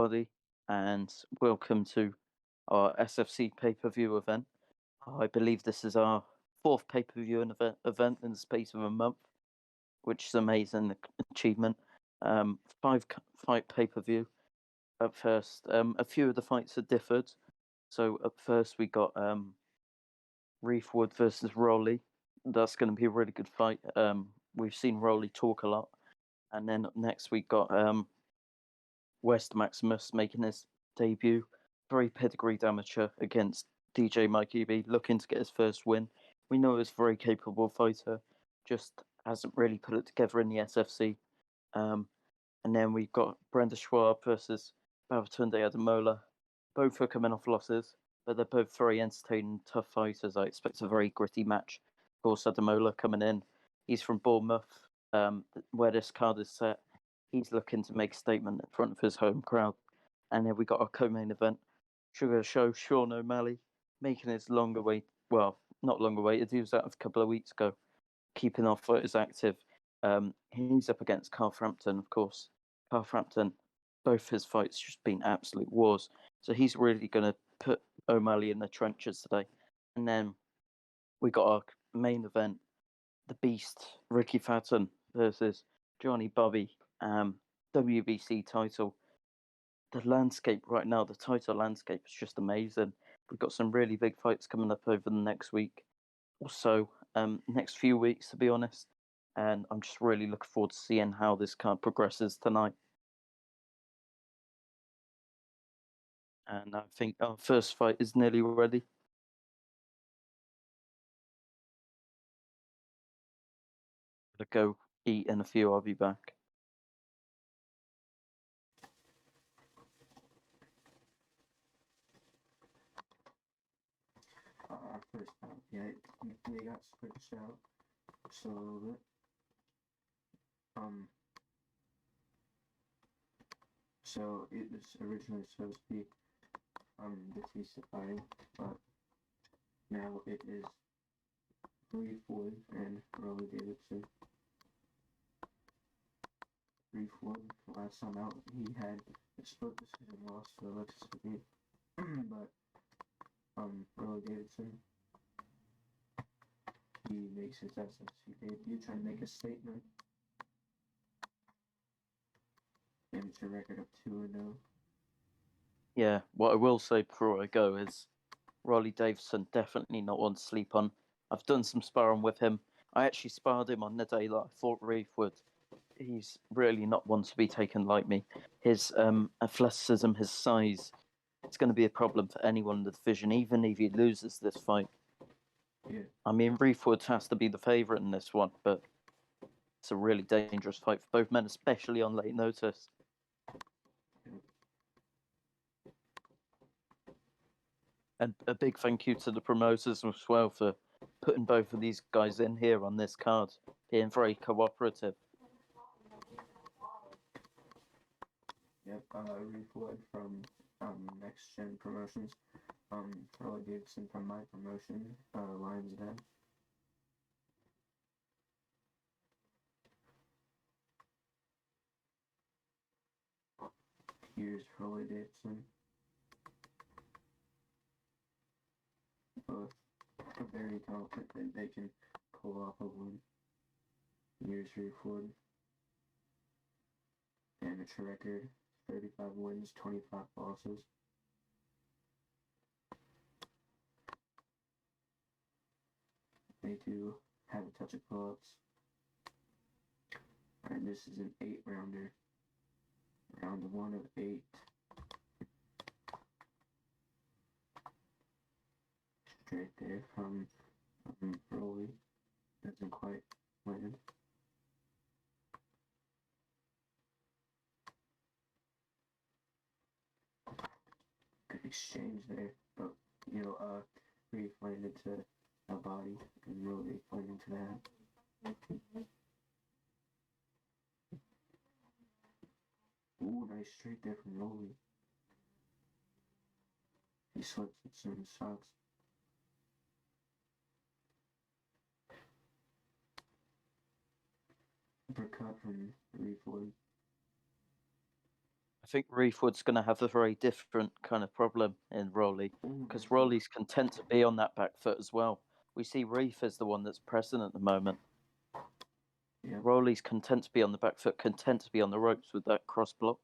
everybody, and welcome to our SFC pay-per-view event. I believe this is our fourth pay-per-view event in the space of a month, which is an amazing achievement. Five fight pay-per-view. At first, a few of the fights have differed. So at first we got Reef Wood versus Rolly. That's going to be a really good fight. We've seen Rolly talk a lot, and then up next we got West Maximus making his debut, very pedigreed amateur against DJ MIKEY, looking to get his first win. We know he's a very capable fighter, just hasn't really put it together in the SFC. And then we've got Brenda Schwab versus Babatunde Ademola. Both are coming off losses, but they're both very entertaining, tough fighters. I expect a very gritty match. Of course, Ademola coming in. He's from Bournemouth, where this card is set. He's looking to make a statement in front of his home crowd. And then we got our co-main event, Sugar Show, Sean O'Malley, making his longer wait. Well, not longer waited. He was out a couple of weeks ago, keeping our fighters active. He's up against Carl Frampton, of course. Carl Frampton, both his fights just been absolute wars. So he's really going to put O'Malley in the trenches today. And then we got our main event, the Beast, Ricky Fatton versus Johnny Bobby, WBC title. The landscape right now, the title landscape is just amazing. We've got some really big fights coming up over the next week, also next few weeks, to be honest. And I'm just really looking forward to seeing how this card progresses tonight. And I think our first fight is nearly ready. To go eat in a few. I'll be back. Our first fight, yeah, they got switched out just a little bit. So it was originally supposed to be Batista fighting, but now it is Reef Wood and Rolly Davidson. Reef Wood, last time out, he had a split decision loss to Alexis Smith, but Rolly Davidson, he makes his SFC debut, trying to make a statement. Amateur record of 2-0. Yeah, what I will say before I go is Rolly Davidson, definitely not one to sleep on. I've done some sparring with him. I actually sparred him on the day that I fought Reef Wood. He's really not one to be taken like me. His athleticism, his size, it's going to be a problem for anyone in the division, even if he loses this fight. Yeah. I mean, Reef Wood has to be the favourite in this one, but it's a really dangerous fight for both men, especially on late notice. And a big thank you to the promoters as well for putting both of these guys in here on this card, being very cooperative. Yep, Reef Wood from Next Gen Promotions, Rolly Davidson from my promotion, Lions Den. Here's Rolly Davidson. Both are very confident that they can pull off a win. Here's Reef Wood. Amateur record, 35 wins, 25 losses. They do have a touch of pull-ups. Alright, this is an 8-rounder. Round 1 of 8. Straight there from Rolly. Doesn't quite land. Good exchange there, but Reef landed to a body and Rolly landed to that. Ooh, nice straight there from Rolly. He slips with some shots. Uppercut from Reef Wood. I think Reefwood's going to have a very different kind of problem in Rolly, because Rolly's content to be on that back foot as well. We see Reef as the one that's pressing at the moment. Yeah. Rolly's content to be on the back foot, content to be on the ropes with that cross block,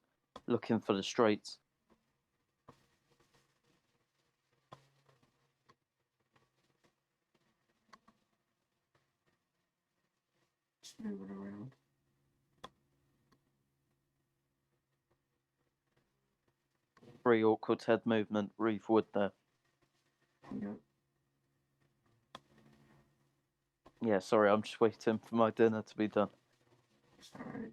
looking for the straights. Just moving around. Very awkward head movement, Reefwood there. Yep. Yeah, sorry, I'm just waiting for my dinner to be done. It's alright.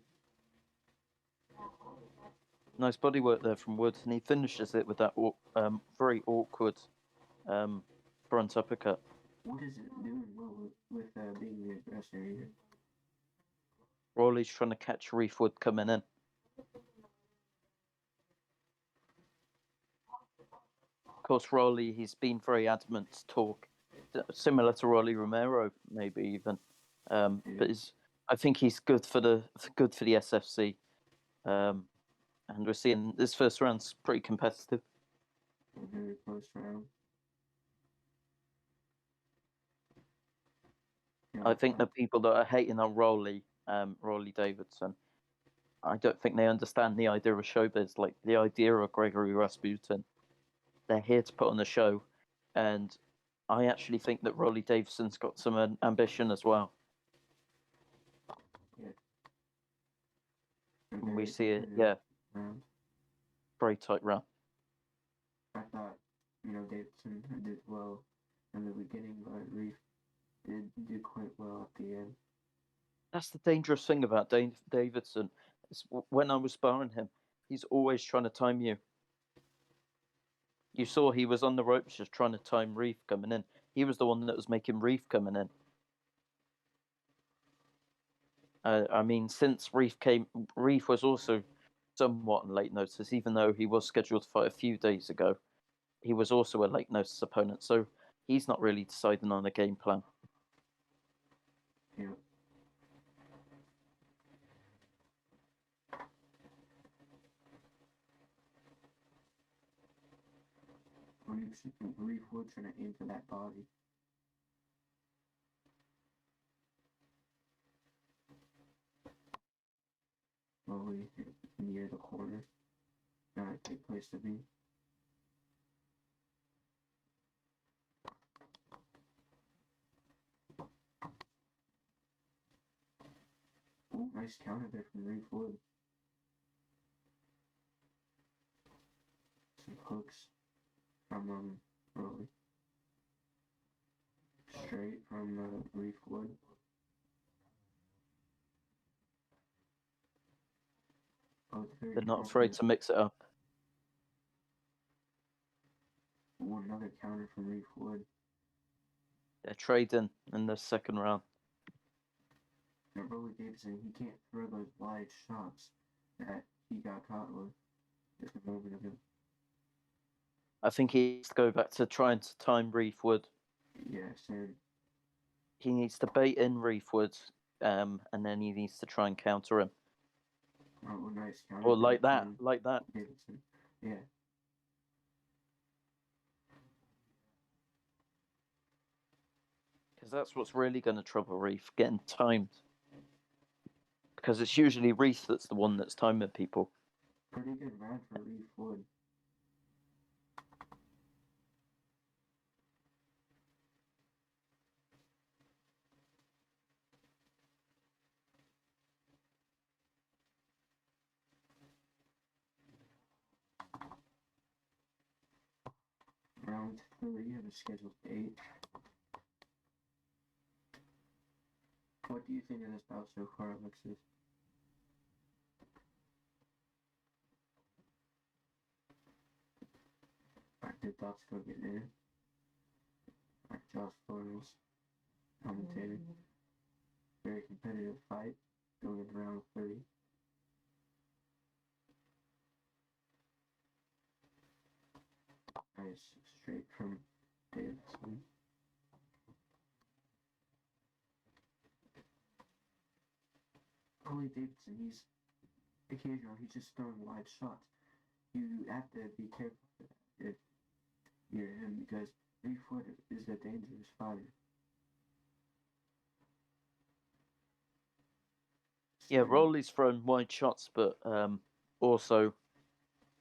Nice body work there from Wood, and he finishes it with that very awkward front uppercut. What is it doing well with being the aggressor here? Rolly's trying to catch Reefwood coming in. Of course, Rolly, he's been very adamant to talk, similar to Rolly Romero, maybe even. But I think he's good for the SFC. And we're seeing this first round's pretty competitive. A very close round. I think the people that are hating on Rolly Davidson, I don't think they understand the idea of showbiz, like the idea of Gregory Rasputin. They're here to put on a show, and I actually think that Rolly Davidson's got some ambition as well. Yeah. And we see it, yeah. Round. Very tight round. I thought, Davidson did well in the beginning, but Reef did do quite well at the end. That's the dangerous thing about Davidson. Is when I was sparring him, he's always trying to time you. You saw he was on the ropes just trying to time Reef coming in. He was the one that was making Reef coming in. I mean, since Reef came, Reef was also somewhat on late notice, even though he was scheduled to fight a few days ago. He was also a late notice opponent, so he's not really deciding on a game plan. Yeah. Reef Wood trying to aim for that body. Slowly near the corner. Not a good place to be. Oh, nice counter there from Reef Wood. Some hooks from Rolly. Straight from Reef Wood. They're not afraid to mix it up. Oh, another counter from Reef Wood. They're trading in the second round. Now, Rolly Davidson, he can't throw those wide shots that he got caught with just a moment ago. I think he needs to go back to trying to time Reef Wood. Yeah, same. He needs to bait in Reef Wood, and then he needs to try and counter him. Oh, nice counter. Or like that. Davidson. Yeah. Because that's what's really going to trouble Reef, getting timed. Because it's usually Reef that's the one that's timing people. Pretty good round for Reef Wood. Round 3 of the scheduled 8. What do you think of this bout so far, Alexis? Alright, did thoughts go get in? Alright, Josh Flores, commentating. Very competitive fight, going into round 3. Nice, straight from Davidson. Rolly Davidson, he's just throwing wide shots. you have to be careful if you're him because 3-foot is a dangerous fighter. Yeah, So, Rolly's thrown wide shots, but also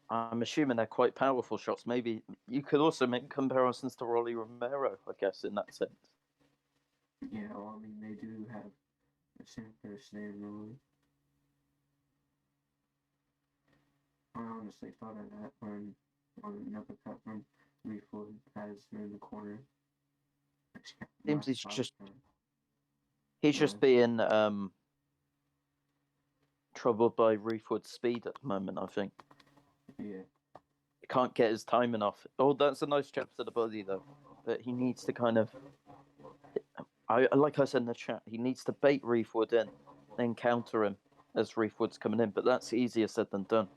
I'm assuming they're quite powerful shots. Maybe you could also make comparisons to Rolly Romero, I guess, in that sense. yeah, well, I mean, they do have the same first name, really. I honestly thought of that when on an uppercut from Reefwood has him in the corner. Seems he's Go just ahead. being troubled by Reefwood's speed at the moment, I think. Yeah, He can't get his timing off. Oh, that's a nice jab to the body, though. But he needs to kind of... like I said in the chat, he needs to bait Reefwood in, then counter him as Reefwood's coming in. But that's easier said than done.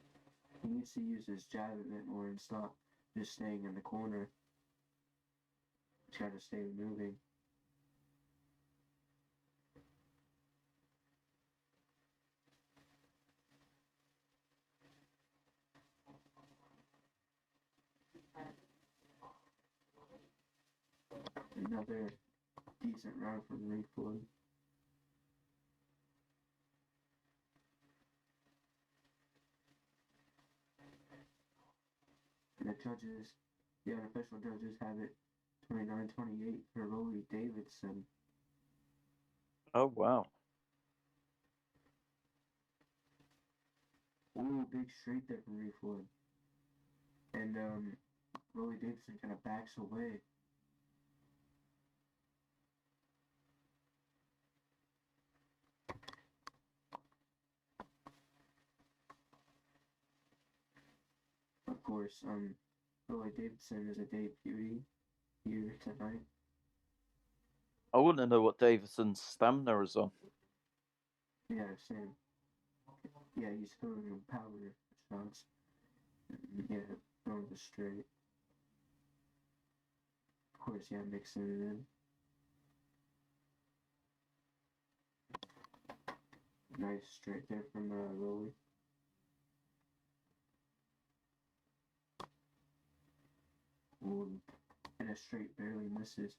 he needs to use his jab a bit more and stop just staying in the corner. He's got to stay moving. Another decent round from Reefwood. And the unofficial judges have it 29-28 for Rolly Davidson. Oh, wow. Ooh, big straight there from Reefwood. And Rolly Davidson kind of backs away. Of course, Rolly Davidson is a debutee here tonight. I want to know what Davidson's stamina is on. Yeah, same. Yeah, he's throwing power shots. Yeah, throwing the straight. Of course, yeah, mixing it in. Nice straight there from Rolly. Ooh, and a straight barely misses.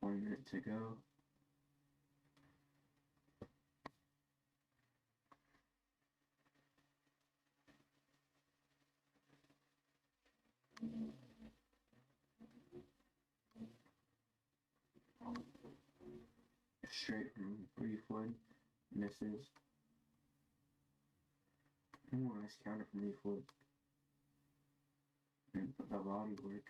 One minute to go. Straight from Reefwood. Misses. Ooh, nice counter from Reefwood. And the body work.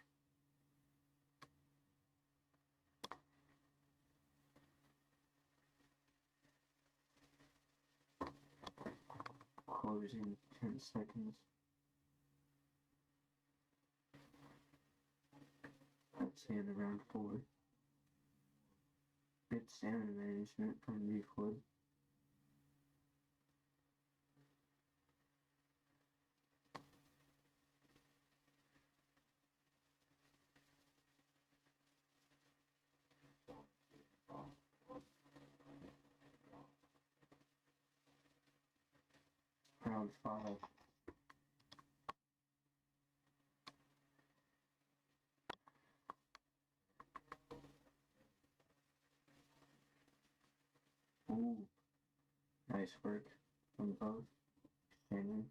Closing 10 seconds. Let's see in the round 4. Good stamina management from Reefwood. Round 5. Ooh, nice work from both. Standing.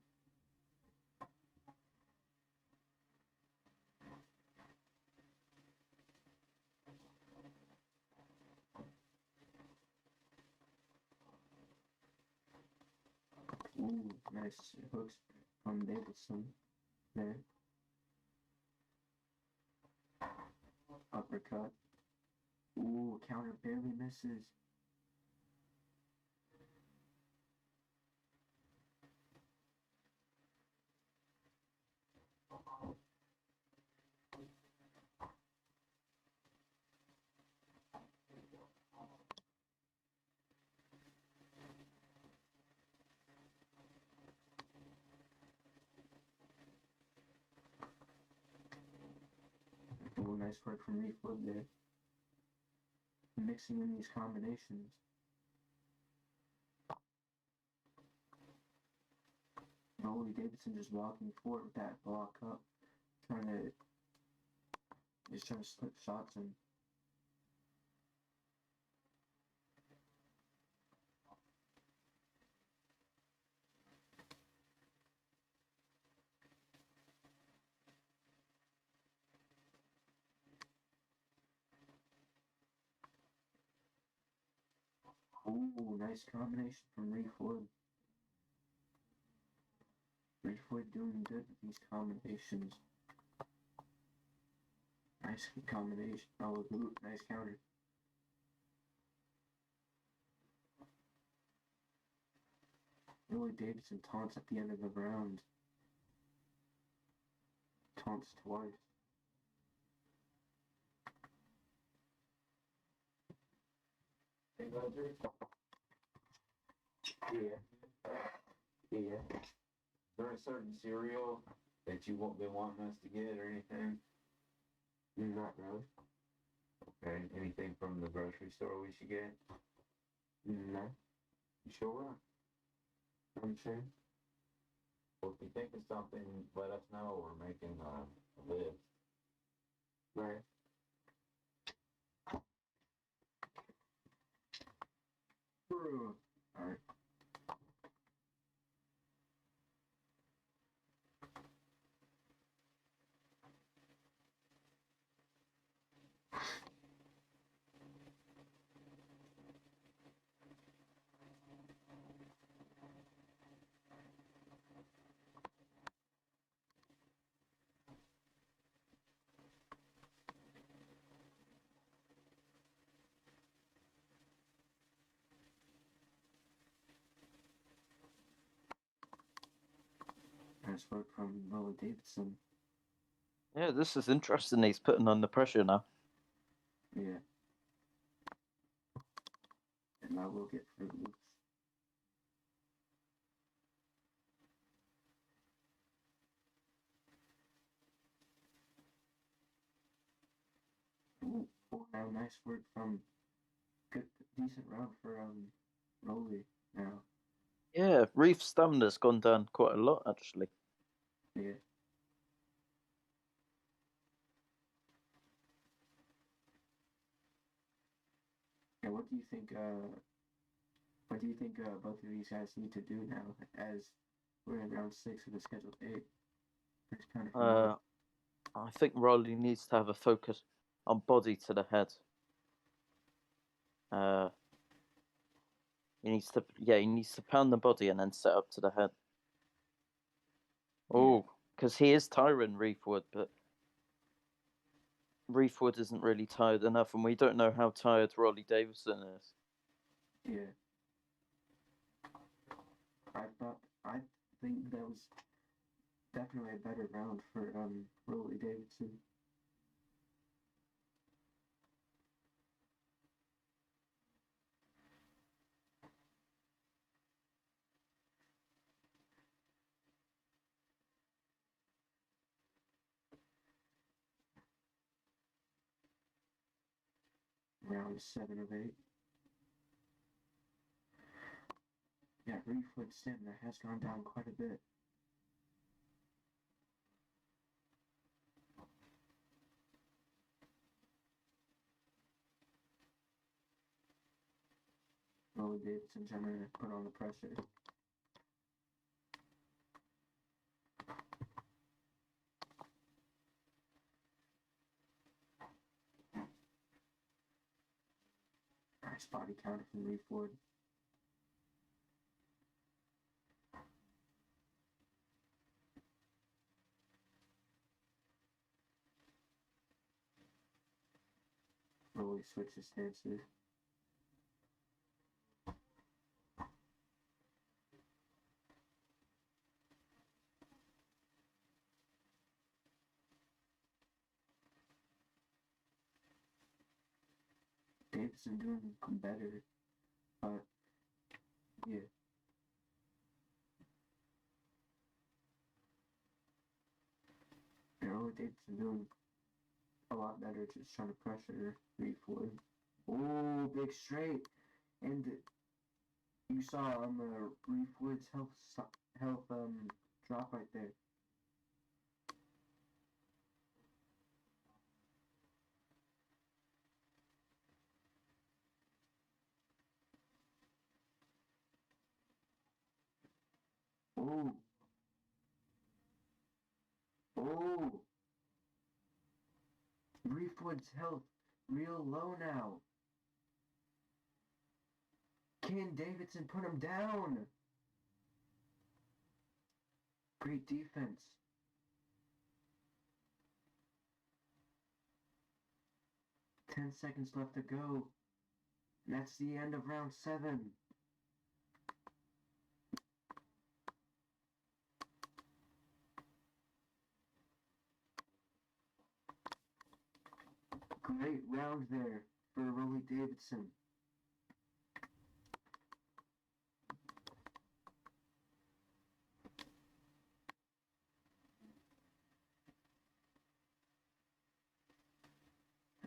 Ooh, nice hooks from Davidson there. Uppercut. Ooh, counter barely misses. nice work from Reflood there. Mixing in these combinations. Rolly Davidson just walking forward with that block up, trying to slip shots in. Ooh, nice combination from Reflood. Reflood doing good with these combinations. Nice combination. Oh, nice counter. Rolly Davidson taunts at the end of the round. Taunts twice. Hey, Roger. Yeah. Yeah. Is there a certain cereal that you won't been wanting us to get or anything? Not really. Okay. Anything from the grocery store we should get? No. You sure? I'm sure. Well, if you think of something, let us know. We're making a list. Right. Alright. Nice work from Rolly Davidson. Yeah, this is interesting. He's putting under pressure now. Yeah. And I will get Fruit Loops. Ooh, now nice work from decent round for Rolly now. Yeah, Reef's stamina's gone down quite a lot actually. Yeah. And what do you think both of these guys need to do now as we're in round 6 of the scheduled 8? It's kind of I think Rolly needs to have a focus on body to the head. He needs to pound the body and then set up to the head. Oh, because he is tiring Reefwood, but Reefwood isn't really tired enough, and we don't know how tired Rolly Davidson is. Yeah. I think that was definitely a better round for Rolly Davidson. Round 7 of 8. Yeah, Reefwood stamina has gone down quite a bit. Rolly Davidson trying to put on the pressure. Nice body counter from Reefwood. Rolly switches stances. Davidson doing better, but yeah. Rolly Davidson doing a lot better just trying to pressure Reed Floyd. Oh, big straight. And you saw Reed Floyd's health drop right there. Oh. Oh. Reed Floyd's health real low now. Can Davidson put him down? Great defense. Ten seconds left to go. And that's the end of round 7. Great round there for Rolly Davidson.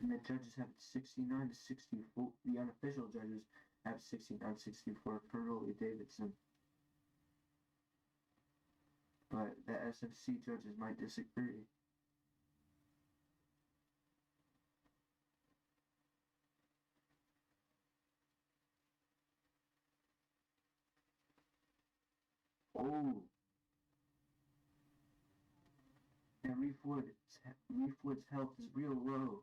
And the judges have 69 to 64. The unofficial judges have 69-64 for Rolly Davidson. But the SFC judges might disagree. Oh. And Reed Floyd's health is real low.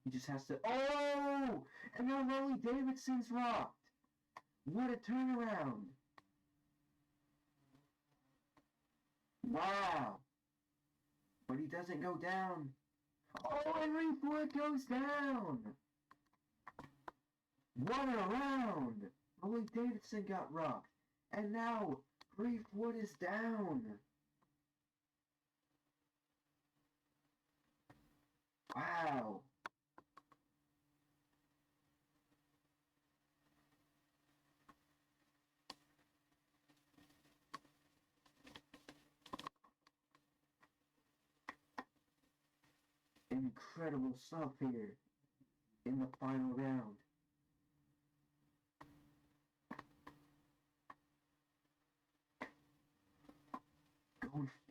He just has to. Oh! And now Rolly Davidson's rocked. What a turnaround. Wow. But he doesn't go down. Oh, and Reed Floyd goes down. What a round. Rolly Davidson got rocked. And now Reed Floyd is down. Wow. Incredible stuff here in the final round.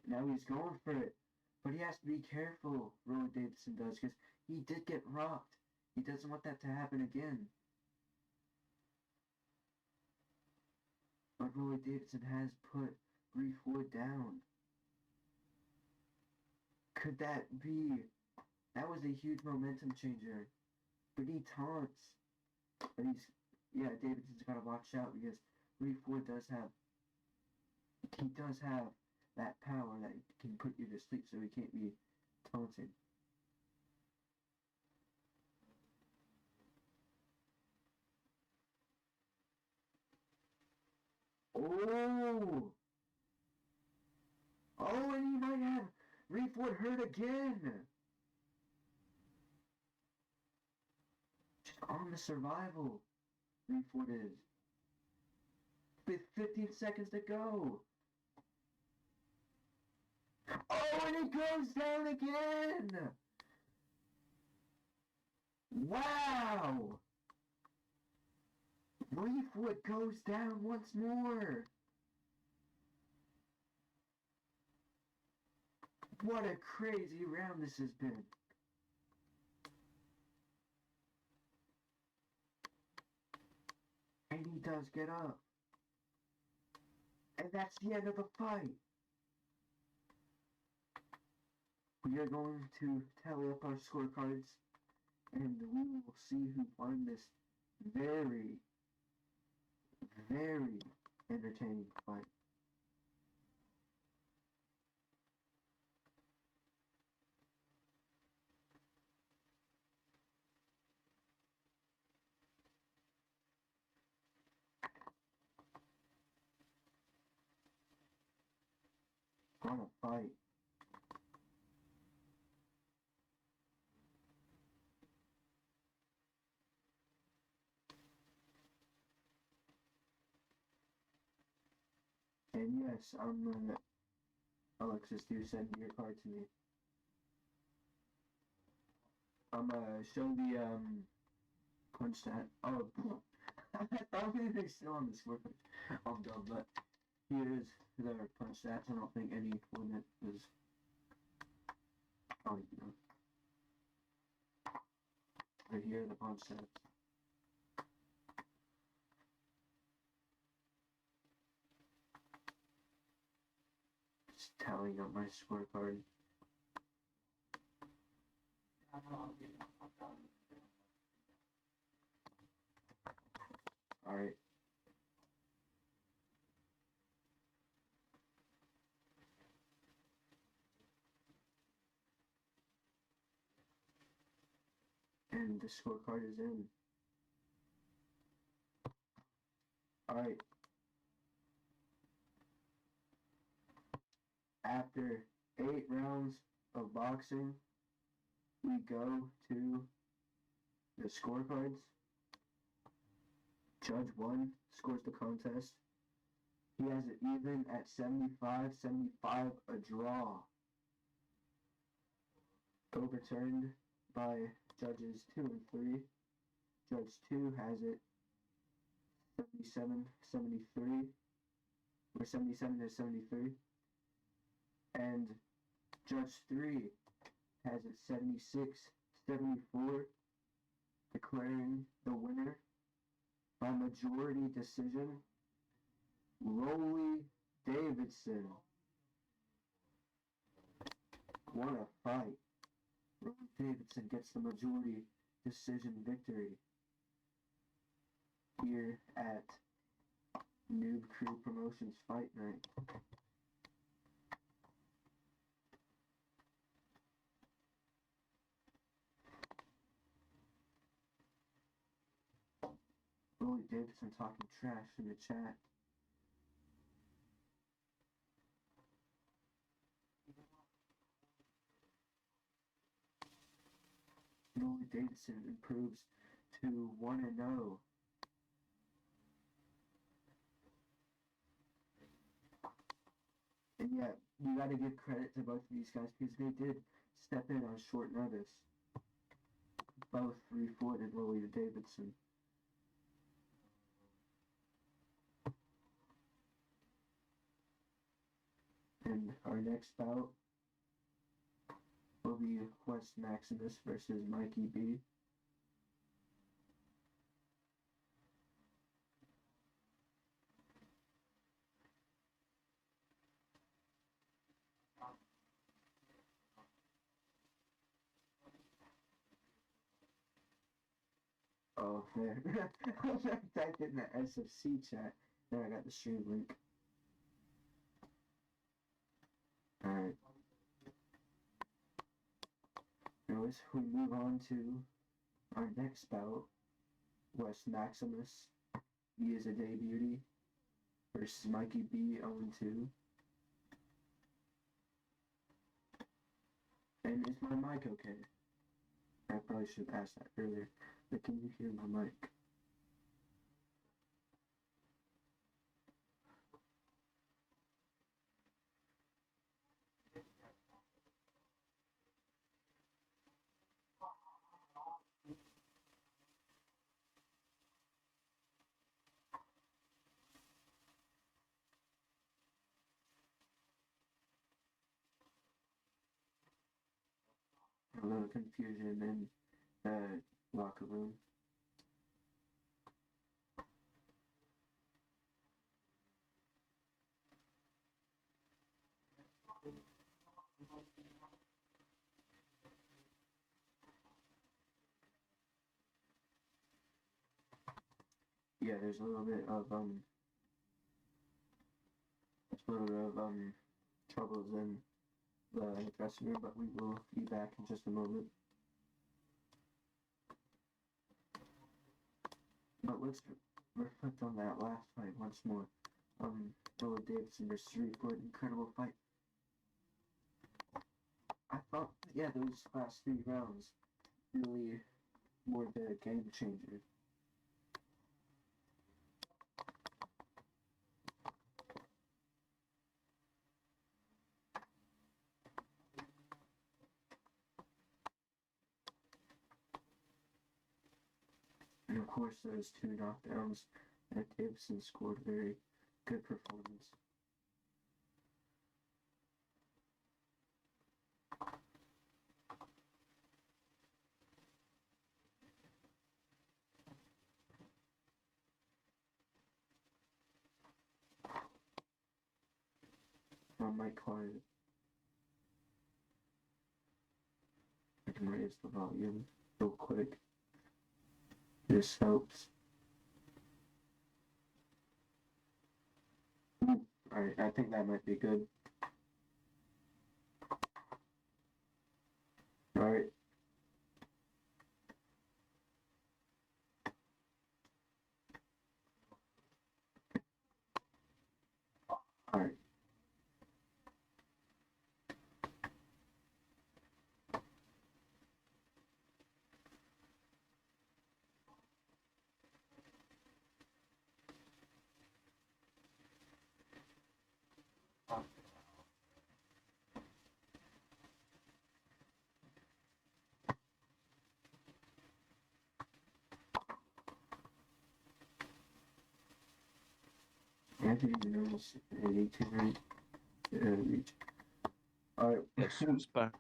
Now he's going for it. But he has to be careful, Rolly Davidson does, because he did get rocked. He doesn't want that to happen again. But Rolly Davidson has put Reed Floyd down. Could that be... That was a huge momentum changer. But he taunts. But he's... Yeah, Davidson's got to watch out because Reed Floyd does have... He does have that power that can put you to sleep, so he can't be taunting. Oh! Oh, and he might have Reed Floyd hurt again! Just on the survival, Reed Floyd is. With 15 seconds to go! Oh, and it goes down again! Wow! Reed Floyd goes down once more! What a crazy round this has been! And he does get up. And that's the end of the fight! We are going to tally up our scorecards, and we will see who won this very, very entertaining fight. What a fight. And yes, Alexis, do send your card to me. I'm gonna show the punch stat. Oh, I thought they were still on the score page. I'm dumb, but here's the punch stats. I don't think any one was. Oh, you know. Right here are the punch stats. Just tallying up my scorecard. Alright. And the scorecard is in. Alright. After 8 rounds of boxing, we go to the scorecards. Judge 1 scores the contest. He has it even at 75, a draw. Overturned by judges 2 and 3. Judge 2 has it 77-73, or 77-73. And Judge 3 has it 76-74, declaring the winner by majority decision, Rolly Davidson. What a fight. Rolly Davidson gets the majority decision victory here at Noob Crew Promotions Fight Night. Rolly Davidson talking trash in the chat. Rolly Davidson improves to 1-0. And yet, you gotta give credit to both of these guys because they did step in on short notice. Both 3-footed Rolly Davidson. And our next bout will be West Maximus versus Mikey B. Oh, there. I typed it in the SFC chat. There, I got the stream link. Alright. Now as we move on to our next bout, West Maximus, he is a day beauty, versus Mikey B 0-2. And is my mic okay? I probably should have asked that earlier, but can you hear my mic? A little confusion in the locker room. Yeah, there's a little bit of troubles in the dressing room, but we will be back in just a moment. But let's reflect on that last fight once more. Rolly Davidson versus 3-foot, incredible fight. I thought, yeah, those last 3 rounds really were the game changer. course, those 2 knockdowns that Davidson scored. Very good performance. On my card, I can raise the volume real quick. This helps. Alright, I think that might be good. Alright. Alright. I didn't notice anything reach. Alright. It's back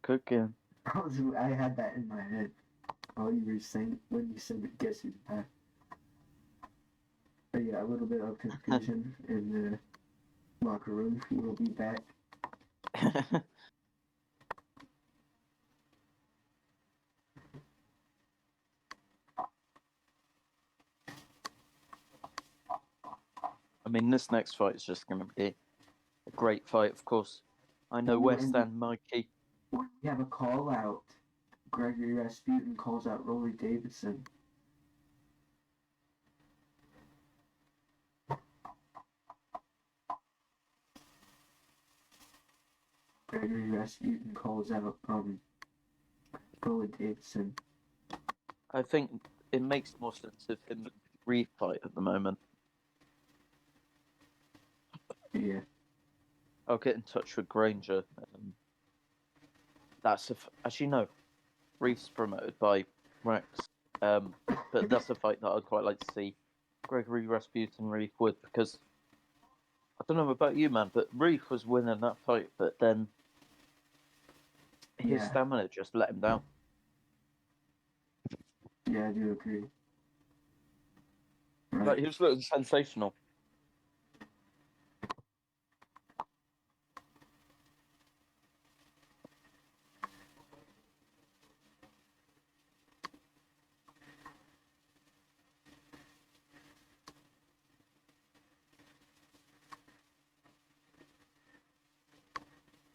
again. I had that in my head while you were saying, when you said guess who's back. But yeah, a little bit of confusion in the locker room. He will be back. I mean, this next fight is just going to be a great fight, of course. I know West and Mikey. We have a call out. Gregory Rasputin calls out Rolly Davidson. Gregory Rasputin calls out Rolly Davidson. I think it makes more sense if him refight at the moment. Yeah. I'll get in touch with Granger. That's actually no. Reef's promoted by Rex, but that's a fight that I'd quite like to see Gregory Rasputin Reef with, because I don't know about you, man, but Reef was winning that fight, but then his stamina just let him down. Yeah, I do agree. Right. Like, he was looking sensational.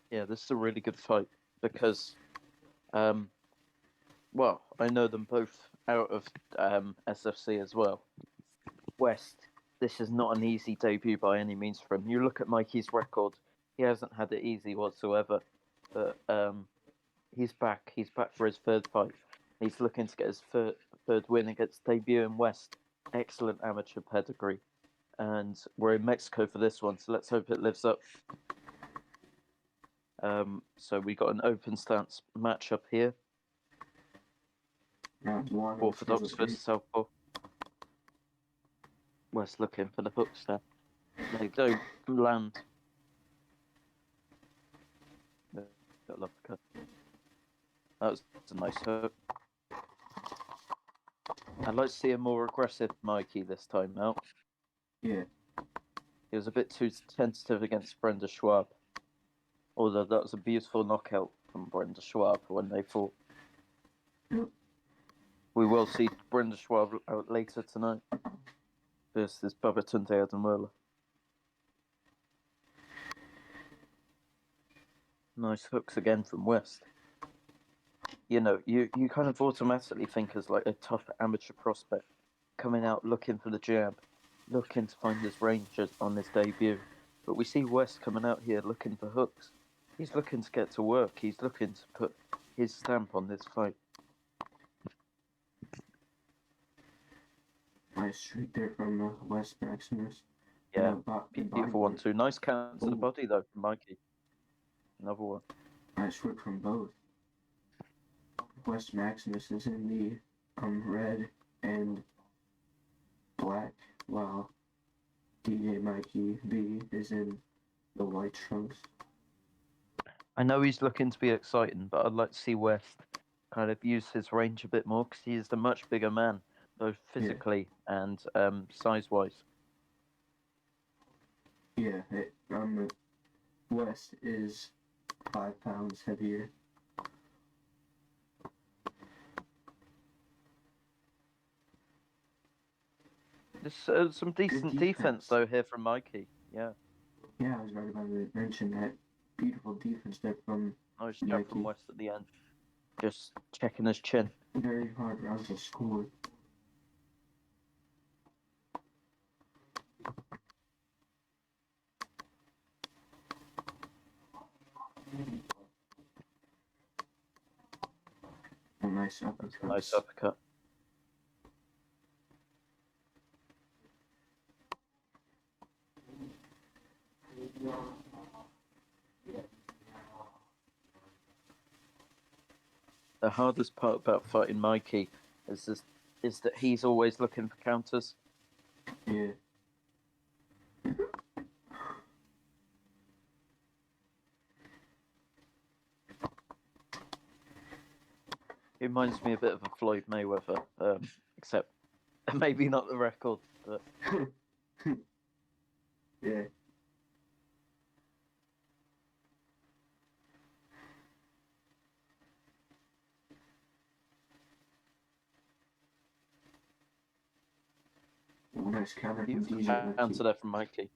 Yeah, this is a really good fight because, well, I know them both out of SFC as well. West, this is not an easy debut by any means for him. You look at Mikey's record; he hasn't had it easy whatsoever. But he's back. He's back for his 3rd fight. He's looking to get his third win against debut in West. Excellent amateur pedigree, and we're in Mexico for this one, so let's hope it lives up. So we got an open stance matchup here. Orthodox versus Southpaw. West looking for the hook step. They don't land. Got love the cut. That was a nice hook. I'd like to see a more aggressive Mikey this time out. Yeah. He was a bit too tentative against Brenda Schwab. Although that was a beautiful knockout from Brenda Schwab when they fought. Yep. We will see Brenda Schwab out later tonight versus Babatunde Ademola. Nice hooks again from West. You know, you kind of automatically think as like a tough amateur prospect coming out looking for the jab, looking to find his range on his debut. But we see West coming out here looking for hooks. He's looking to get to work. He's looking to put his stamp on this fight. Nice streak there from West Maximus. Yeah, beautiful one too. Nice count to the body though from Mikey. Another one. Nice work from both. West Maximus is in the red, and black, while DJ Mikey B is in the white trunks. I know he's looking to be exciting, but I'd like to see West kind of use his range a bit more because he is the much bigger man, both physically and size-wise. Yeah, West is 5 pounds heavier. There's some decent defense though here from Mikey. Yeah. Yeah, I was right about to mention that beautiful defense there from Nice job Mikey. from West at the end. Just checking his chin. Very hard round to score. Oh, nice uppercut. Nice uppercut. The hardest part about fighting Mikey is that he's always looking for counters. Yeah. He reminds me a bit of a Floyd Mayweather, except maybe not the record, but Yeah. Nice counter from beautiful DJ counter there from Mikey.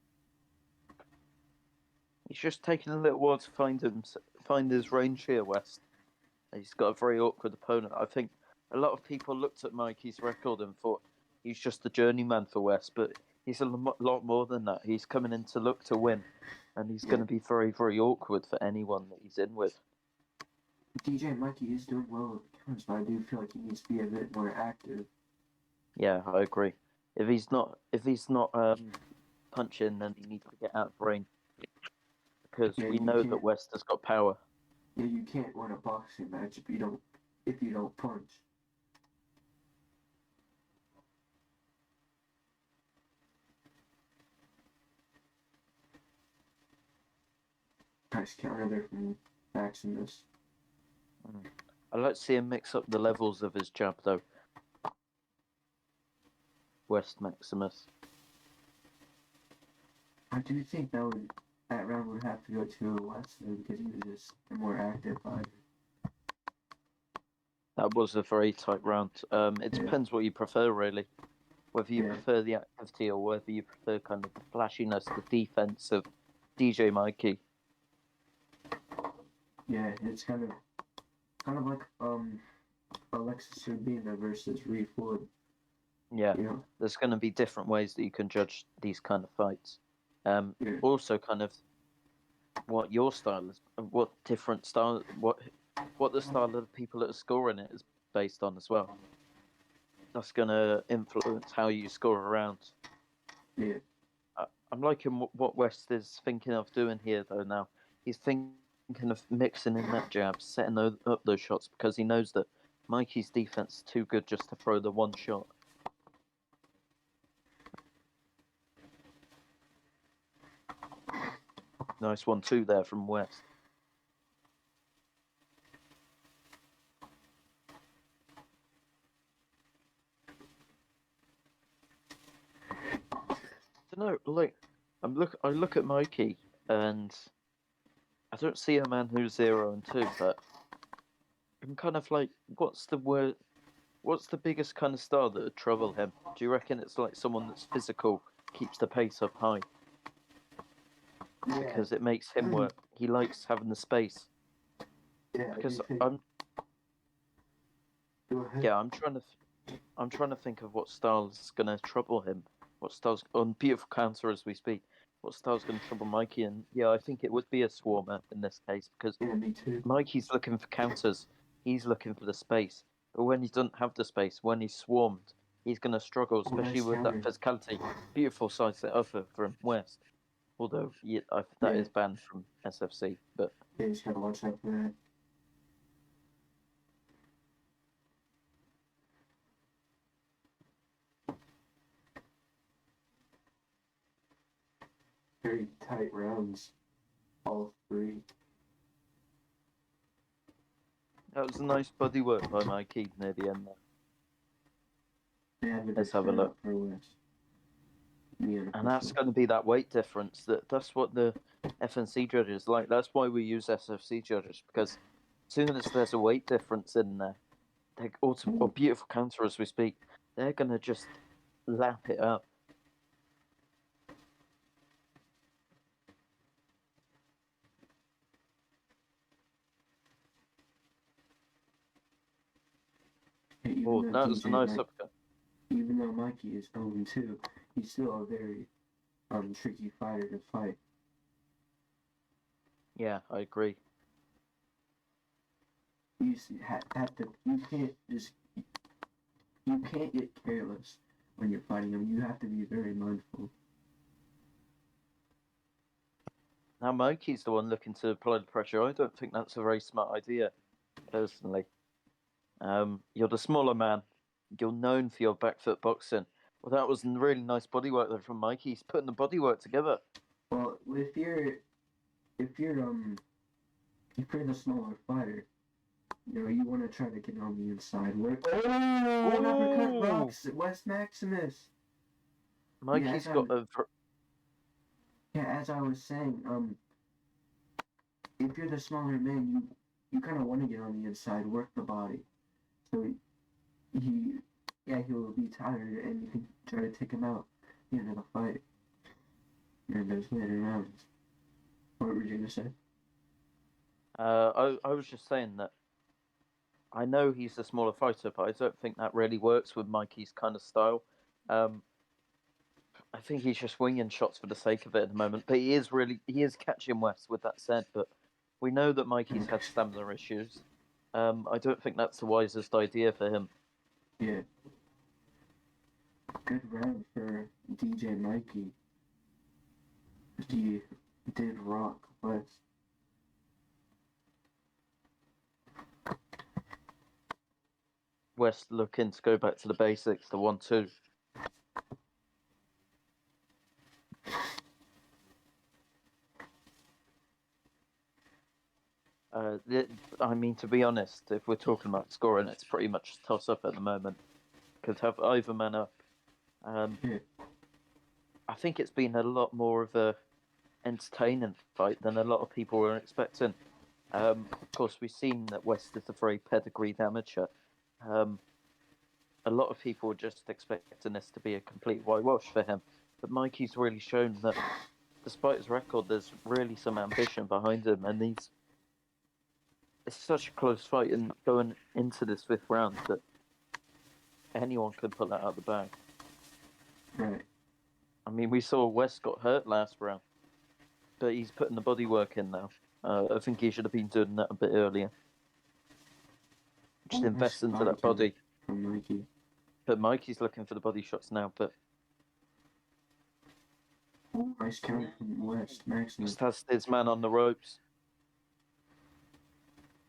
He's just taking a little while to find his range here, West. He's got a very awkward opponent. I think a lot of people looked at Mikey's record and thought he's just a journeyman for West, but he's a lot more than that. He's coming in to look to win, and he's going to be very, very awkward for anyone that he's in with. DJ Mikey is doing well with counters, but I do feel like he needs to be a bit more active. Yeah, I agree. If he's not punching, then he needs to get out of range because we know that West has got power. Yeah, you can't win a boxing match if you don't punch. Nice counter there from MAXIMUS. I'd like to see him mix up the levels of his jab, though. West MAXIMUS. I do think that round would have to go to West though, because he was just a more active fighter. That was a very tight round. It depends what you prefer, really. Whether you prefer the activity or whether you prefer kind of the flashiness, the defense of DJ Mikey. Yeah, it's kind of like Alexis Urbina versus Reed Wood. Yeah, there's going to be different ways that you can judge these kind of fights. Also, kind of what your style is, what different style, what the style of the people that are scoring it is based on as well. That's going to influence how you score a round. Yeah. I'm liking what West is thinking of doing here, though, now. He's thinking of mixing in that jab, setting up those shots, because he knows that Mikey's defense is too good just to throw the one shot. Nice 1-2 there from West. I don't know, like, I look at Mikey and I don't see a man who's 0-2, but I'm kind of like, what's the biggest kind of style that would trouble him? Do you reckon it's like someone that's physical, keeps the pace up high? Yeah. Because it makes him work. He likes having the space. Yeah. Because Go ahead. I'm trying to think of what style's gonna trouble him. What style's on beautiful counter as we speak. What style's gonna trouble Mikey? And yeah, I think it would be a swarmer in this case because me too. Mikey's looking for counters. He's looking for the space. But when he doesn't have the space, when he's swarmed, he's gonna struggle, especially with that physicality. Beautiful side set offer from West. Although that is banned from SFC, but yeah, you just gotta watch out for that. very tight rounds, all three. That was a nice body work by Mikey near the end there. They had a Let's good have a look. turnout for West. Yeah, And that's going to be that weight difference. That's what the FNC judges like. That's why we use SFC judges, because as soon as there's a weight difference in there, they're or beautiful counter as we speak, they're going to just lap it up. Oh, that was a nice uppercut. Even though Mikey is 0-2, he's still a very tricky fighter to fight. Yeah, I agree. You can't get careless when you're fighting him. You have to be very mindful. Now Mikey's the one looking to apply the pressure. I don't think that's a very smart idea, personally. You're the smaller man. You're known for your back foot boxing. Well, that was really nice body work there from Mikey. He's putting the body work together. Well, if you're the smaller fighter, you want to try to get on the inside. An uppercut rocks West Maximus. Mikey's got a. Yeah, as I was saying, if you're the smaller man, you kind of want to get on the inside, work the body. So he will be tired, and you can try to take him out at the end of the fight. And those later rounds. What were you gonna say? I was just saying that I know he's a smaller fighter, but I don't think that really works with Mikey's kind of style. I think he's just winging shots for the sake of it at the moment. But he is catching West with that said. But we know that Mikey's had stamina issues. I don't think that's the wisest idea for him. Yeah. Good round for DJ Mikey. He did rock West. West looking to go back to the basics, the 1-2. I mean, to be honest, if we're talking about scoring, it's pretty much a toss-up at the moment. Could have either man up. I think it's been a lot more of a entertaining fight than a lot of people were expecting. Of course, we've seen that West is a very pedigreed amateur. A lot of people were just expecting this to be a complete whitewash for him. But Mikey's really shown that, despite his record, there's really some ambition behind him, and it's such a close fight, and going into this fifth round that anyone could put that out of the bag. Right. I mean, we saw West got hurt last round, but he's putting the body work in now. I think he should have been doing that a bit earlier. Just invest into that body. From Mikey. But Mikey's looking for the body shots now, but... Nice count from West Maximus. Just has his man on the ropes.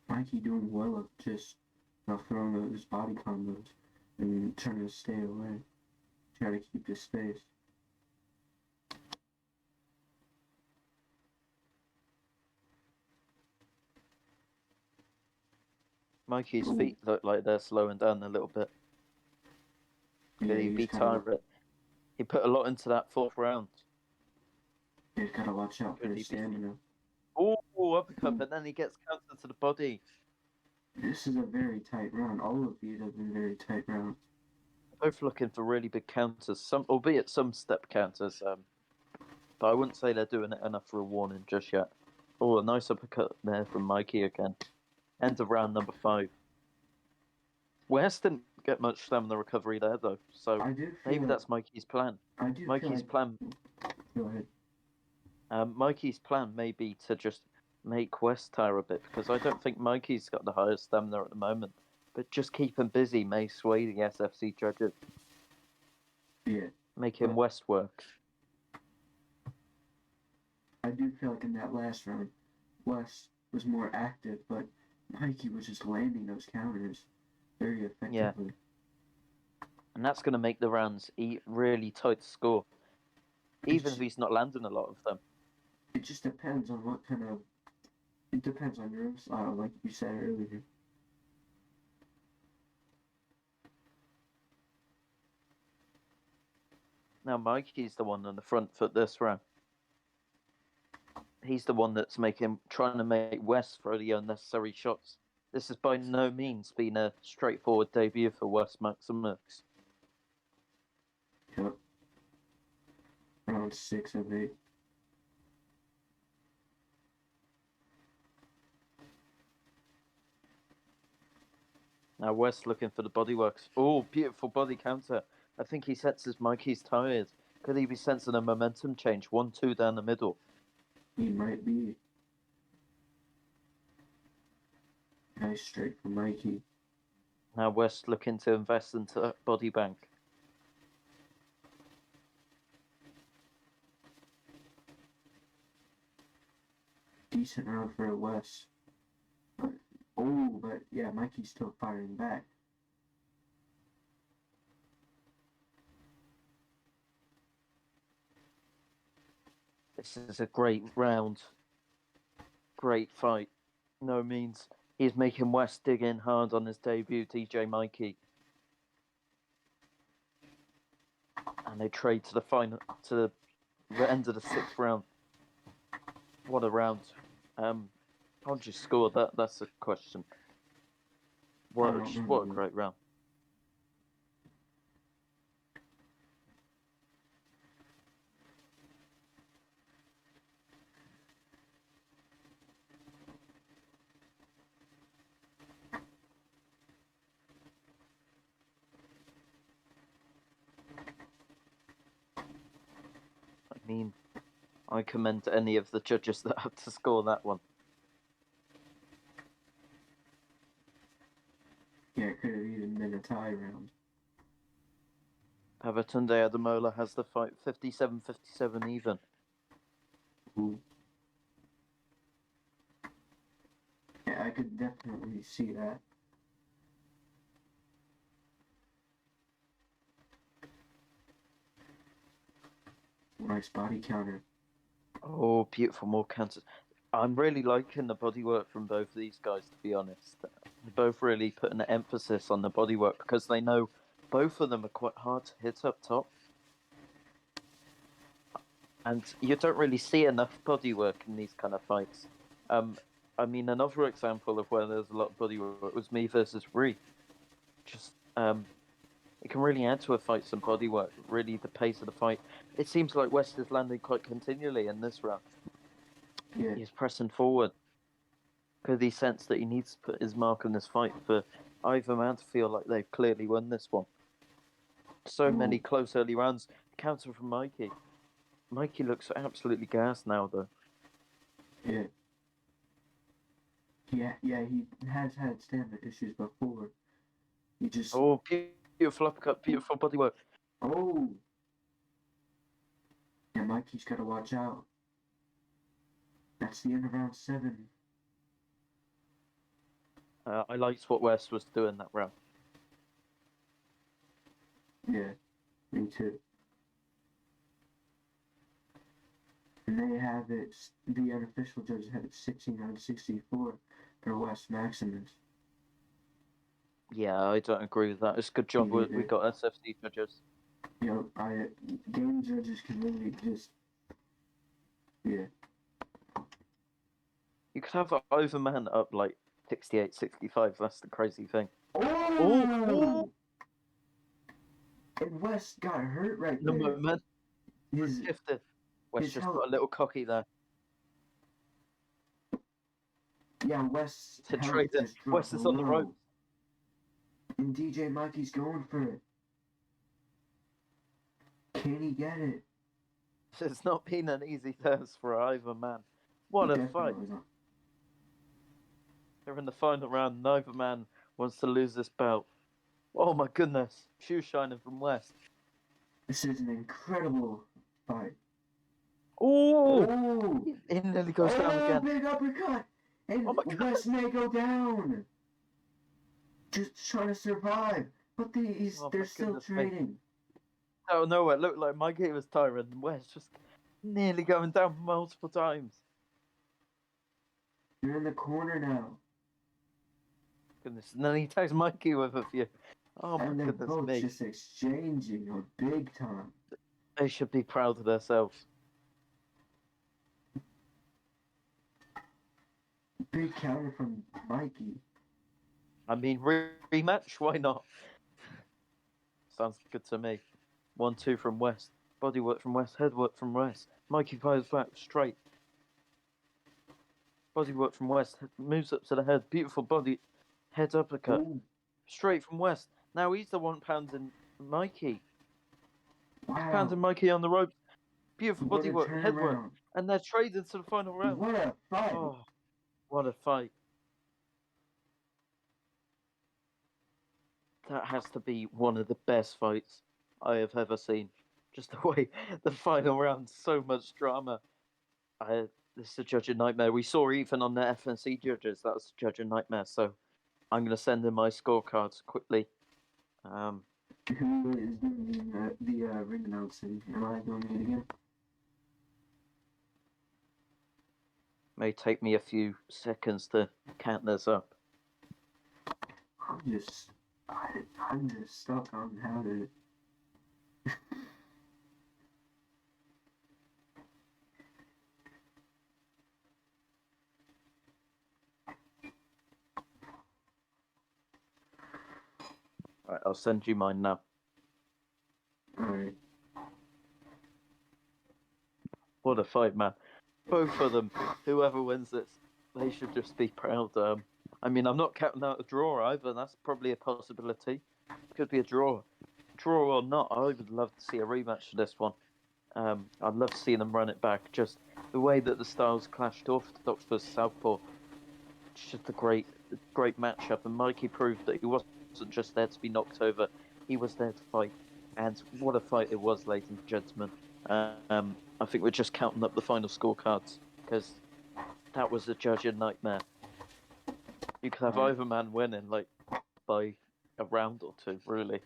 Mikey doing well of just throwing those body combos and trying to stay away. Try to keep his space. Mikey's feet look like they're slowing down a little bit. Yeah, He'd be tired. He put a lot into that fourth round. He's got to watch out for his stamina. Oh, uppercut, but then he gets countered to the body. This is a very tight round. All of these have been very tight rounds. Both looking for really big counters, albeit some step counters. But I wouldn't say they're doing it enough for a warning just yet. Oh, a nice uppercut there from Mikey again. End of round number 5. West didn't get much stamina recovery there, though. So maybe that's Mikey's plan. Mikey's plan. Go ahead. Mikey's plan may be to just make West tire a bit, because I don't think Mikey's got the highest stamina at the moment. But just keep him busy may sway the SFC judges. Yeah. Making West work. I do feel like in that last round, West was more active, but Mikey was just landing those counters very effectively. Yeah. And that's going to make the rounds really tight to score. even if he's not landing a lot of them. It just depends on what kind of. It depends on your style, like you said earlier. Now Mikey's the one on the front foot this round. He's the one that's trying to make West throw the unnecessary shots. This has by no means been a straightforward debut for West MAXIMUS. Yep. Round 6 of 8. Now West looking for the bodyworks. Oh, beautiful body counter. I think he senses Mikey's tired. Could he be sensing a momentum change? 1-2 down the middle. He might be. Nice straight from Mikey. Now West looking to invest into that body bank. Decent round for West. But yeah, Mikey's still firing back. This is a great round. Great fight. No means. He's making West dig in hard on his debut, DJ Mikey. And they trade to the end of the 6th round. What a round. How'd you score that? That's a question. What a great round. I mean, I commend any of the judges that had to score that one. Yeah, it could have even been a tie round. Babatunde Ademola has the fight 57-57 even. Ooh. Yeah, I could definitely see that. Nice body counter. Oh, beautiful, more counters. I'm really liking the bodywork from both of these guys, to be honest. They both really put an emphasis on the bodywork because they know both of them are quite hard to hit up top. And you don't really see enough bodywork in these kind of fights. I mean, another example of where there's a lot of bodywork was me versus Ree. Just, it can really add to a fight, some bodywork, really the pace of the fight. It seems like West is landing quite continually in this round. Yeah. He's pressing forward because he sensed that he needs to put his mark on this fight for either man to feel like they've clearly won this one. So many close early rounds. Counter from Mikey. Mikey looks absolutely gassed now, though. Yeah. Yeah, he has had stamina issues before. He just... Oh, beautiful uppercut, beautiful bodywork. Oh! Yeah, Mikey's got to watch out. That's the end of round 7. I liked what West was doing that round. Yeah, me too. And they have it, the unofficial judges have it 69-64 for West MAXIMUS. Yeah, I don't agree with that. It's a good job we got SFC judges. You know, game judges can really just... Yeah. You could have Overman up like 68-65. That's the crazy thing. Oh! And West got hurt right The there. moment His shifted. West just health. got a little cocky there. Yeah, West's To health trade it. just dropped West is on the low. rope. And DJ Mikey's going for it. Can he get it? It's not been an easy test for either man. What a fight. They're in the final round. Neither man wants to lose this belt. Oh my goodness. Shoe shining from West. This is an incredible fight. Oh! He nearly goes down again. Big uppercut! And West may go down. Just trying to survive. But they're still trading. out of nowhere, it looked like Mikey was tiring, and Wes just nearly going down multiple times. You're in the corner now. Goodness, and then he tags Mikey with a few. Oh my And they're goodness both me. just exchanging big time. They should be proud of themselves. Big counter from Mikey. I mean, rematch? Why not? Sounds good to me. 1-2 from West. Body work from West. Head work from West. Mikey fires back straight. Body work from West. Moves up to the head. Beautiful body. Head uppercut. Ooh, Straight from West. Now he's the one pounding Mikey. He's wow. pounding Mikey on the ropes. Beautiful What body a work. Head work. turnaround. And they're trading to the final round. What a fight. Oh, what a fight. That has to be one of the best fights I have ever seen. Just the way the final round, so much drama. This is a judging nightmare. We saw even on the FNC judges, that was a judging nightmare. So I'm going to send in my scorecards quickly. Who is doing the ring announcing? Am I doing it again? May take me a few seconds to count this up. I'm just stuck on how to. Alright, I'll send you mine now. Alright. What a fight, man. Both of them, whoever wins this, they should just be proud. I mean, I'm not counting out a draw either. That's probably a possibility. Could be a draw. Draw or not, I would love to see a rematch for this one. I'd love to see them run it back. Just the way that the styles clashed, Orthodox versus Southpaw. It's just a great matchup. And Mikey proved that he wasn't just there to be knocked over. He was there to fight. And what a fight it was, ladies and gentlemen. I think we're just counting up the final scorecards because that was a judging nightmare. You could have either man winning by a round or two, really.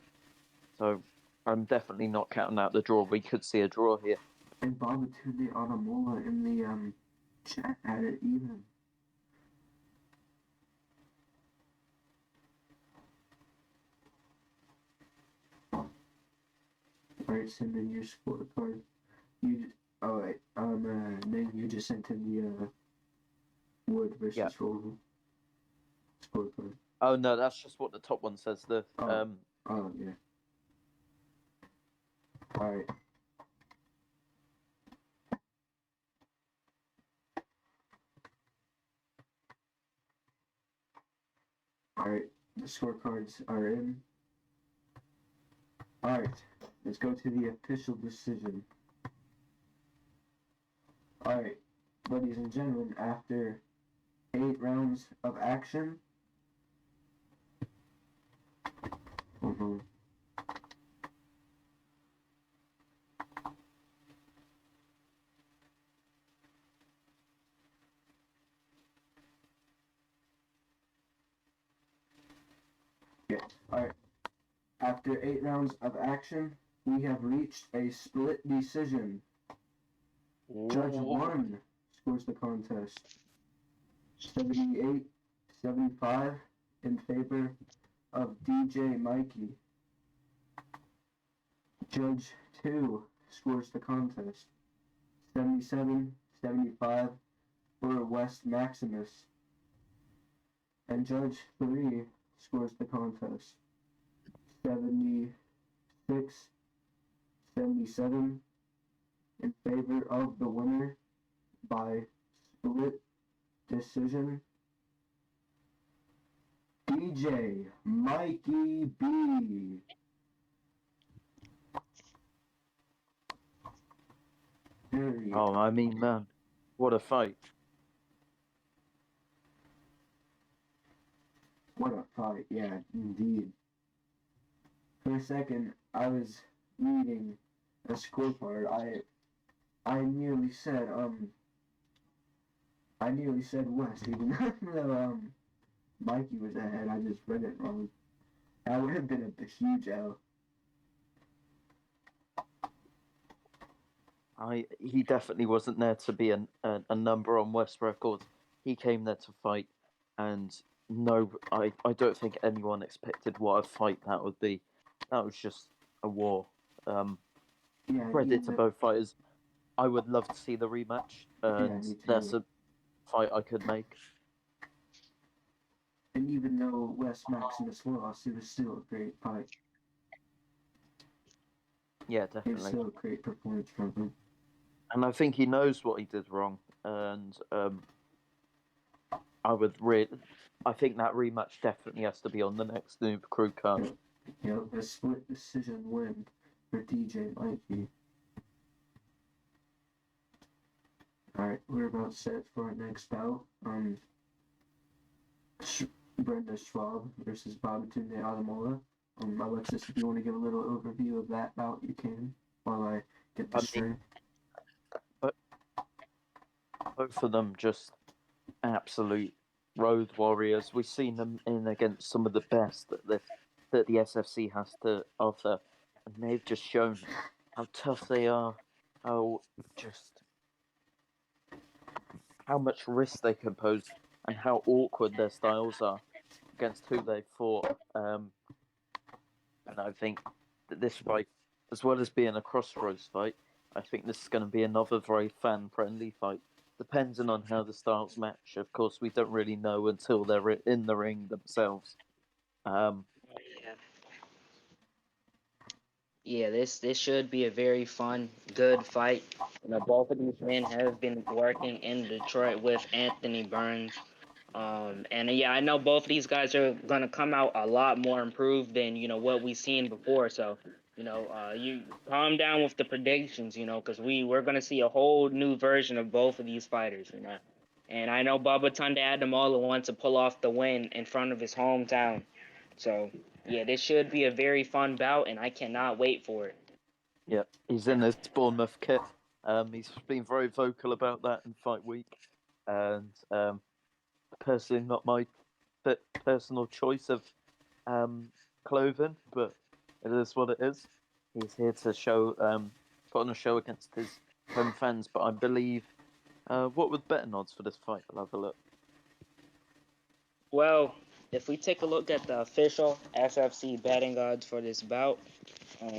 So I'm definitely not counting out the draw. We could see a draw here. And Babatunde Adamola in the chat had it even. Alright, send in your scorecard. Then you just sent in the Wood versus Roll scorecard. Oh no, that's just what the top one says. Oh yeah. Alright. Alright, the scorecards are in. Alright, let's go to the official decision. Alright, ladies and gentlemen, after 8 rounds of action. Alright, after 8 rounds of action, we have reached a split decision. Judge 1 scores the contest 78-75 in favor of DJ Mikey. Judge 2 scores the contest 77-75 for West Maximus. And Judge 3 scores the contest 76-77 in favor of the winner by split decision, DJ Mikey B. Oh, I mean, man, what a fight. What a fight, yeah, indeed. For a second, I was reading a scorecard. I nearly said West, even though Mikey was ahead. I just read it wrong. That would have been a huge L. He definitely wasn't there to be a number on West records. He came there to fight, and no, I don't think anyone expected what a fight that would be. That was just a war. Yeah, Credit to both fighters. I would love to see the rematch, and me that's too. a fight I could make. And even though West Maximus lost, it was still a great fight. Yeah, It was definitely. still a great performance from him. And I think he knows what he did wrong, and I think that rematch definitely has to be on the next Noob Crew card. A split decision win for DJ Mikey. Alright, we're about set for our next bout. Brenda Schwab versus Babatunde Adamola. Alexis, if you want to give a little overview of that bout, you can, while I get the string. Both of them just absolute road warriors. We've seen them in against some of the best that the SFC has to offer, and they've just shown how tough they are, how much risk they can pose, and how awkward their styles are against who they fought. And I think that this fight, as well as being a crossroads fight, I think this is going to be another very fan-friendly fight. Depending on how the styles match, of course, we don't really know until they're in the ring themselves. Yeah, this should be a very fun, good fight. Both of these men have been working in Detroit with Anthony Burns. And yeah, I know both of these guys are gonna come out a lot more improved than what we've seen before. So you calm down with the predictions, because we're gonna see a whole new version of both of these fighters. And I know Baba Tunde Adamola wants to pull off the win in front of his hometown. So yeah, this should be a very fun bout, and I cannot wait for it. Yeah, he's in his Bournemouth kit. He's been very vocal about that in fight week, and personally, not my personal choice of clothing, but it is what it is. He's here to put on a show against his home fans. But I believe, what would betting odds for this fight? I'll have a look. Well, if we take a look at the official SFC betting odds for this bout, hold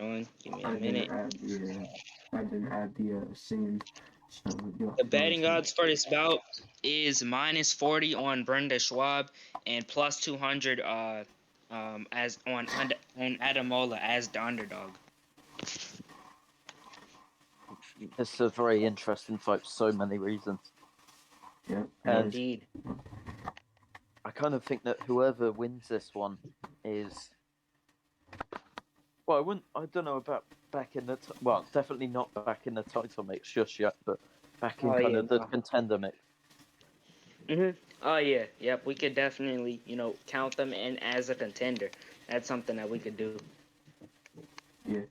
on, give me a minute. I didn't add the same. So The betting odds for this bout is -40 on Brenda Schwab and +200 as on Adamola as the underdog. It's a very interesting fight for so many reasons. Yeah, and indeed. I kind of think that whoever wins this one is. Well, I don't know about back in the. Well, definitely not back in the title mix just yet, but back in the contender mix. Oh yeah, yep. We could definitely, count them in as a contender. That's something that we could do. Yeah.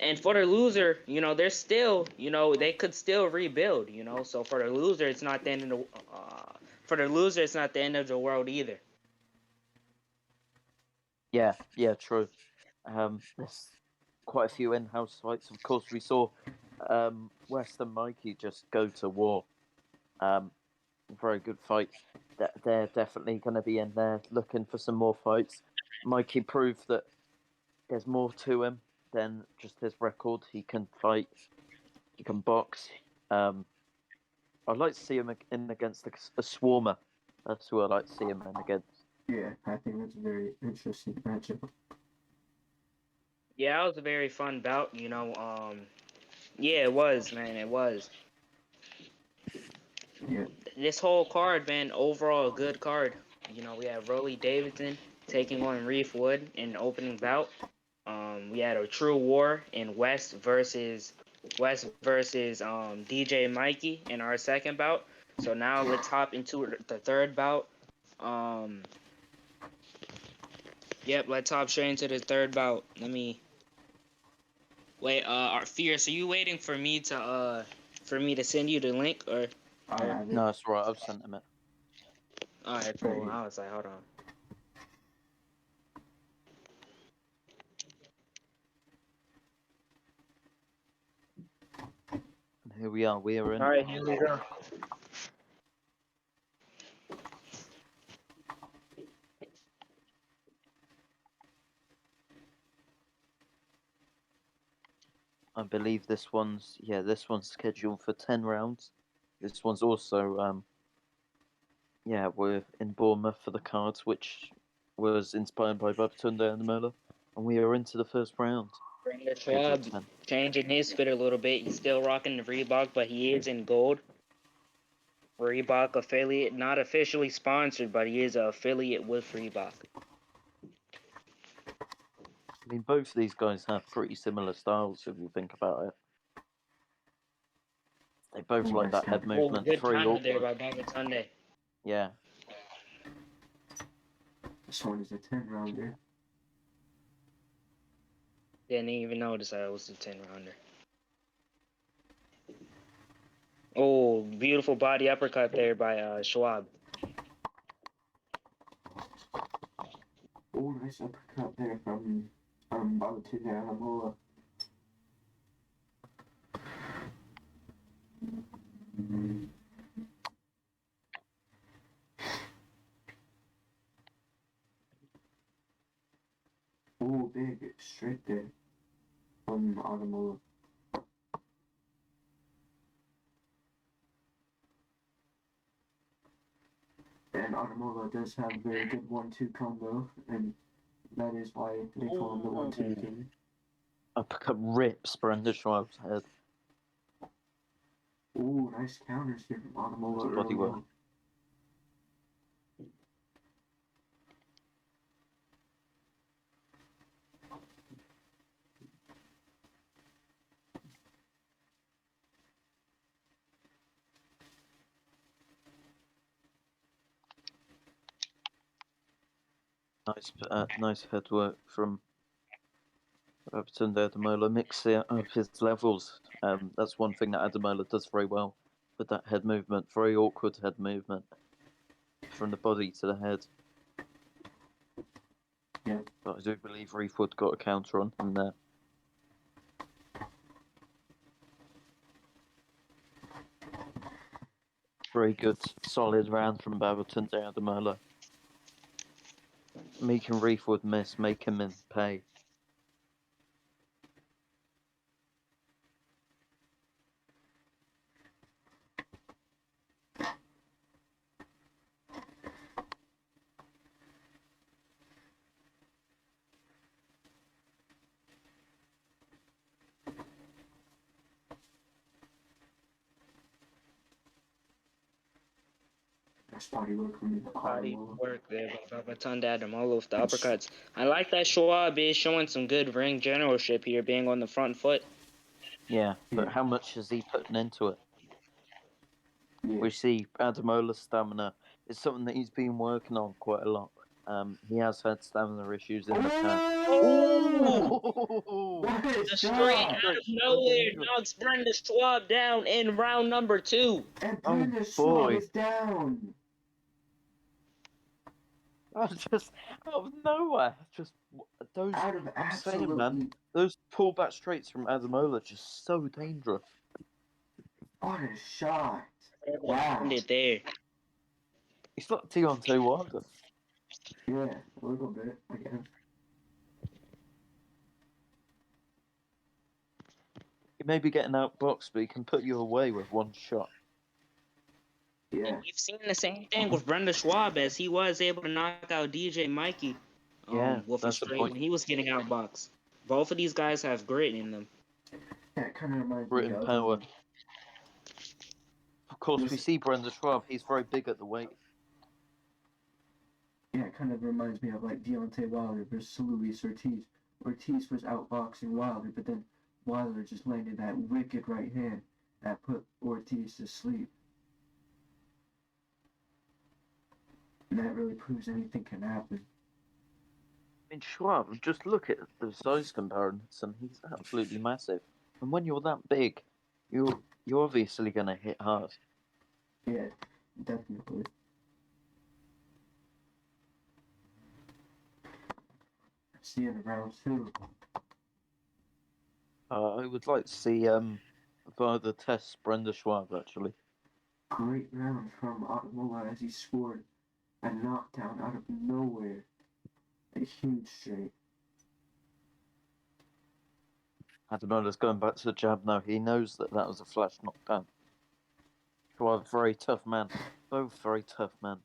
And for the loser, they're still, they could still rebuild. So for the loser, it's not the end of the. For the loser, it's not the end of the world either. Yeah, true. There's quite a few in-house fights. Of course, we saw West and Mikey just go to war. Very good fight. They're definitely going to be in there looking for some more fights. Mikey proved that there's more to him than just his record. He can fight. He can box. I'd like to see him in against a Swarmer. That's who I'd like to see him in against. Yeah, I think that's a very interesting matchup. Yeah, it was a very fun bout. Yeah, it was, man. It was. Yeah. This whole card, man, overall a good card. We had Rolly Davidson taking on Reef Wood in the opening bout. We had a true war in West versus DJ Mikey in our second bout. So now let's hop into the third bout. Yep, let's hop straight into the third bout. Let me wait. Fierce, are you waiting for me to send you the link or? No, that's right. I've sent him it. All right, cool. I was like, hold on. here we are. We are in. All right, here we go. I believe this one's scheduled for 10 rounds. This one's also we're in Bournemouth for the cards, which was inspired by Babatunde and Mola, and we are into the first round. Brandon Schwab changing his fit a little bit. He's still rocking the Reebok, but he is in gold. Reebok affiliate, not officially sponsored, but he is an affiliate with Reebok. I mean, both of these guys have pretty similar styles if you think about it. They both like that head movement. Good Very timing there awkward. by Babatunde. Yeah. This one is a 10 rounder. Didn't even notice that it was a 10 rounder. Oh, beautiful body uppercut there by Schwab. Oh, nice uppercut there from Babatunde Alamola. Oh, big straight there from Alamola. And Alamola does have a very good 1-2 combo, and that is why they call him the 1-2 king. Uppercut rips Brenda Schwab's head. Ooh, nice counters here from Alamola Body early work. on. Nice head work from Babatunde Ademola. Mix up his levels. That's one thing that Ademola does very well with that head movement. Very awkward head movement from the body to the head. Yeah. But I do believe Reefwood got a counter on him there. Very good, solid round from Babatunde Ademola. Making Reefwood miss, make him pay. Nice body work from Body Alamola. work there by Babatunde Ademola with the uppercuts. I like that Schwab is showing some good ring generalship here, being on the front foot. Yeah, but how much is he putting into it? Yeah. We see Ademola's stamina is something that he's been working on quite a lot. He has had stamina issues in the past. Oh! What a The shot! straight out of nowhere knocks Brenda Schwab down in round number 2. And Oh, Brenda Schwab boy. is down. Just out of nowhere. Just those. Out of I'm saying, absolutely. man, those pullback straights from Ademola are just so dangerous. What a shot. Wow. Ended there. It's like Deontay Wilder. Yeah, a little bit, I guess. He may be getting outboxed, but he can put you away with one shot. Yeah. We've seen the same thing with Brenda Schwab, as he was able to knock out DJ MIKEY with a that's the straight point. when he was getting outboxed. Both of these guys have grit in them. Yeah, it kind of reminds Grit me and of power. Of course, we see Brenda Schwab. He's very big at the weight. Yeah, it kind of reminds me of like Deontay Wilder versus Luis Ortiz. Ortiz was outboxing Wilder, but then Wilder just landed that wicked right hand that put Ortiz to sleep. And that really proves anything can happen. I mean, Schwab, just look at the size comparison. He's absolutely massive. And when you're that big, you're obviously going to hit hard. Yeah, definitely. That's the end of round 2. I would like to see via the test, Brenda Schwab, actually. Great round from Ademola as he scored a knockdown out of nowhere. A huge straight. Ademola's going back to the jab now. He knows that was a flash knockdown. Schwab, very tough man. Both very tough men.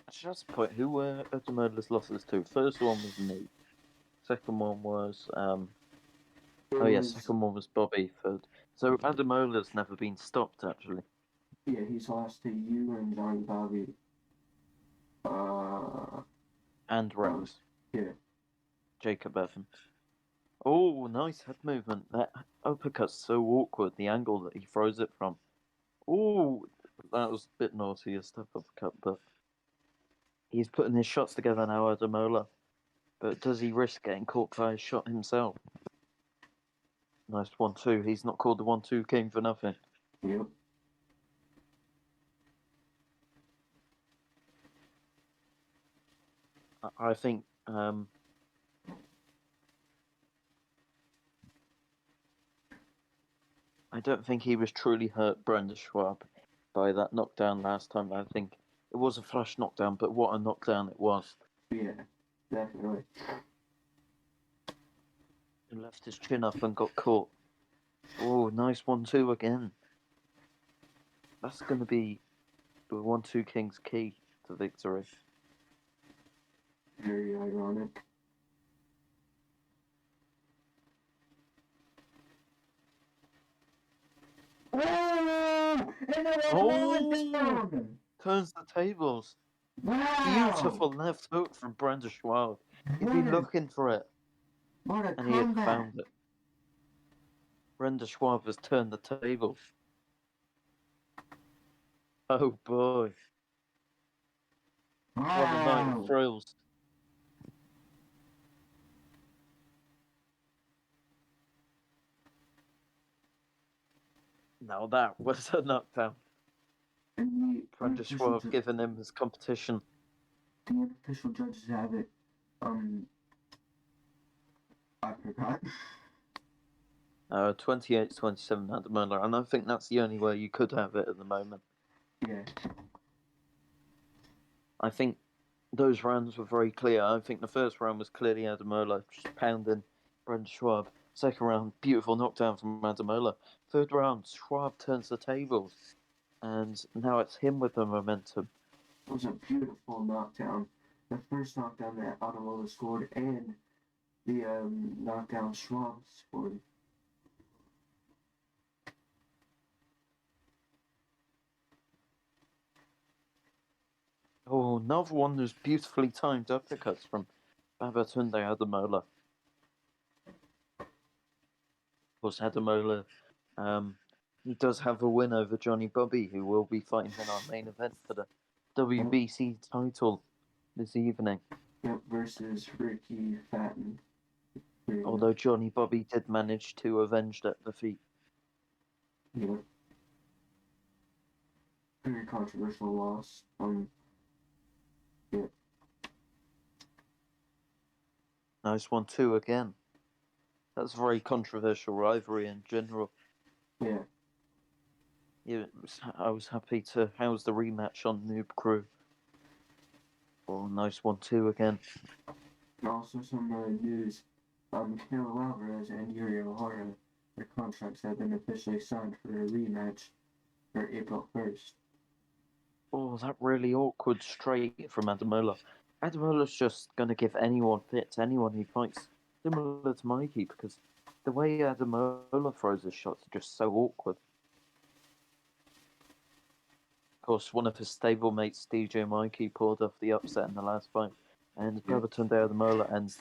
Actually, that's the point. Who were Ademola's losses to? First one was Noob. Second one was second one was Bobby. Third. So Ademola's never been stopped, actually. Yeah, he's lost to you and Johnny Bobby. And Rex. Yeah. Jacob Evans. Oh, nice head movement. That uppercut's so awkward, the angle that he throws it from. Oh, that was a bit naughty, a step uppercut, but he's putting his shots together now, Ademola. But does he risk getting caught by a shot himself? Nice 1-2. He's not called the 1-2 king for nothing. Yep. I think I don't think he was truly hurt, Brenda Schwab, by that knockdown last time. I think it was a flash knockdown, but what a knockdown it was. Yeah, definitely. He left his chin up and got caught. Oh, nice 1-2 again. That's going to be the 1-2 king's key to victory. Very ironic. Oh! Turns the tables. Wow! Beautiful left hook from Brenda Schwab. He'd been looking for it, and he had found it. Brenda Schwab has turned the tables. Oh boy. What a night of thrills. Now that was a knockdown. Brenda Schwab giving him his competition. The unofficial judges have it. I forgot. 28-27 Ademola, and I think that's the only way you could have it at the moment. Yeah. I think those rounds were very clear. I think the first round was clearly Ademola just pounding Brenda Schwab. Second round, beautiful knockdown from Ademola. Third round, Schwab turns the tables, and now it's him with the momentum. It was a beautiful knockdown. The first knockdown that Ademola scored, and the knockdown Schwab scored. Oh, another one of those beautifully timed uppercuts from Babatunde Ademola. Of course, Ademola, he does have a win over Johnny Bobby, who will be fighting in our main event for the WBC title this evening. Yep, versus Ricky Fatton. Although Johnny Bobby did manage to avenge that defeat. Yep. Very controversial loss. Yep. Nice 1-2 again. That's a very controversial rivalry in general. Yeah. Yeah, I was happy to house the rematch on Noob Crew. Oh, nice 1-2 again. Also, some news. Canelo Alvarez and Yuri O'Hara, their contracts have been officially signed for a rematch for April 1st. Oh, that really awkward straight from Ademola. Ademola's just going to give anyone fit to anyone he fights, similar to Mikey, because the way Ademola throws his shots are just so awkward. Of course, one of his stablemates, DJ Mikey, pulled off the upset in the last fight, and Babatunde Ademola ends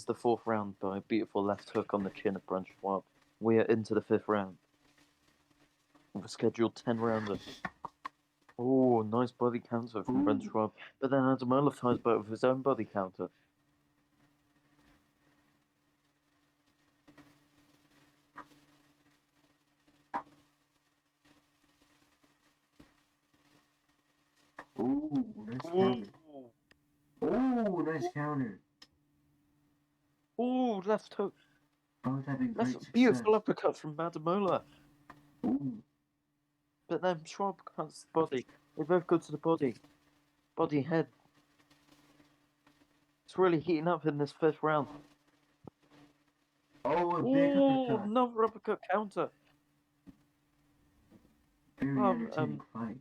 the fourth round by a beautiful left hook on the chin of Brenda Schwab. We are into the fifth round. We've scheduled 10 rounders. Oh, nice body counter from Brenda Schwab. But then Ademola fires back with his own body counter. Ooh, nice Ooh, counter. Ooh, nice counter. ooh, left hook. Both having great Left, success. beautiful uppercut from Madamola. Ooh. But then Schwab cuts the body. They both go to the body. Body head. It's really heating up in this first round. Oh, a big Ooh, uppercut. another uppercut counter. Very entertaining fight.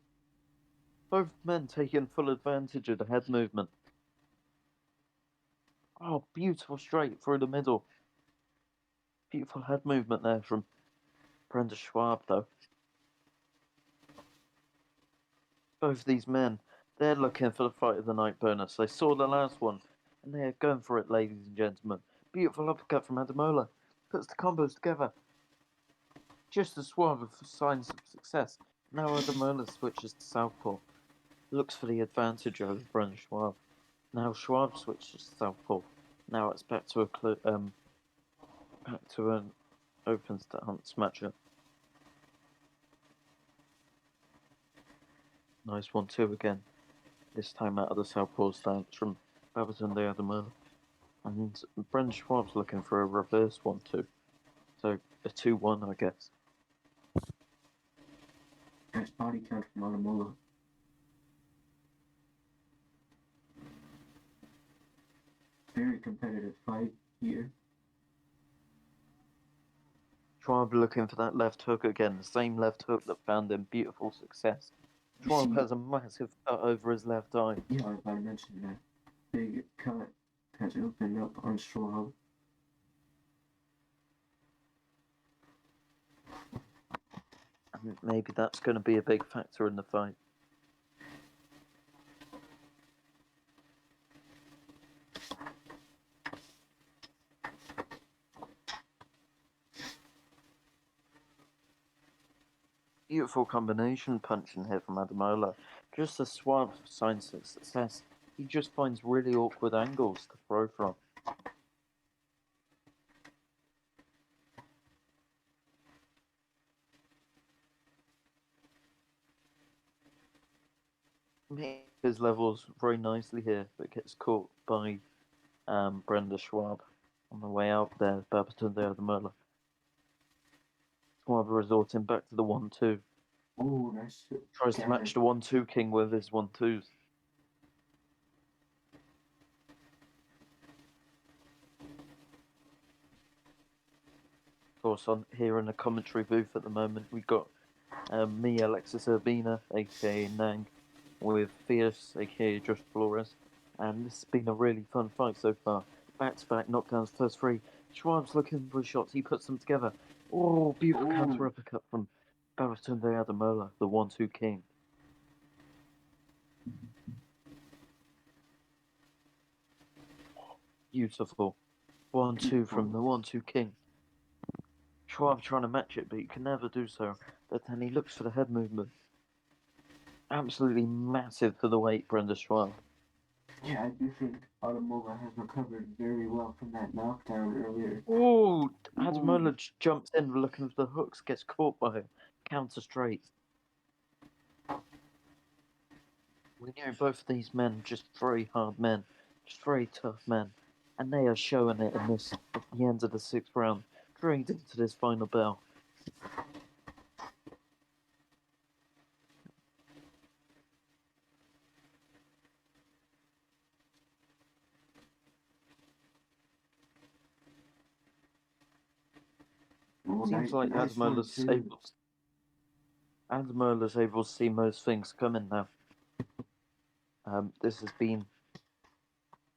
Both men taking full advantage of the head movement. Oh, beautiful straight through the middle. Beautiful head movement there from Brenda Schwab, though. Both these men, they're looking for the fight of the night bonus. They saw the last one, and they're going for it, ladies and gentlemen. Beautiful uppercut from Adamola. Puts the combos together. Just as Schwab with signs of success. Now Adamola switches to southpaw. Looks for the advantage over Brenda Schwab. Now Schwab switches to southpaw. Now it's back to an open stance matchup. Nice 1-2 again. This time out of the southpaw stance from Babatunde Adamola. And Brenda Schwab's looking for a reverse 1-2. So a 2-1, I guess. Nice body count from Adamola. Very competitive fight here. Schwab looking for that left hook again, the same left hook that found him beautiful success. Schwab has a massive cut over his left eye. Yeah, I was about to mention that. Big cut has opened up on Schwab. And maybe that's going to be a big factor in the fight. Beautiful combination punching here from Adamola. Just as Schwab signs of success, he just finds really awkward angles to throw from. His levels very nicely here, but gets caught by Brenda Schwab on the way out there. Babatunde Adamola. Schwab resorting back to the 1-2. Oh, nice. Tries to match the 1-2 king with his 1-2s. Of course, on here in the commentary booth at the moment, we've got me, Alexis Urbina, aka Nang, with Fierce, aka Josh Flores, and this has been a really fun fight so far. Back-to-back knockdowns, first three. Schwab's looking for shots, he puts them together. Oh, beautiful counter uppercut from Babatunde Adamola, the 1-2 king. Beautiful. 1-2 from the 1-2 king. Schwab trying to match it, but he can never do so. But then he looks for the head movement. Absolutely massive for the weight, Brenda Schwab. Yeah, I do think Adamola has recovered very well from that knockdown earlier. Oh, Adamola jumps in looking for the hooks, gets caught by him. Counter straight. We know both of these men just very hard men, just very tough men. And they are showing it in this, at the end of the 6th round, straight into this final bell. Seems like Adamola's able to see most things coming now. This has been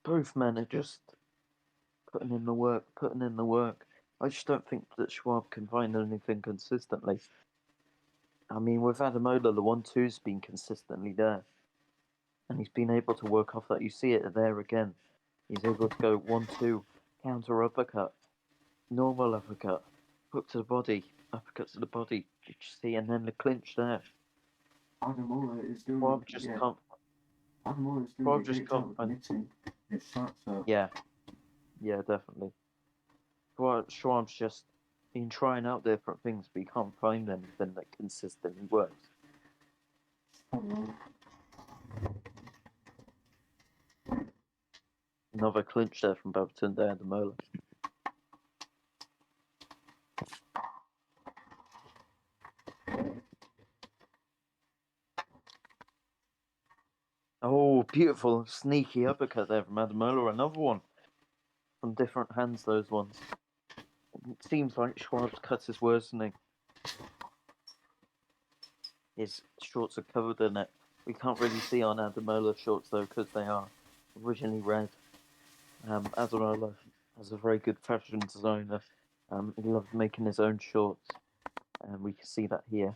both men are just putting in the work. I just don't think that Schwab can find anything consistently. I mean, with Adamola, the 1-2's been consistently there. And he's been able to work off that. You see it there again. He's able to go 1-2, counter uppercut, normal uppercut, hook to the body, uppercut to the body. Did you see? And then the clinch there. Adamola is doing. Schwab just can't. Adamola is doing Schwab a just great can't job of find. mixing his shots up. Yeah, definitely. Schwab's just been trying out different things, but he can't find anything that consistently works. Another clinch there from Babatunde Ademola. Oh, beautiful, sneaky uppercut there from Ademola. Another one from different hands, those ones. It seems like Schwab's cut is worsening. His shorts are covered in it. We can't really see on Ademola's shorts, though, because they are originally red. Ademola has a very good fashion designer. He loves making his own shorts. And we can see that here.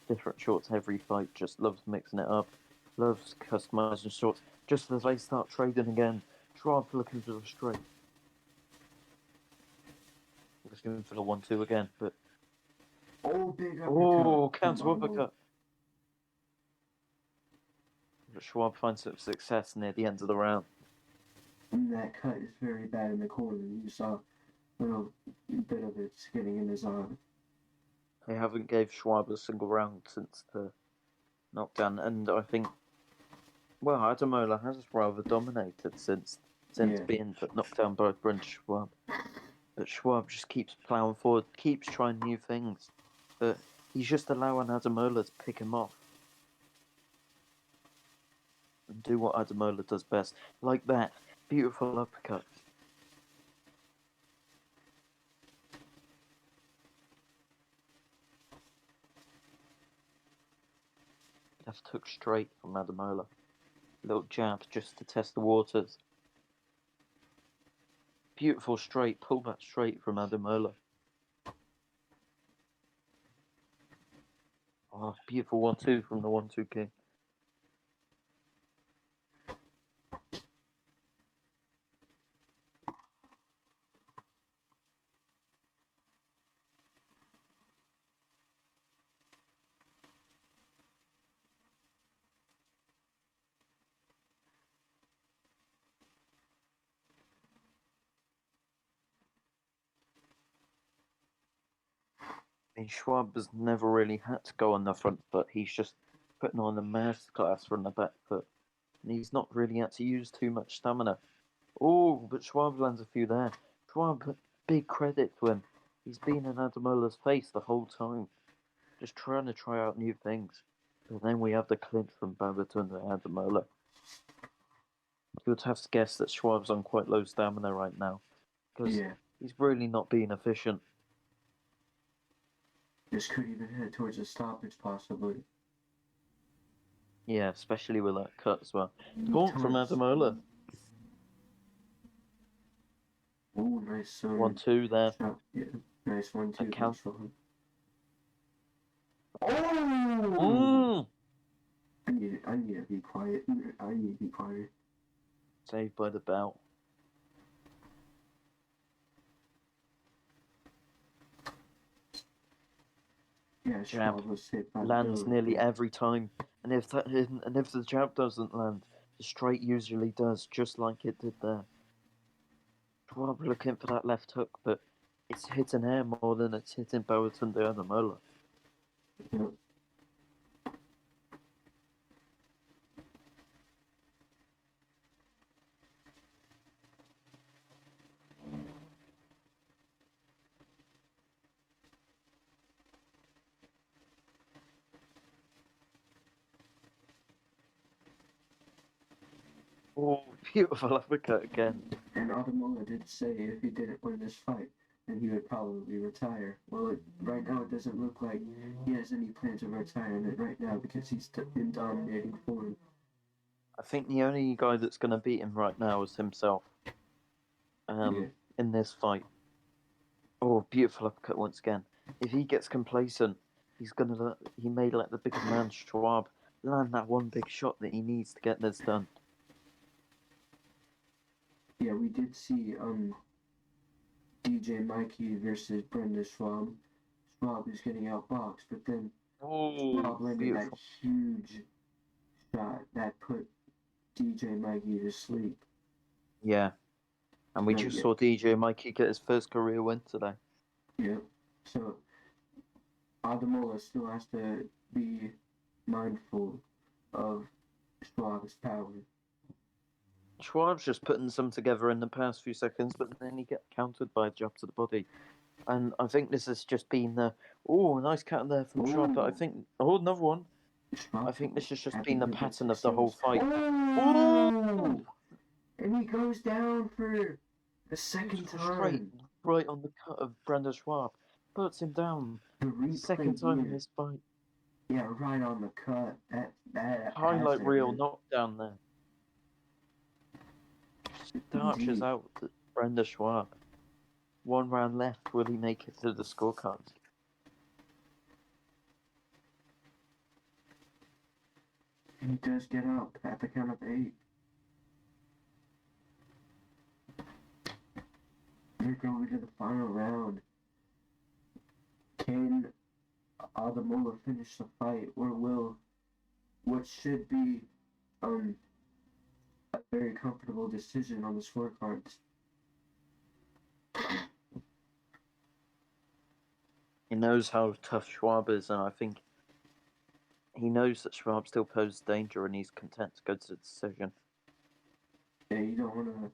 Different shorts every fight, just loves mixing it up. Loves customizing shorts. Just as they start trading again, Schwab looking for the straight. Just going for the 1-2 again, but Big uppercut. oh, counter uppercut. But Schwab finds some success near the end of the round. And that cut is very bad in the corner. You saw a little bit of it getting in his arm. They haven't gave Schwab a single round since the knockdown, and I think, well, Ademola has rather dominated since being knocked down by Brent Schwab. But Schwab just keeps ploughing forward, keeps trying new things, but he's just allowing Ademola to pick him off and do what Ademola does best, like that beautiful uppercut. Left hook straight from Ademola. Little jab just to test the waters. Beautiful straight, pull back straight from Ademola. Oh, beautiful 1-2 from the 1-2 king. I mean, Schwab has never really had to go on the front foot. He's just putting on a masterclass from the back foot. And he's not really had to use too much stamina. Oh, but Schwab lands a few there. Schwab, big credit to him. He's been in Ademola's face the whole time. Just trying to try out new things. But then we have the clinch from Babatunde Ademola. You would have to guess that Schwab's on quite low stamina right now. Because he's really not being efficient. This could even head towards a stoppage, possibly. Yeah, especially with that cut as well. Taunt from Ademola. Oh, nice. 1-2 there. Shot. Yeah, nice 1-2. Count. Oh! I need to be quiet. I need to be quiet. Saved by the bell. Yeah, jab was hit by lands the nearly every time, and if the jab doesn't land, the straight usually does, just like it did there. Schwab looking for that left hook, but it's hitting air more than it's hitting Babatunde Ademola. Yep. Oh, beautiful uppercut again. And Ademola did say if he didn't win this fight, then he would probably retire. Well, right now it doesn't look like he has any plans of retirement right now because he's in dominating form. I think the only guy that's going to beat him right now is himself. In this fight. Oh, beautiful uppercut once again. If he gets complacent, he may let the bigger man Schwab land that one big shot that he needs to get this done. Yeah, we did see DJ MIKEY versus Brenda Schwab. Schwab is getting outboxed, but then Schwab landed that huge shot that put DJ MIKEY to sleep. Yeah. And we just saw DJ MIKEY get his first career win today. Yep. So Ademola still has to be mindful of Schwab's power. Schwab's just putting some together in the past few seconds, but then he gets countered by a jab to the body. And I think this has just been the nice counter there from Schwab. But I think another one. I think this has just been the pattern of the whole fight. Oh! And he goes down for the second Straight time. right on the cut of Brandon Schwab. Puts him down. The replay Second time in here. this fight. Yeah, right on the cut. That Highlight has reel it. knockdown there. Starches Indeed. out Brandon Schwab. 1 round left. Will he make it to the scorecards? And he does get up at the count of 8. We're going to the final round. Can Adamola finish the fight, or will what should be a very comfortable decision on the scorecards? He knows how tough Schwab is, and I think he knows that Schwab still poses danger, and he's content to go to the decision. Yeah, you don't want to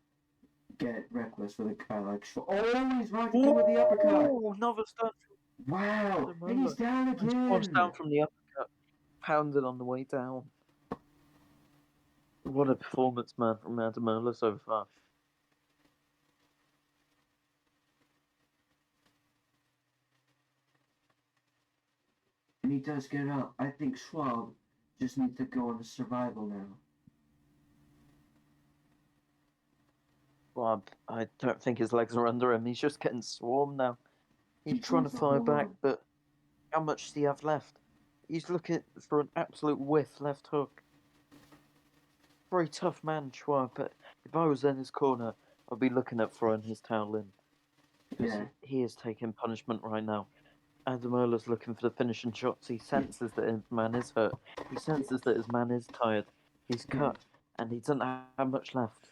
get reckless with a guy like Schwab. Oh, he's right again with the uppercut. Oh, another start. Wow, and he's down And Schwab's again. down from the uppercut, pounded on the way down. What a performance, man, from Adamola so far. And he does get up. I think Schwab just needs to go on survival now. Schwab, I don't think his legs are under him. He's just getting swarmed now. He's He trying to goes fire back, on. but how much does he have left? He's looking for an absolute whiff left hook. Very tough man, Schwab, but if I was in his corner, I'd be looking at throwing his towel in. Because Yeah. he is taking punishment right now. Adamola's looking for the finishing shots. He senses that his man is hurt. He senses that his man is tired. He's cut, and he doesn't have much left.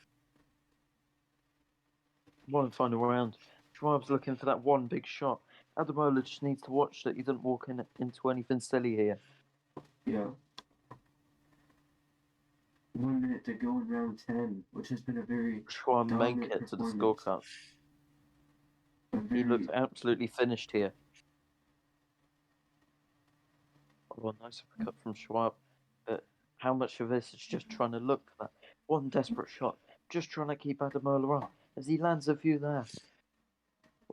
One final round. Schwab's looking for that one big shot. Adamola just needs to watch that he doesn't walk into anything silly here. Yeah. 1 minute to go in round 10, which has been a very Schwab make dominant it to the performance. scorecard. A He very, looks absolutely finished here. Oh, a nice uppercut from Schwab. But how much of this is just trying to look for that one desperate shot? Just trying to keep Adamola up as he lands a few there.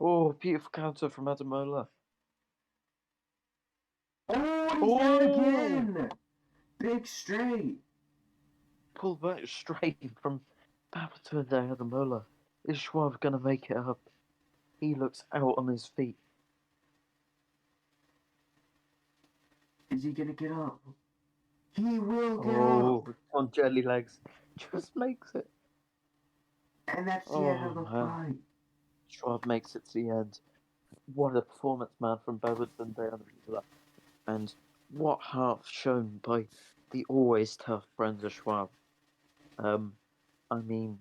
Oh, beautiful counter from Adamola. Oh, he's down again! Big straight. Pull back straight from Fatton there, Adamola. Is Schwab going to make it up? He looks out on his feet. Is he gonna get up? He will get Oh, up! on jelly legs. Just makes it. And that's the end of the fight. Schwab makes it to the end. What a performance, man, from Beverton down. And what heart shown by the always tough Brenda Schwab. I mean,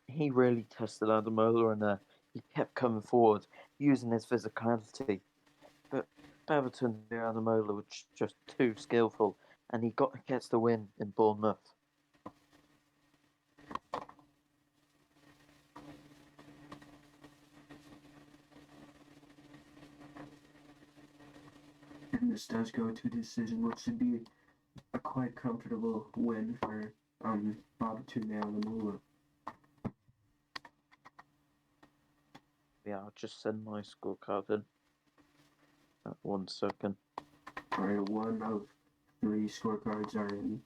he really tested Adamola, and he kept coming forward, using his physicality. But Beverton and Adamola were just too skillful, and he gets the win in Bournemouth. And this does go to decision, which should be a quite comfortable win for Babatunde Adamola. Yeah, I'll just send my scorecard in. 1 second. Alright, 1 of 3 scorecards are in.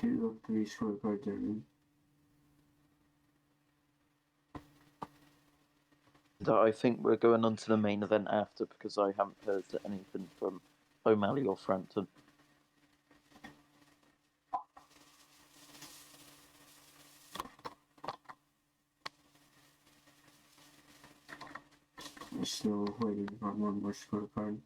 2 of 3 scorecards are in. I think we're going on to the main event after, because I haven't heard anything from O'Malley or Frampton. We're still waiting on 1 more scorecard.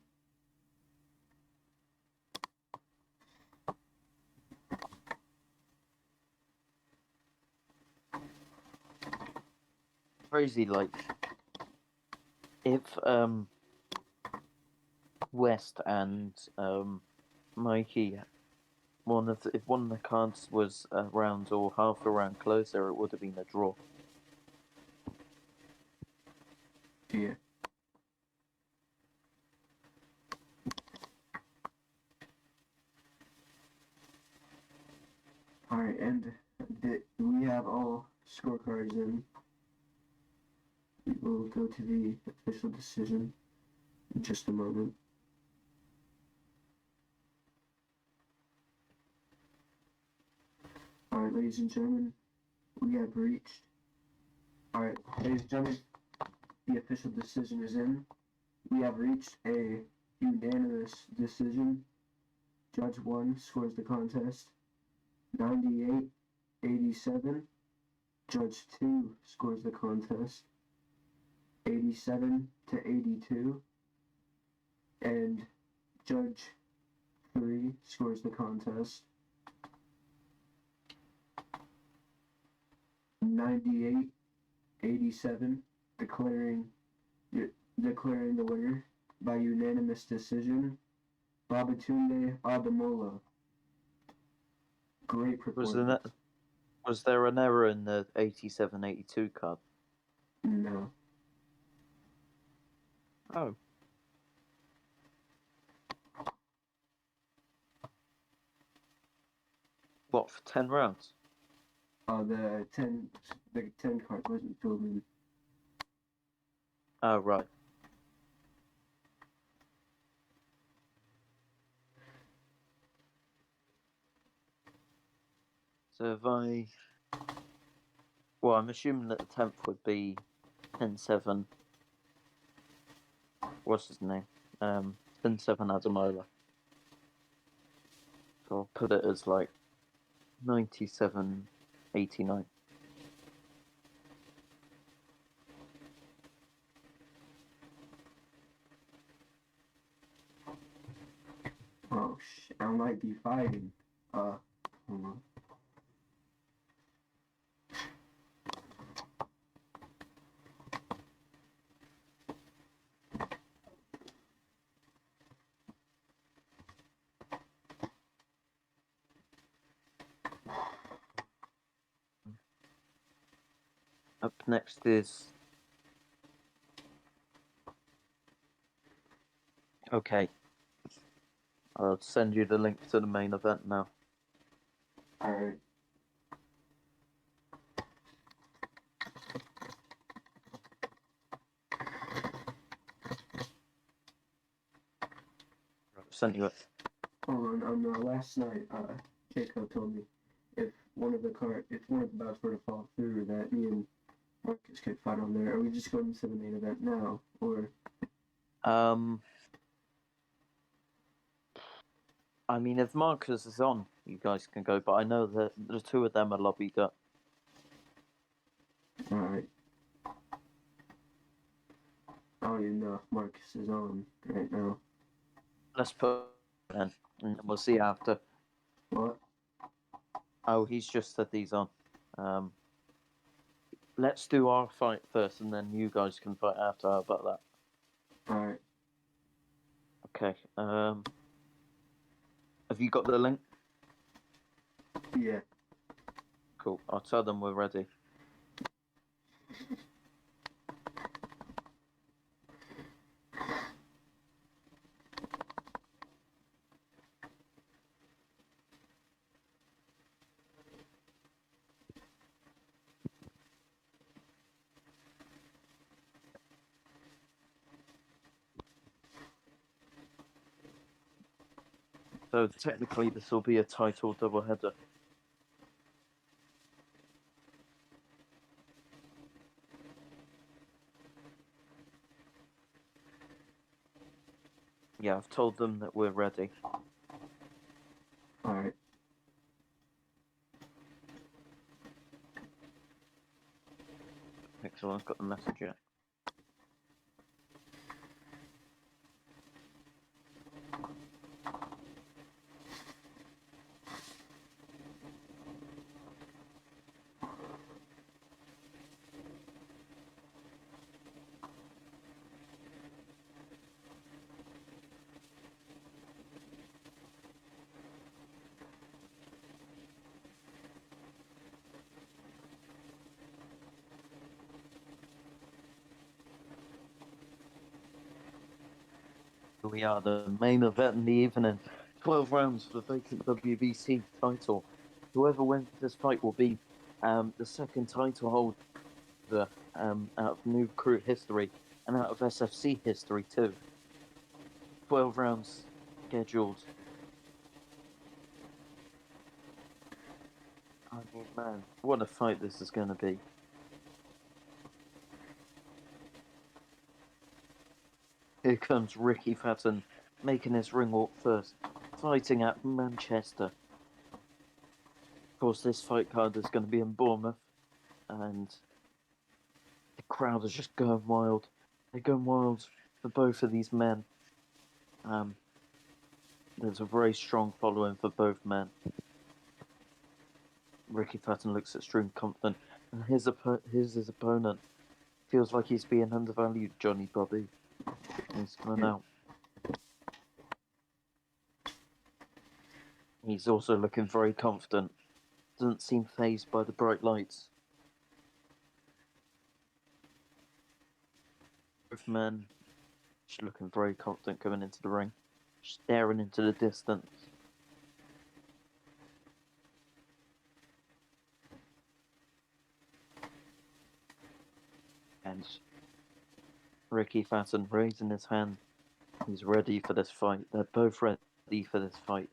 Crazy, like, if West and Mikey if one of the cards was a round or half a round closer, it would have been a draw. Yeah. Alright, and we have all scorecards in. We will go to the official decision in just a moment. Alright, ladies and gentlemen, we have reached. Alright, ladies and gentlemen, the official decision is in. We have reached a unanimous decision. Judge 1 scores the contest 98-87. Judge 2 scores the contest 87-82. And Judge 3 scores the contest 98-87, declaring the winner by unanimous decision, Babatunde Ademola. Great performance. Was there an error in the 87-82 card? No. Oh. What, for 10 rounds? The 10 card wasn't filled in. Oh, right. So if well, I'm assuming that the 10th would be 10-7. What's his name? 10-7 Ademola. So I'll put it as like 97-89. Oh, I might be fighting. Hold on. Up next is... Okay. I'll send you the link to the main event now. Alright. Sent you it. Hold on, last night, Jacob told me if one of the bouts were to fall through, that me and Marcus could fight on there. Are we just going to the main event now, or? I mean, if Marcus is on, you guys can go, but I know that the two of them are lobbied up. Alright. I don't even know if Marcus is on right now. Let's put it in, and we'll see after. What? Oh, he's just said he's on. Let's do our fight first, and then you guys can fight after. How about that? Alright. Okay. Have you got the link? Yeah. Cool. I'll tell them we're ready. So technically, this will be a title doubleheader. Yeah, I've told them that we're ready. Alright. Excellent, I've got the message yet. we are, the main event in the evening. 12 rounds for the vacant WBC title. Whoever wins this fight will be the second title holder out of Noob Crew history and out of SFC history too. 12 rounds scheduled. I mean, man, what a fight this is going to be. Here comes Ricky Fatton making his ring walk first, fighting at Manchester. Of course, this fight card is going to be in Bournemouth, and the crowd is just going wild. They're going wild for both of these men. There's a very strong following for both men. Ricky Fatton looks extremely confident, and his opponent feels like he's being undervalued, Johnny Bobby. He's coming out. He's also looking very confident. Doesn't seem fazed by the bright lights. Both men just looking very confident coming into the ring, staring into the distance. And Ricky Fatton raising his hand. He's ready for this fight. They're both ready for this fight.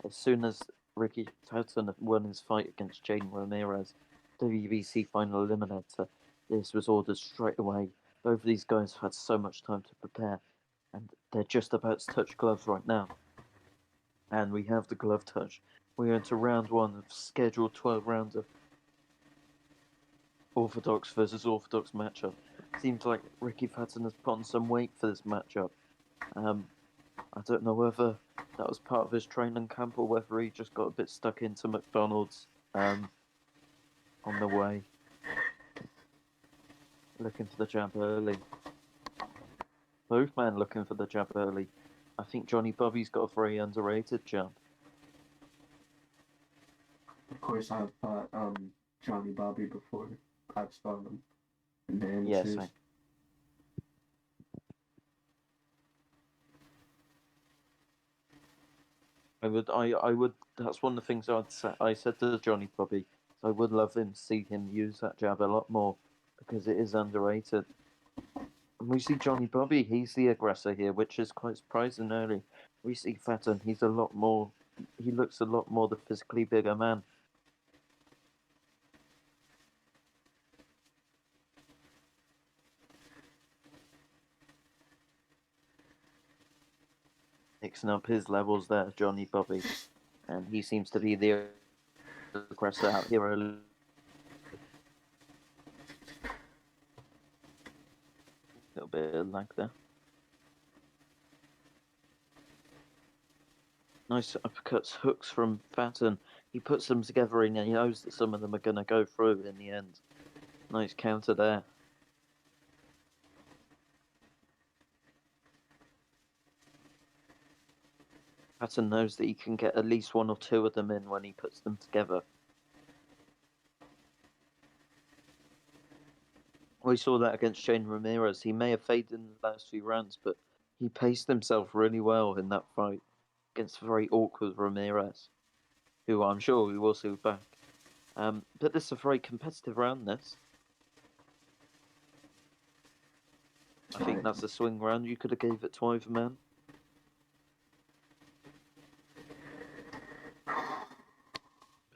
As soon as Ricky Fatton won his fight against Jane Ramirez, WBC final eliminator, this was ordered straight away. Both of these guys have had so much time to prepare, and they're just about to touch gloves right now. And we have the glove touch. We're into round one of scheduled 12 rounds of Orthodox versus Orthodox matchup. Seems like Ricky Fatton has put on some weight for this matchup. I don't know whether that was part of his training camp or whether he just got a bit stuck into McDonald's on the way. Looking for the jab early. Both men looking for the jab early. I think Johnny Bobby's got a very underrated jab. Of course, I've fought Johnny Bobby before. I've fought him in the Yes, amateurs. I would. That's one of the things I said to Johnny Bobby. So I would love him to see him use that jab a lot more because it is underrated. And we see Johnny Bobby. He's the aggressor here, which is quite surprising. Early, we see Fatton. He's a lot more. He looks a lot more the physically bigger man. Mixing up his levels there, Johnny Bobby, and he seems to be the aggressor out here early. A little bit of lag there. Nice uppercuts, hooks from Fatton. He puts them together and he knows that some of them are going to go through in the end. Nice counter there. Fatton knows that he can get at least one or two of them in when he puts them together. We saw that against Shane Ramirez. He may have faded in the last few rounds, but he paced himself really well in that fight against a very awkward Ramirez, who I'm sure we will see back. But this is a very competitive round, this. I think that's a swing round. You could have gave it to either man.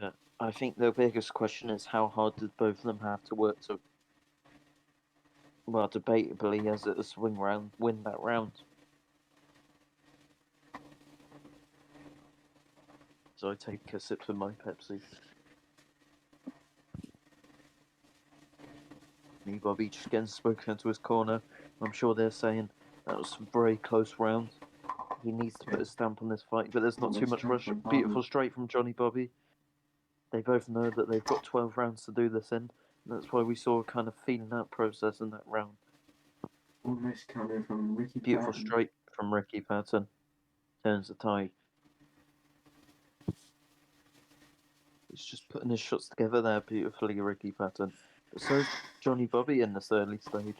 But I think the biggest question is how hard did both of them have to work to, well, debatably, as a swing round, win that round. So I take a sip of my Pepsi. Me, Bobby, just getting spoken into his corner. I'm sure they're saying that was a very close round. He needs to put a stamp on this fight, but there's not too much rush. Beautiful straight from Johnny Bobby. They both know that they've got 12 rounds to do this in. And that's why we saw a kind of feeling out process in that round. Nice counter from Ricky Beautiful Fatton. straight from Ricky Fatton. Turns the tide. He's just putting his shots together there beautifully, Ricky Fatton. But so's Johnny Bobby in this early stage.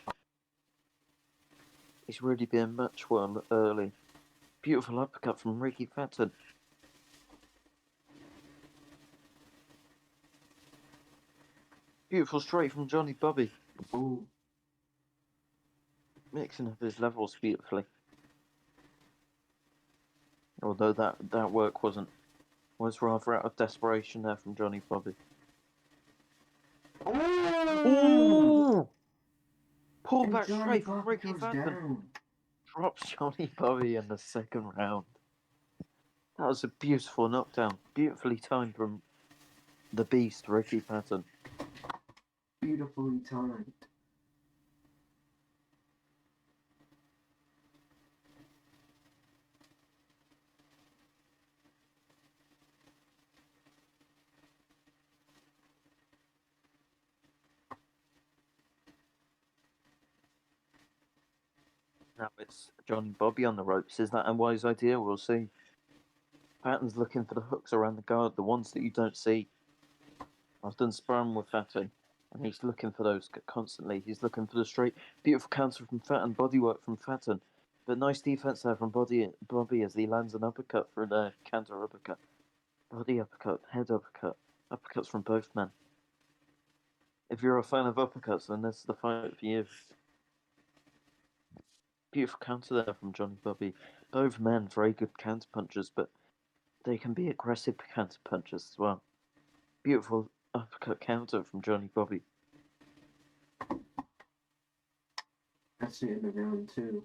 He's really being match well early. Beautiful uppercut from Ricky Fatton. Beautiful straight from Johnny Bobby. Oh, Mixing up his levels beautifully. Although that work was rather out of desperation there from Johnny Bobby. Ooh! Pull and back Johnny straight from Bobby Ricky goes Fatton. down. Drops Johnny Bobby in the second round. That was a beautiful knockdown. Beautifully timed from the beast, Ricky Fatton. Beautifully timed. Now it's Johnny Bobby on the ropes. Is that a wise idea? We'll see. Fatton's looking for the hooks around the guard, the ones that you don't see. I've done sparring with Fatton, and he's looking for those constantly. He's looking for the straight, beautiful counter from Fatton, bodywork from Fatton. But nice defense there from Bobby as he lands an uppercut for the counter uppercut. Body uppercut, head uppercut. Uppercuts from both men. If you're a fan of uppercuts, then this is the fight for you. Beautiful counter there from Johnny Bobby. Both men very good counter punchers, but they can be aggressive counter punchers as well. Beautiful uppercut counter from Johnny Bobby. That's the end of round 2.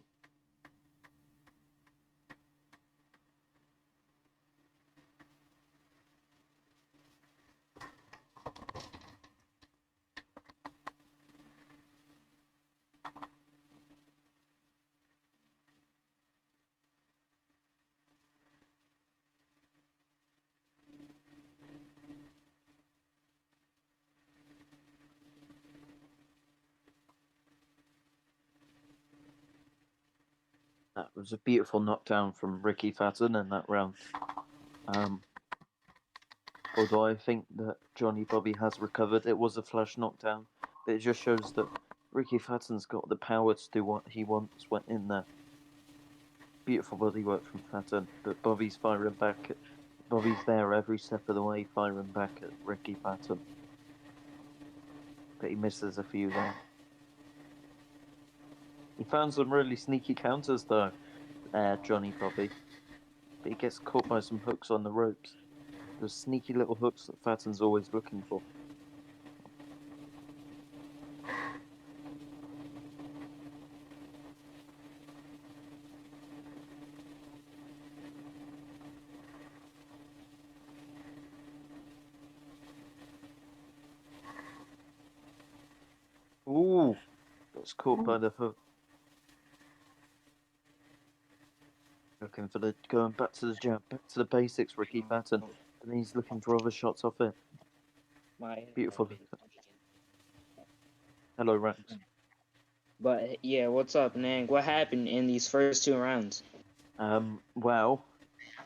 That was a beautiful knockdown from Ricky Fatton in that round. Although I think that Johnny Bobby has recovered, it was a flash knockdown, but it just shows that Ricky Fatton's got the power to do what he wants when in there. Beautiful bodywork from Fatton, but Bobby's firing back. Bobby's there every step of the way, firing back at Ricky Fatton. But he misses a few there. He found some really sneaky counters though, Johnny Bobby. But he gets caught by some hooks on the ropes. Those sneaky little hooks that Fatton's always looking for. Ooh! Gets caught by the hook. Looking for the going back to the jab, back to the basics, Ricky Fatton. And he's looking for other shots off it. Beautiful. Hello, Rex. But yeah, what's up, Nang? What happened in these first 2 rounds? Well,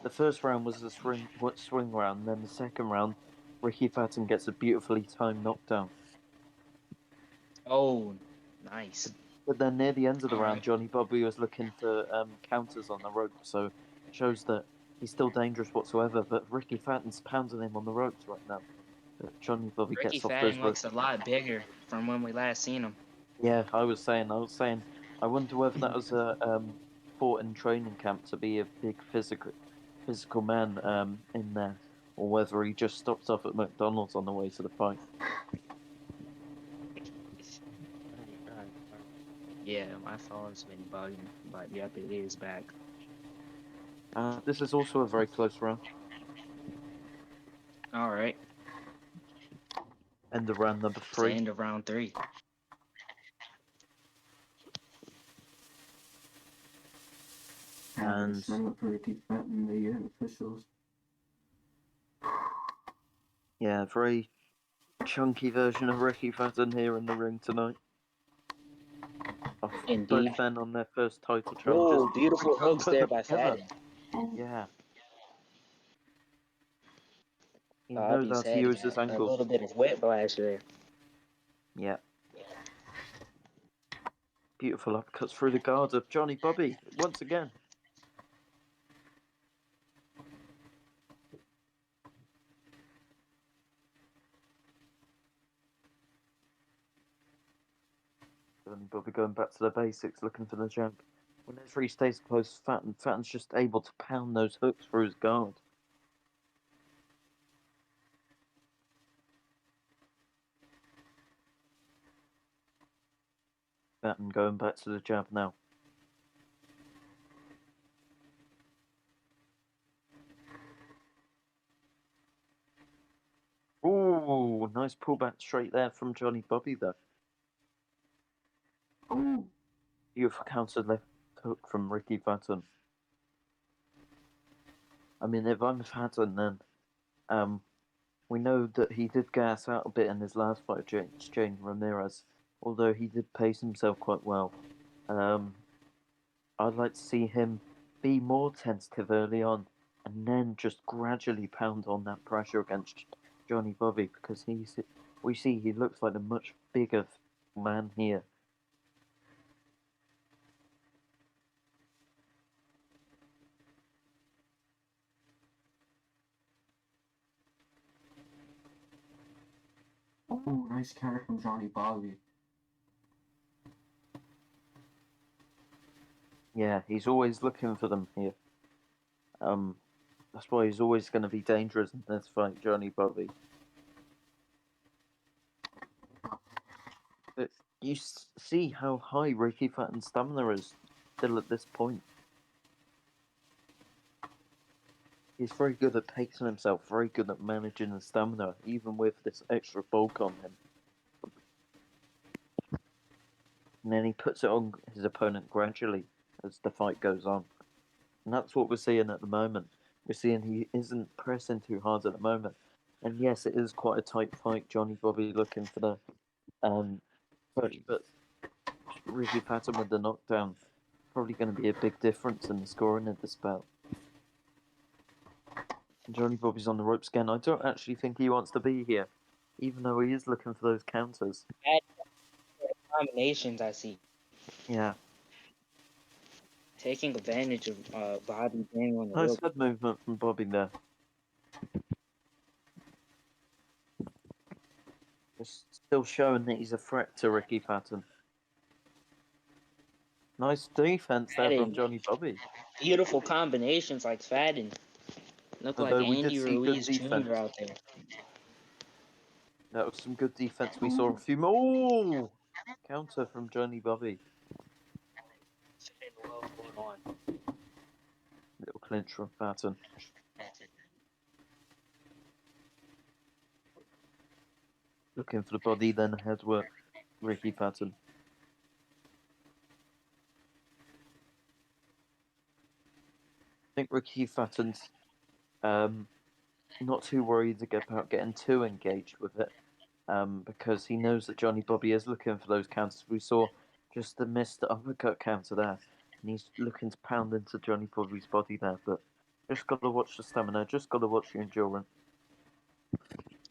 the first round was a swing round, and then the second round, Ricky Fatton gets a beautifully timed knockdown. Oh, nice. But then near the end of the round, Alright. Johnny Bobby was looking for counters on the rope, so shows that he's still dangerous whatsoever. But Ricky Fatton's pounding him on the ropes right now. But Johnny Bobby Ricky gets off those Fatton ropes. looks a lot bigger from when we last seen him. Yeah, I was saying, I wonder whether that was a fought in training camp to be a big physical man in there, or whether he just stopped off at McDonald's on the way to the fight. Yeah, my phone's been bugging, but yep, it is back. This is also a very close round. Alright, End of round number it's the 3. end of round 3. And Ricky Fatton, the officials. yeah, very chunky version of Ricky Fatton here in the ring tonight. Indeed. Both men on their first title challenges. Oh, beautiful hooks Put there them by together. Fatton. Yeah. He knows Bobby's how to head use his got a angles. little bit of whiplash there. Yeah. Beautiful uppercuts through the guard of Johnny Bobby once again. Johnny Bobby going back to the basics, looking for the jump. Whenever he stays close, Fatton's just able to pound those hooks through his guard. Fatton going back to the jab now. Ooh, nice pullback straight there from Johnny Bobby though. Ooh. Beautiful counter left hook from Ricky Fatton. I mean, if I'm Fatton, then we know that he did gas out a bit in his last fight against Jane Ramirez, although he did pace himself quite well. I'd like to see him be more tentative early on, and then just gradually pound on that pressure against Johnny Bobby, because we see he looks like a much bigger man here. Ooh, nice counter from Johnny Bobby. Yeah, he's always looking for them here. That's why he's always going to be dangerous in this fight, Johnny Bobby. But you see how high Ricky Fatton's stamina is still at this point. He's very good at pacing himself, very good at managing his stamina, even with this extra bulk on him. And then he puts it on his opponent gradually as the fight goes on. And that's what we're seeing at the moment. We're seeing he isn't pressing too hard at the moment. And yes, it is quite a tight fight. Johnny Bobby looking for the but Ricky Fatton with the knockdown, probably going to be a big difference in the scoring of this bout. And Johnny Bobby's on the ropes again. I don't actually think he wants to be here, even though he is looking for those counters. Combinations I see. Yeah. Taking advantage of Bobby being on the Nice rope. head movement from Bobby there. Just still showing that he's a threat to Ricky Fatton. Nice defense there from Johnny Bobby. Beautiful combinations like Fatton. Look like Although we did Andy see good Ruiz defense. Jr. out there. That was some good defense. We saw a few more. Ooh! Counter from Johnny Bobby. Little clinch from Fatton. Looking for the body, then head work. Ricky Fatton. I think Ricky Fatton's not too worried about getting too engaged with it, because he knows that Johnny Bobby is looking for those counters. We saw just the missed uppercut counter there, and he's looking to pound into Johnny Bobby's body there, but just got to watch the stamina, just got to watch the endurance.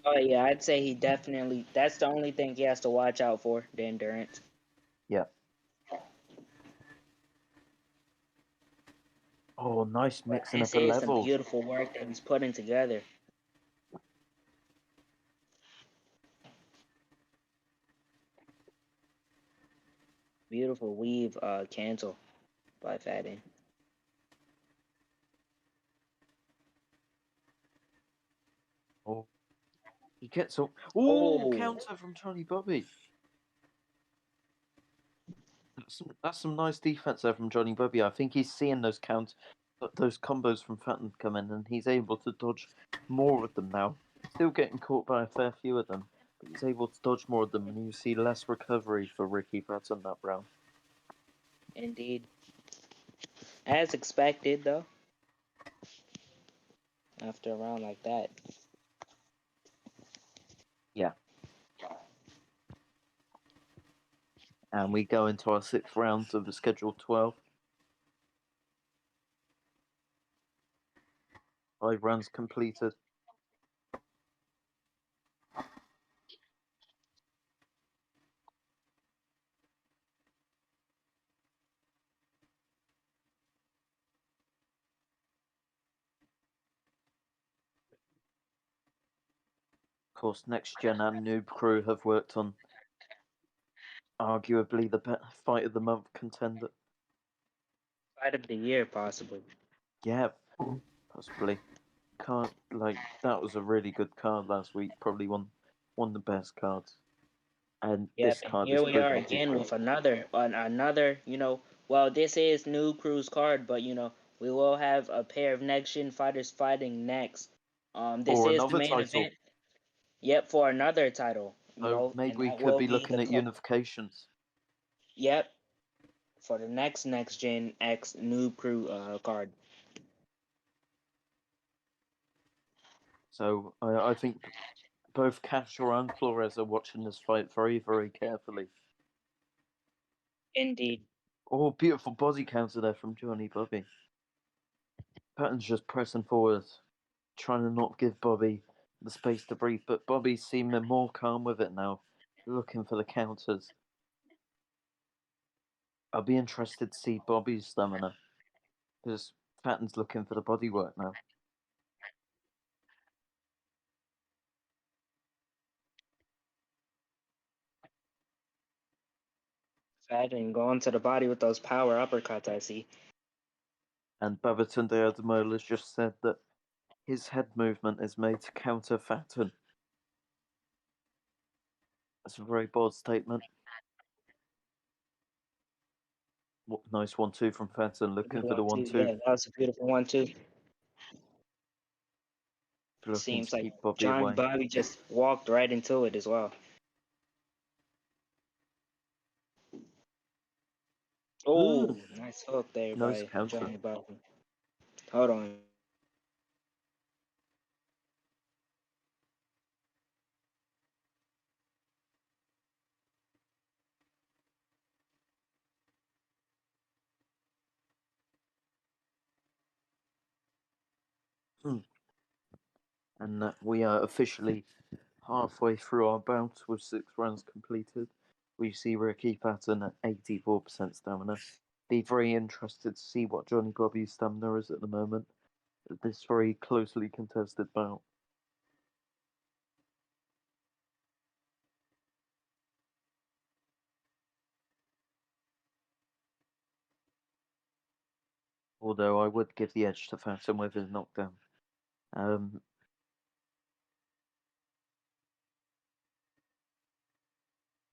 Oh yeah, I'd say he definitely. That's the only thing he has to watch out for: the endurance. Yeah. Oh, nice mixing This up the is some levels. beautiful work that he's putting together. Beautiful weave cancel by Fatton. Oh, he gets up. Oh, counter from Johnny Bobby. That's some nice defense there from Johnny Bobby. I think he's seeing those those combos from Fatton come in, and he's able to dodge more of them now. Still getting caught by a fair few of them, but he's able to dodge more of them, and you see less recovery for Ricky Fatton that round. Indeed. As expected, though. After a round like that. Yeah. And we go into our 6th round of the scheduled 12. 5 rounds completed. Of course, Next Gen and Noob crew have worked on arguably the fight of the month contender. Fight of the year, possibly. Yeah, possibly. Can't that was a really good card last week. Probably one of the best cards. And Yep, this and card here is we are proving again different. with another. Well, this is Noob Crew's card, but we will have a pair of next gen fighters fighting next. This Or is the another main title. event. Yep, for another title. So maybe And we that could will be be looking the at unifications. Yep, for the next gen X Noob Crew card. So I think both Castro and Flores are watching this fight very, very carefully. Indeed. Oh, beautiful body counter there from Johnny Bobby. Patton's just pressing forward, trying to not give Bobby the space to breathe, but Bobby's seeming more calm with it now, looking for the counters. I'll be interested to see Bobby's stamina, because Patton's looking for the body work now. Fatton going to the body with those power uppercuts, I see. And Babatunde Ademola has just said that his head movement is made to counter Fatton. That's a very bold statement. Nice 1-2 from Fatton, looking for the 1-2. Yeah, that was a beautiful 1-2. Looking Seems to like keep Bobby Johnny away. Bobby just walked right into it as well. Oh, nice hook there Nice by counter. Johnny Bobby. Hold on. And we are officially halfway through our bout with 6 rounds completed. We see Ricky Patton at 84% stamina. Be very interested to see what Johnny Bobby's stamina is at the moment at this very closely contested bout. Although I would give the edge to Fatton with his knockdown.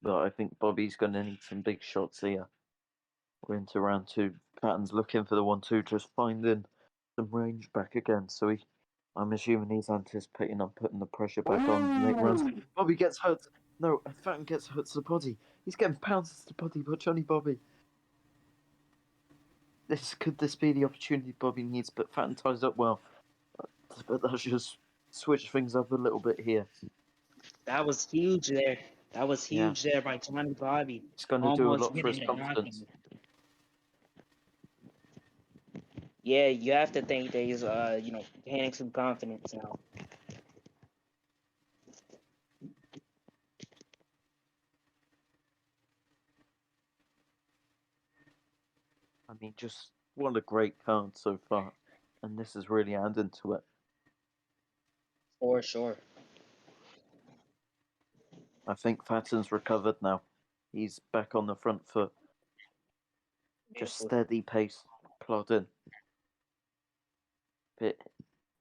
But I think Bobby's going to need some big shots here. We're into round 2. Patton's looking for the 1-2, just finding some range back again. So I'm assuming he's anticipating on putting the pressure back on to make runs. Bobby gets hurt. No, Fatton gets hurt to the body. He's getting pounces to the body by Johnny Bobby. Could this be the opportunity Bobby needs? But Fatton ties up well. But that's just switch things up a little bit here. That was huge there. That was huge there by Johnny Bobby. He's going to do a lot for his confidence. Yeah, you have to think that he's gaining some confidence now. I mean, just what a great card so far. And this is really adding to it. For sure. I think Fatton's recovered now. He's back on the front foot. Just steady pace, plodding. But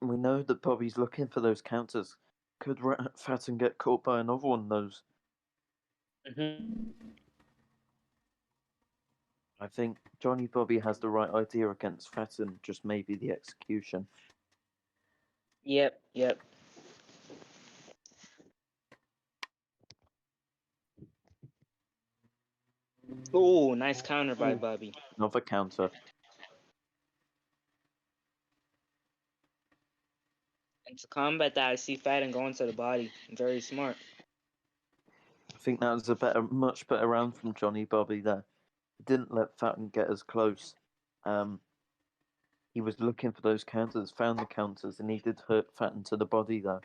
we know that Bobby's looking for those counters. Could Fatton get caught by another one of those? I think Johnny Bobby has the right idea against Fatton, just maybe the execution. Yep. Oh, nice counter by Bobby. Another counter. And to combat that, I see Fatton going to the body. Very smart. I think that was much better round from Johnny Bobby there. He didn't let Fatton get as close. He was looking for those counters, found the counters, and he did hurt Fatton to the body there. Of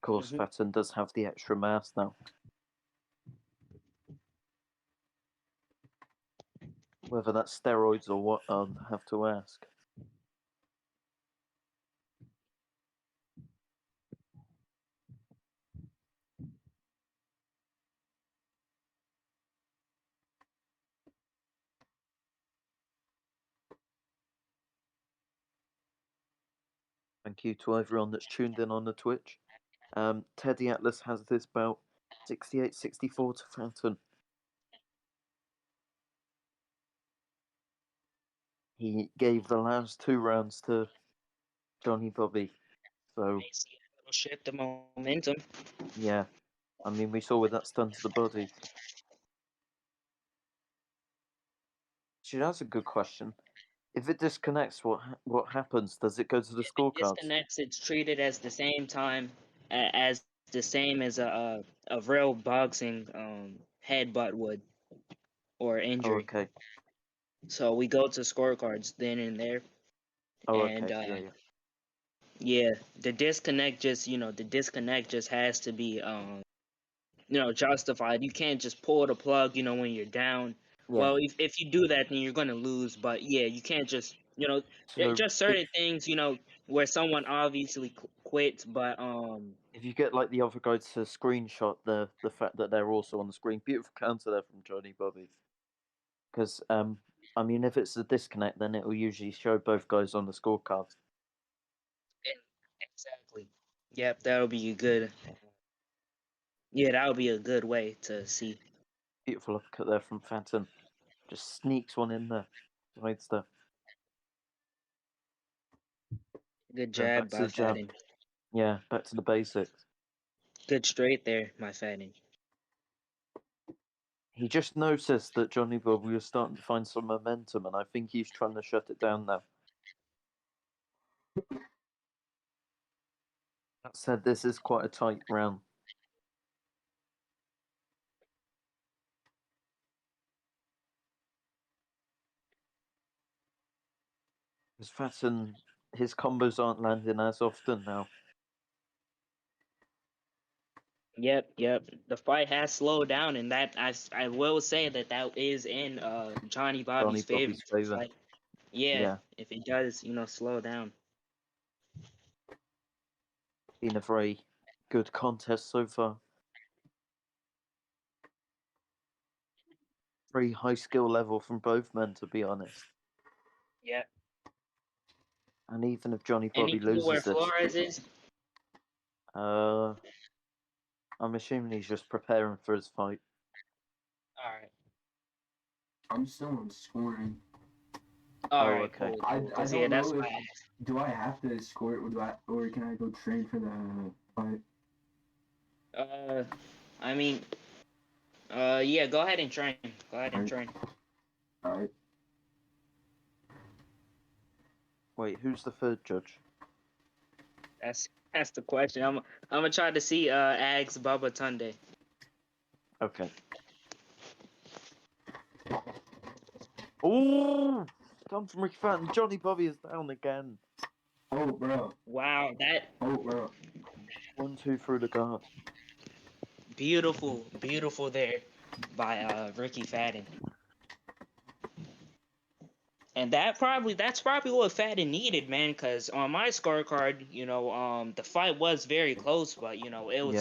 course, Fatton does have the extra mass now. Whether that's steroids or what, I'll have to ask. Thank you to everyone that's tuned in on the Twitch. Teddy Atlas has this bout 68-64 to Fatton. He gave the last 2 rounds to Johnny Bobby. So, May see a little shift of momentum. yeah. I mean, we saw what that's done to the body. Actually, that's a good question. If it disconnects, what happens? Does it go to the If it scorecards? disconnects, it's treated as the same time as the same as a real boxing headbutt would or Oh, injury. okay. So we go to scorecards then and there, Oh, and okay. Yeah. yeah, the disconnect just has to be justified. You can't just pull the plug, when you're down. Yeah. Well, if you do that, then you're gonna lose. But yeah, you can't just So just certain things, where someone obviously quits, but if you get like the other guy to screenshot the fact that they're also on the screen, beautiful counter there from Johnny Bobby. Because I mean, if it's a disconnect, then it will usually show both guys on the scorecards. exactly. Yep, that'll be a good. Yeah, that would be a good way to see. Beautiful uppercut there from Fatton. Just sneaks one in there. Great stuff. Good Going jab back to by the jab. Fatton. Yeah, back to the basics. Good straight there, my Fatton. He just noticed that Johnny Bobby was starting to find some momentum, and I think he's trying to shut it down now. That said, this is quite a tight round. Because Fatton, his combos aren't landing as often now. Yep. The fight has slowed down, and that I will say that is in Johnny Bobby's favor. favour. Like, yeah, Yeah. if it does, slow down. Been a very good contest so far. Very high skill level from both men, to be honest. Yeah. And even if Johnny Any Bobby clue where loses this, Flores is? I'm assuming he's just preparing for his fight. All right. I'm still on scoring. All Oh, right. okay. Cool. I Because don't that's know why if do I have to score it or can I go train for the fight? I mean, yeah. Go ahead and train. Go ahead and train. Alright. Wait, who's the third judge? That's the question. I'm gonna try to see Ags Baba Tunde. Okay. Oh, come from Ricky Fatton. Johnny Bobby is down again. Oh, bro. Wow, that Oh, bro. 1-2 through the guard. beautiful there by Ricky Fatton. And that's probably what Fatton needed, man. Because on my scorecard, the fight was very close, but it was,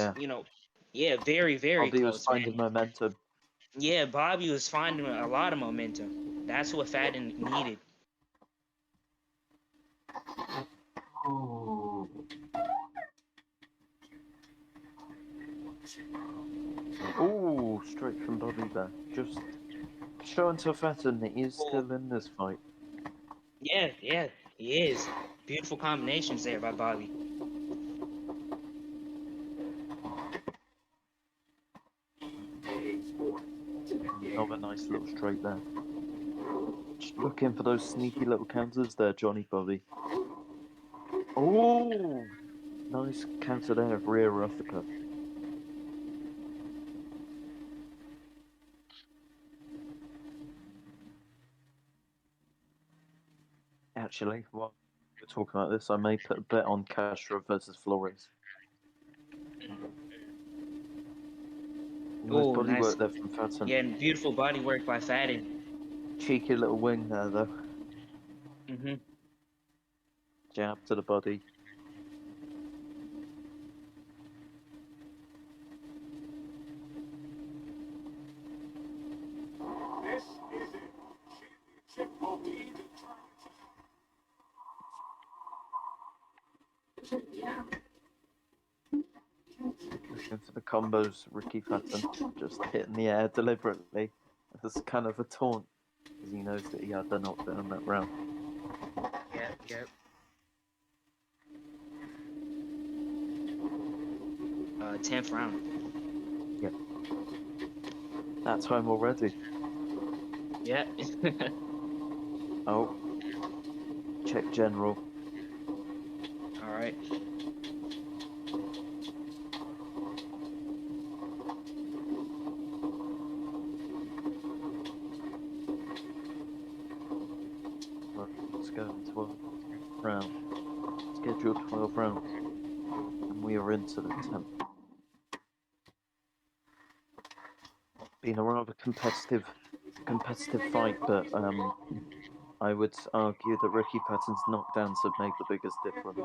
Yeah. very Bobby was close, finding man. momentum. Yeah, Bobby was finding a lot of momentum. That's what Fatton needed. Oh. Oh, straight from Bobby there. Just showing to Fatton that he is still in this fight. Yeah, he is. Beautiful combinations there by Bobby. Another nice little straight there. Just looking for those sneaky little counters there, Johnny Bobby. Oh, nice counter there, rear uppercut. Actually, while we're talking about this, I may put a bet on Castro versus Flores. Nice Oh, body nice. work there from Fatton. Yeah, and beautiful body work by Fatton. Cheeky little wing there, though. Mm-hmm. Jab to the body. Looking for the combos, Ricky Fatton just hitting the air deliberately. That's kind of a taunt, because he knows that he had the knockdown that round. Yep. 10th round. Yep. That time already. Yep. Oh. Check general. All right. Right, let's go 12 round. Scheduled 12 rounds. And we are into the 10th. Been a rather competitive fight, but I would argue that Ricky Patton's knockdowns have made the biggest difference.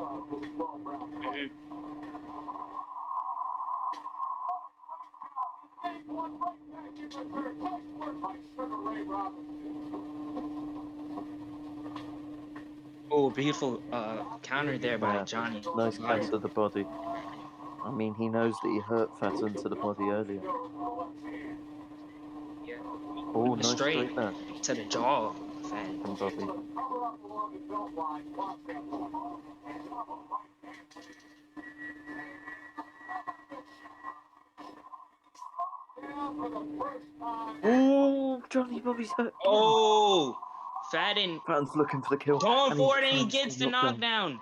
Oh, beautiful counter there by Yeah, Johnny. nice counter to the body. I mean, he knows that he hurt Fatton to the body earlier. Yeah. Oh, nice straight there to the jaw. Fatton. from Bobby. Oh, Johnny Bobby's hurt. Oh, Fatton Fatton's looking for the kill. going and for it, and he finds gets the knockdown.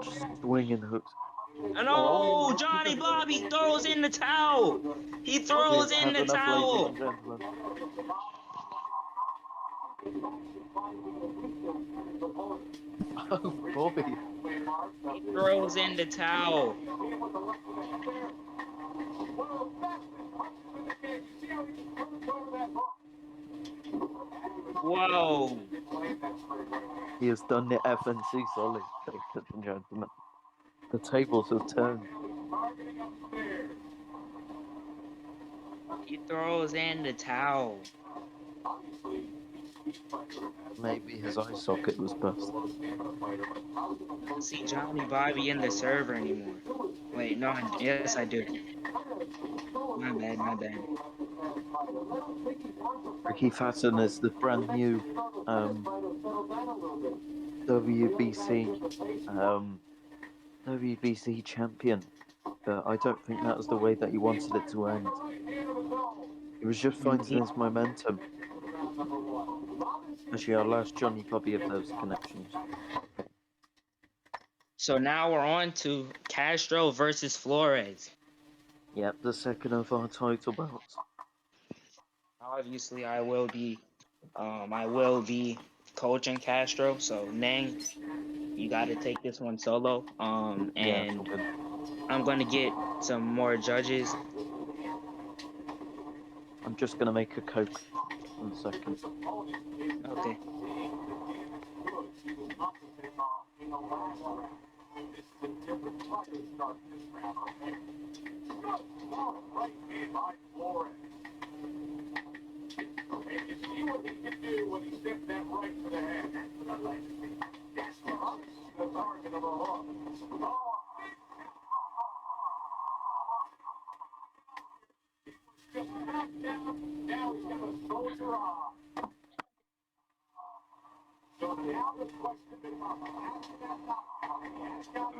Just swinging hooks. And oh, Johnny Bobby throws in the towel. He throws in the Enough, ladies towel. and gentlemen. Oh, Bobby. He throws in the towel. Whoa. He has done the FNC solid, ladies and gentlemen. The tables have turned. He throws in the towel. Maybe his eye socket was busted. I don't see Johnny Bobby in the server anymore. Wait, no, yes I do. My bad. Ricky Fatton is the brand new WBC champion. But I don't think that was the way that he wanted it to end. He was just finding his momentum. Actually, I'll ask Johnny Bobby of those connections. So now we're on to Castro versus Flores. Yep, the second of our title bouts. Obviously, I will be coaching Castro. So Nang, you got to take this one solo. And I'm gonna get some more judges. I'm just gonna make a Coke. 1 second. Okay.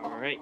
All right.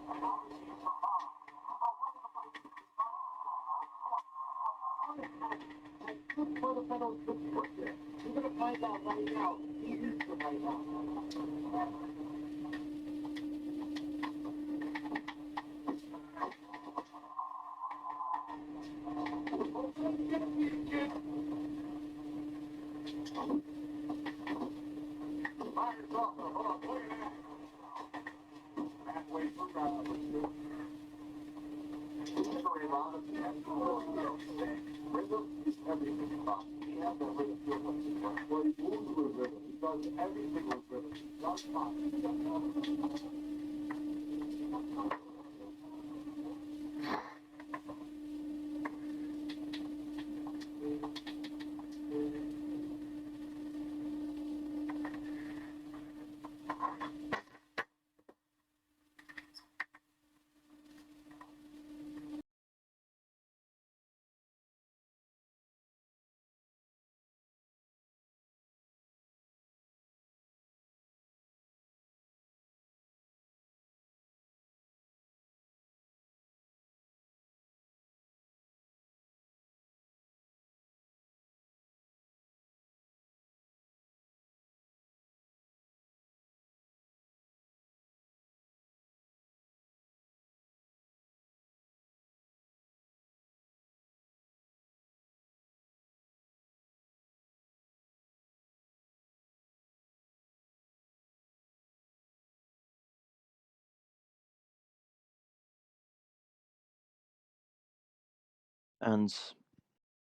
And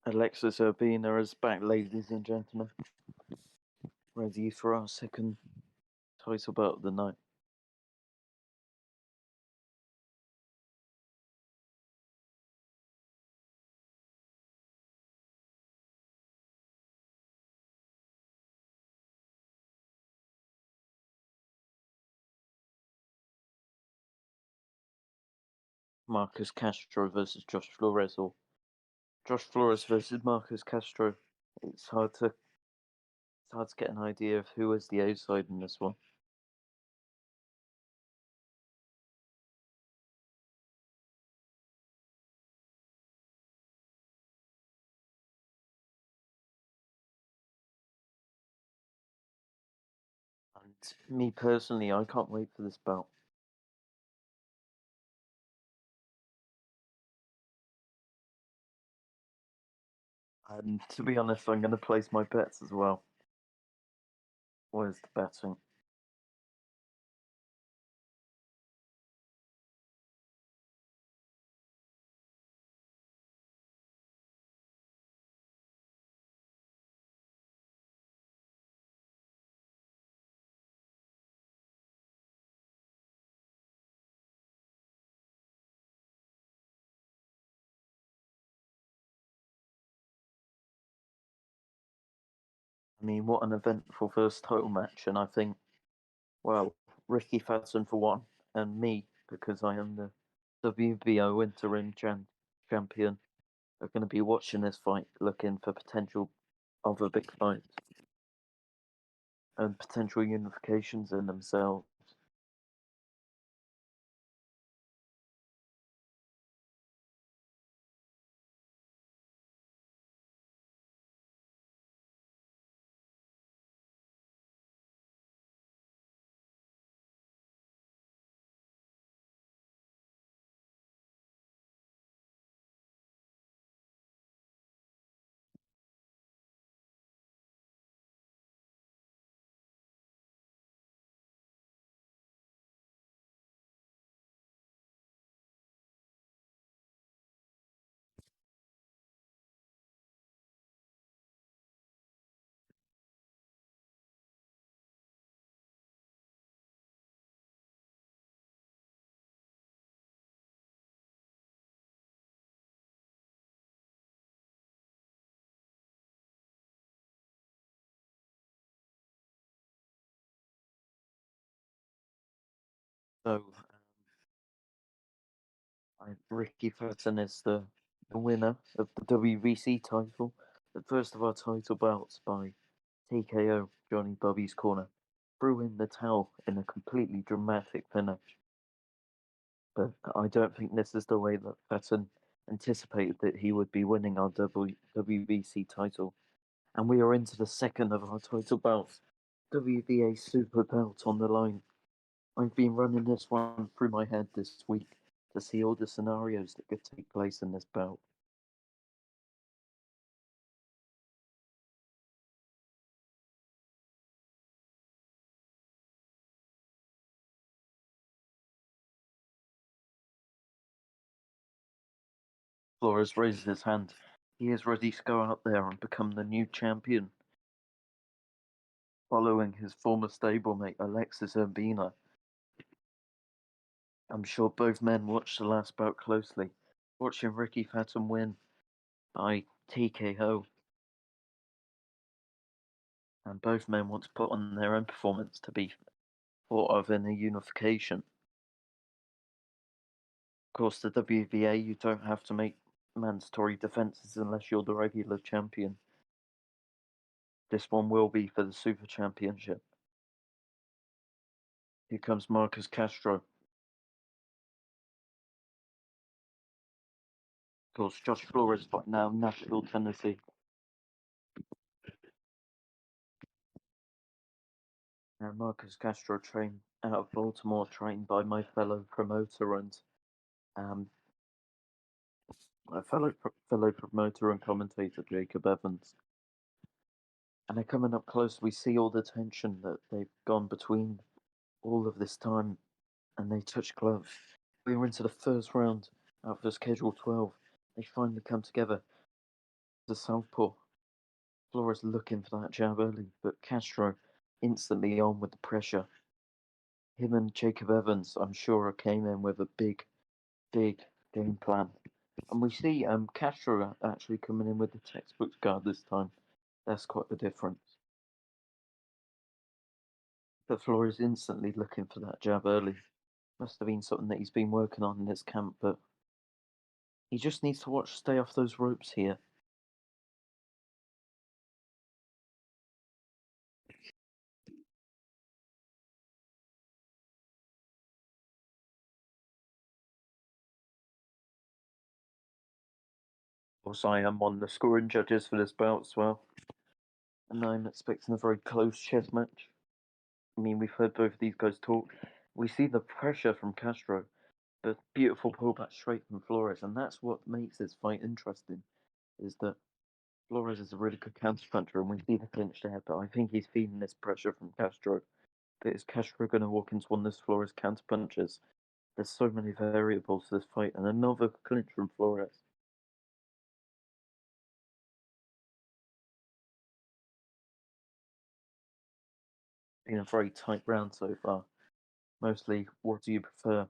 Alexis Urbina is back, ladies and gentlemen. Ready for our second title bout of the night. Marcus Castro versus Josh Flores, or Josh Flores versus Marcus Castro. It's hard to get an idea of who is the outside in this one. And me personally, I can't wait for this bout. And to be honest, I'm going to place my bets as well. Where's the betting? I mean, what an eventful first title match, and I think, well, Ricky Fatton for one, and me, because I am the WBO interim champion, are going to be watching this fight, looking for potential other big fights and potential unifications in themselves. So, Ricky Fatton is the winner of the WBC title, the first of our title bouts by TKO. Johnny Bobby's corner threw in the towel in a completely dramatic finish. But I don't think this is the way that Fatton anticipated that he would be winning our WBC title. And we are into the second of our title bouts, WBA Super Belt on the line. I've been running this one through my head this week to see all the scenarios that could take place in this bout. Flores raises his hand. He is ready to go out there and become the new champion, following his former stablemate Alexis Urbina. I'm sure both men watched the last bout closely, watching Ricky Fatton win by TKO. And both men want to put on their own performance to be thought of in a unification. Of course, the WBA, you don't have to make mandatory defenses unless you're the regular champion. This one will be for the Super Championship. Here comes Marcus Castro. Of course, Josh Flores fighting now, Nashville, Tennessee. Now, Marcus Castro trained out of Baltimore, trained by my fellow promoter and my fellow promoter and commentator Jacob Evans. And they're coming up close. We see all the tension that they've gone between all of this time, and they touch gloves. We were into the first round out of the schedule 12. They finally come together. The southpaw. Flores looking for that jab early, but Castro instantly on with the pressure. Him and Jacob Evans, I'm sure, came in with a big game plan. And we see Castro actually coming in with the textbook guard this time. That's quite the difference. But Flores instantly looking for that jab early. Must have been something that he's been working on in his camp, but he just needs to stay off those ropes here. Also, I am on the scoring judges for this bout as well. And I'm expecting a very close chess match. I mean, we've heard both of these guys talk. We see the pressure from Castro, but beautiful pullback straight from Flores, and that's what makes this fight interesting, is that Flores is a really good counterpuncher, and we see the clinch there, but I think he's feeling this pressure from Castro. But is Castro going to walk into one of those Flores counterpunches? There's so many variables to this fight, and another clinch from Flores. Been a very tight round so far. Mostly, what do you prefer?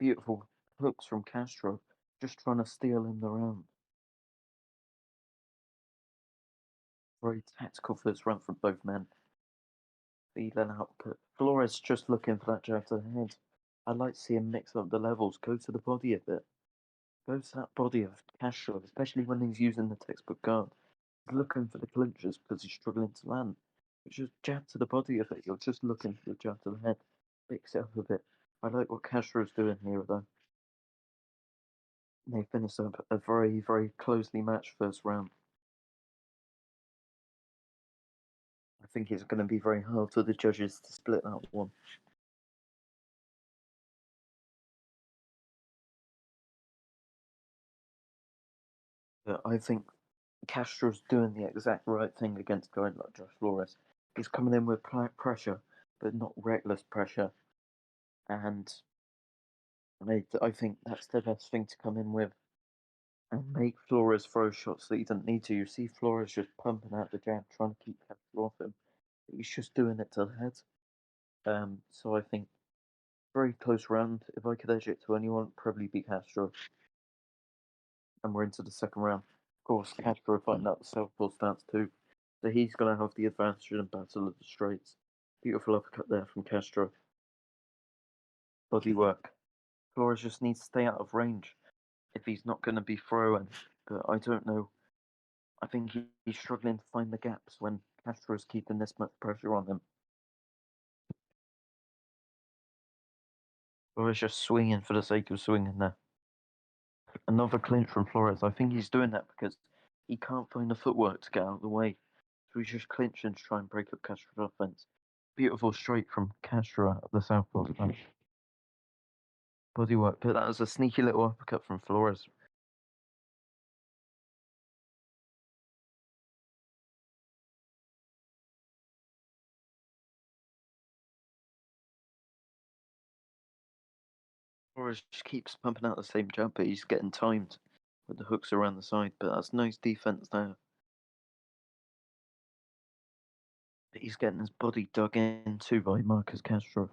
Beautiful hooks from Castro, just trying to steal him the round. Very tactical first round from both men. Feeling output. Flores just looking for that jab to the head. I'd like to see him mix up the levels, go to the body a bit. Go to that body of Castro, especially when he's using the textbook guard. He's looking for the clinches because he's struggling to land. It's just jab to the body of it. You're just looking for the jab to the head. Mix it up a bit. I like what Castro's doing here, though. They finish up a very closely matched first round. I think it's going to be very hard for the judges to split that one. But I think Castro's doing the exact right thing against a guy like Josh Flores. He's coming in with pressure, but not reckless pressure. And I think that's the best thing to come in with and make Flores throw shots that he doesn't need to. You see Flores just pumping out the jab, trying to keep Castro off him. He's just doing it to the head. So I think very close round. If I could edge it to anyone, probably be Castro. And we're into the second round. Of course, Castro fighting out the southpaw stance too. So he's going to have the advantage in Battle of the Straits. Beautiful uppercut there from Castro. Body work. Flores just needs to stay out of range if he's not going to be throwing. But I don't know. I think he's struggling to find the gaps when Castro is keeping this much pressure on him. Flores just swinging for the sake of swinging there. Another clinch from Flores. I think he's doing that because he can't find the footwork to get out of the way. So he's just clinching to try and break up Castro's offense. Beautiful straight from Castro out of the southpaw punch. Body work, but that was a sneaky little uppercut from Flores. Flores just keeps pumping out the same jab, but he's getting timed with the hooks around the side. But that's nice defense there. But he's getting his body dug into by Marcus Castro.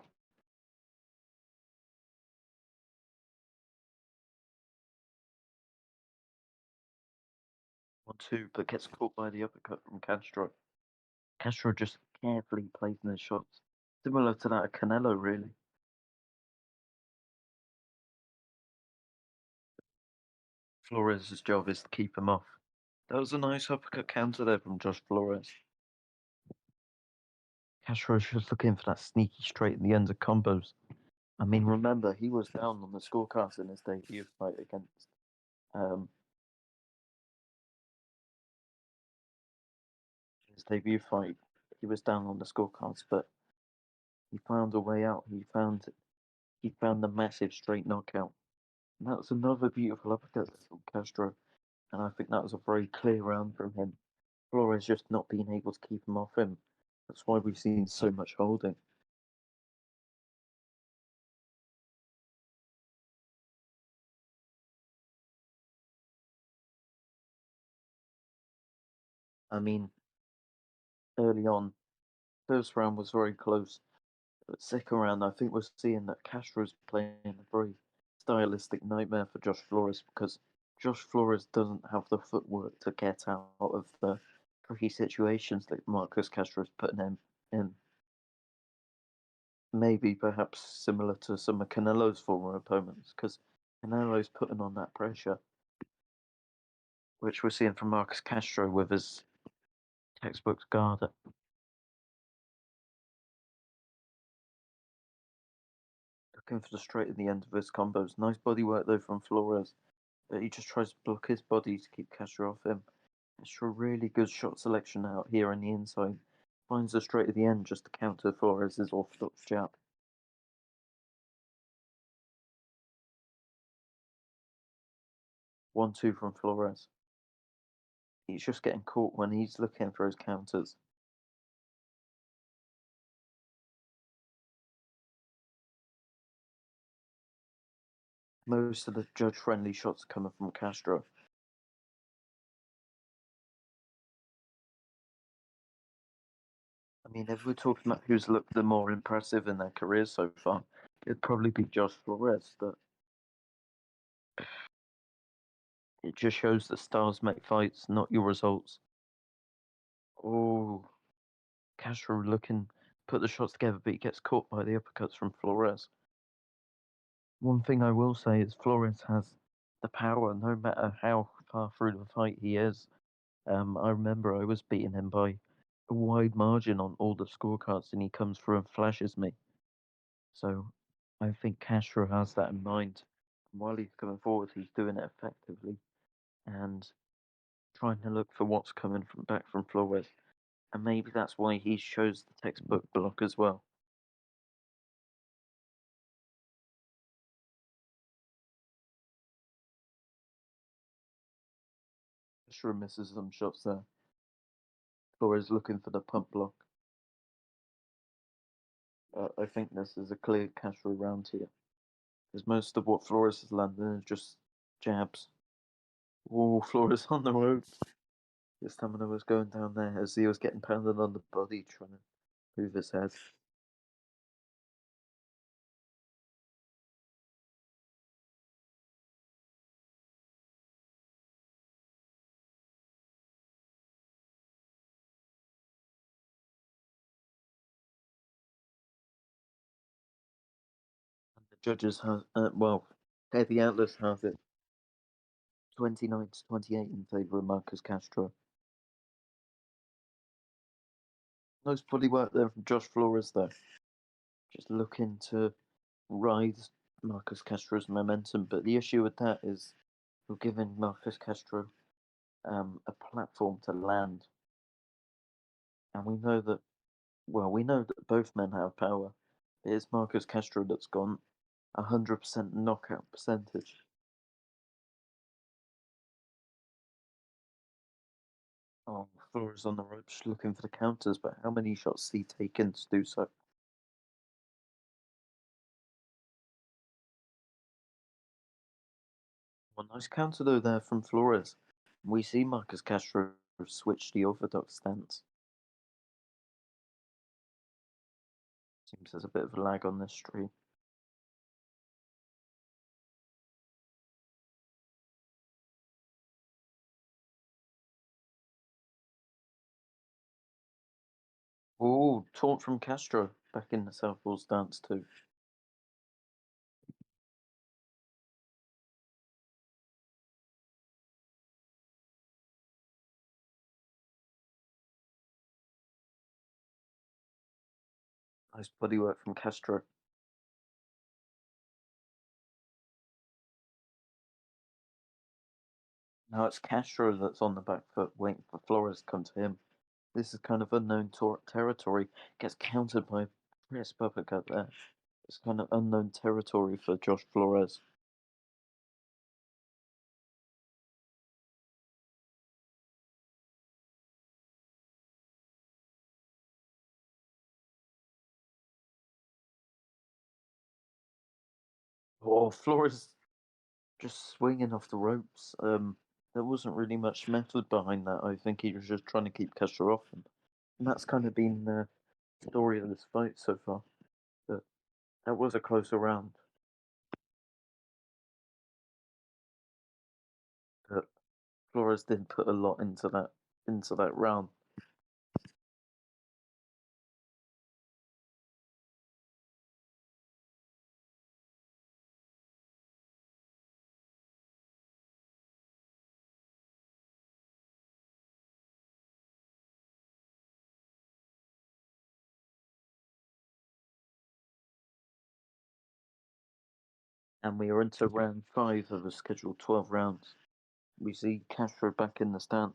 1-2, but gets caught by the uppercut from Castro. Castro just carefully placing his shots. Similar to that of Canelo, really. Flores' job is to keep him off. That was a nice uppercut counter there from Josh Flores. Castro's just looking for that sneaky straight in the end of combos. I mean, remember, he was down on the scorecards in his debut fight against he was down on the scorecards, but he found a way out. He found the massive straight knockout. And that was another beautiful uppercut from Castro. And I think that was a very clear round from him. Flores just not being able to keep him off him. That's why we've seen so much holding. I mean, early on, first round was very close. But second round, I think we're seeing that Castro's playing a very stylistic nightmare for Josh Flores because Josh Flores doesn't have the footwork to get out of the tricky situations that Marcus Castro's putting him in. Maybe perhaps similar to some of Canelo's former opponents because Canelo's putting on that pressure, which we're seeing from Marcus Castro with his textbook guard. Looking for the straight at the end of his combos. Nice body work though from Flores, but he just tries to block his body to keep Castro off him. Castro really good shot selection out here on the inside. Finds the straight at the end just to counter Flores' orthodox jab. 1-2 from Flores. He's just getting caught when he's looking for his counters. Most of the judge-friendly shots coming from Castro. I mean, if we're talking about who's looked the more impressive in their careers so far, it'd probably be Josh Flores, but it just shows that stars make fights, not your results. Oh, Castro looking put the shots together, but he gets caught by the uppercuts from Flores. One thing I will say is Flores has the power, no matter how far through the fight he is. I remember I was beating him by a wide margin on all the scorecards, and he comes through and flashes me. So I think Castro has that in mind. While he's coming forward, he's doing it effectively and trying to look for what's coming from back from Flores. And maybe that's why he shows the textbook block as well. Castro misses some shots there. Flores looking for the pump block. I think this is a clear Castro round here. Because most of what Flores is landing is just jabs. Oh, Flores on the ropes. His stamina was going down there as he was getting pounded on the body, trying to move his head. And the judges have, the Atlas have it 29-28 in favour of Marcus Castro. Nice body work there from Josh Flores, though. Just looking to ride Marcus Castro's momentum, but the issue with that is we're giving Marcus Castro a platform to land. And we know that both men have power. It's Marcus Castro that's gone 100% knockout percentage. Oh, Flores on the ropes looking for the counters, but how many shots has he taken to do so? Well, nice counter though there from Flores. We see Marcus Castro switch the orthodox stance. Seems there's a bit of a lag on this stream. Oh, taunt from Castro back in the southpaw stance too. Nice body work from Castro. Now it's Castro that's on the back foot, waiting for Flores to come to him. This is kind of unknown territory. Gets countered by a crisp uppercut there. It's kind of unknown territory for Josh Flores. Oh, Flores just swinging off the ropes. there wasn't really much method behind that. I think he was just trying to keep Castro off him. And that's kind of been the story of this fight so far. But that was a closer round. But Flores did put a lot into that round. And we are into round 5 of a scheduled 12 rounds. We see Castro back in the stand,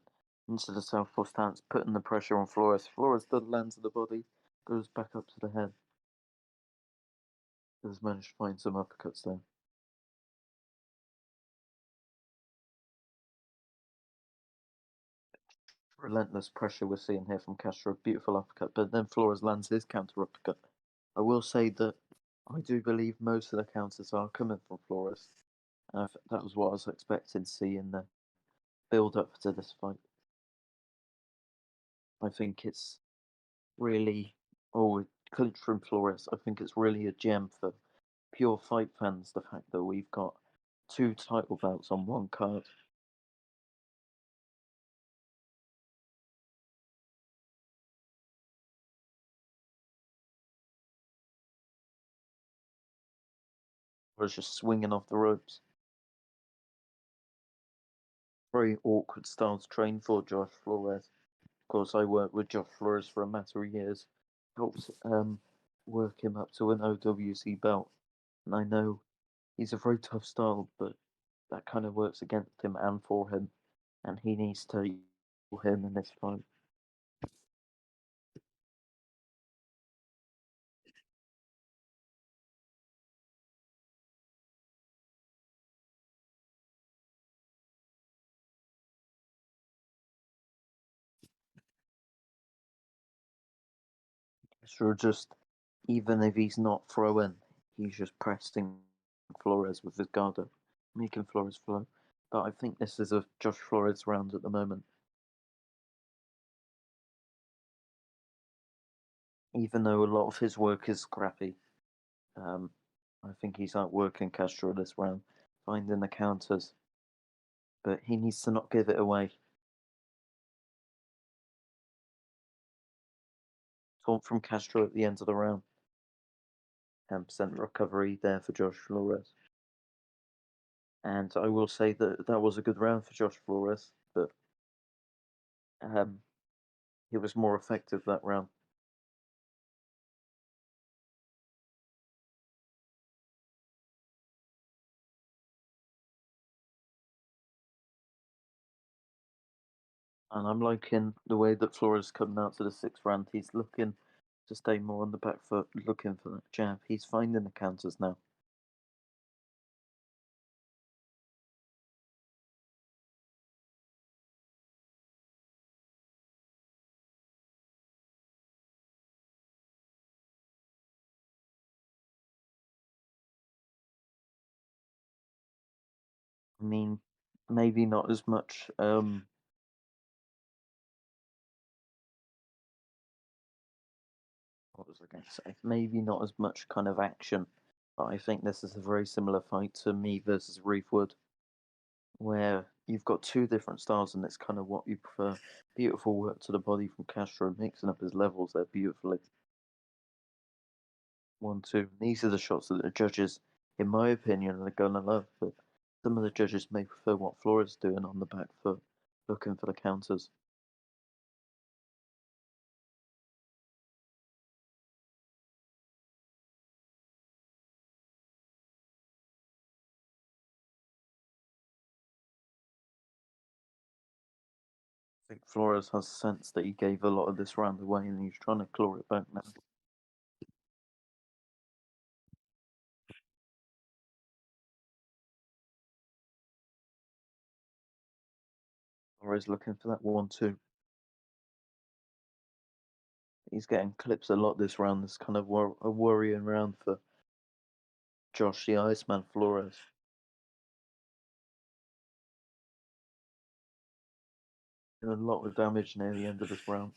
into the southpaw stance, putting the pressure on Flores. Flores does land to the body, goes back up to the head. Does manage to find some uppercuts there. Relentless pressure we're seeing here from Castro. Beautiful uppercut, but then Flores lands his counter uppercut. I will say that I do believe most of the counters are coming from Flores. That was what I was expecting to see in the build up to this fight. I think it's really, clinch from Flores. I think it's really a gem for pure fight fans. The fact that we've got 2 title belts on one card. Was just swinging off the ropes. Very awkward style to train for Josh Flores. Of course, I worked with Josh Flores for a matter of years. Helped work him up to an OWC belt. And I know he's a very tough style, but that kind of works against him and for him. And he needs to use him in this fight. Castro just, even if he's not throwing, he's just pressing Flores with his guard up, making Flores flow. But I think this is a Josh Flores round at the moment. Even though a lot of his work is scrappy, I think he's outworking Castro this round, finding the counters. But he needs to not give it away. Taunt from Castro at the end of the round. 10% recovery there for Josh Flores. And I will say that that was a good round for Josh Flores, but he was more effective that round. And I'm liking the way that Flores coming out to the 6th round. He's looking to stay more on the back foot, looking for that jab. He's finding the counters now. I mean, maybe not as much. What was I going to say? Maybe not as much kind of action, but I think this is a very similar fight to me versus Reef Wood, where you've got 2 different styles, and it's kind of what you prefer. Beautiful work to the body from Castro, mixing up his levels there beautifully. 1, 2. These are the shots that the judges, in my opinion, are gonna love. But some of the judges may prefer what Flores is doing on the back foot, looking for the counters. I think Flores has sense that he gave a lot of this round away, and he's trying to claw it back now. Flores looking for that 1, 2. He's getting clips a lot this round. This kind of a worrying round for Josh the Iceman Flores. a lot of damage near the end of this round.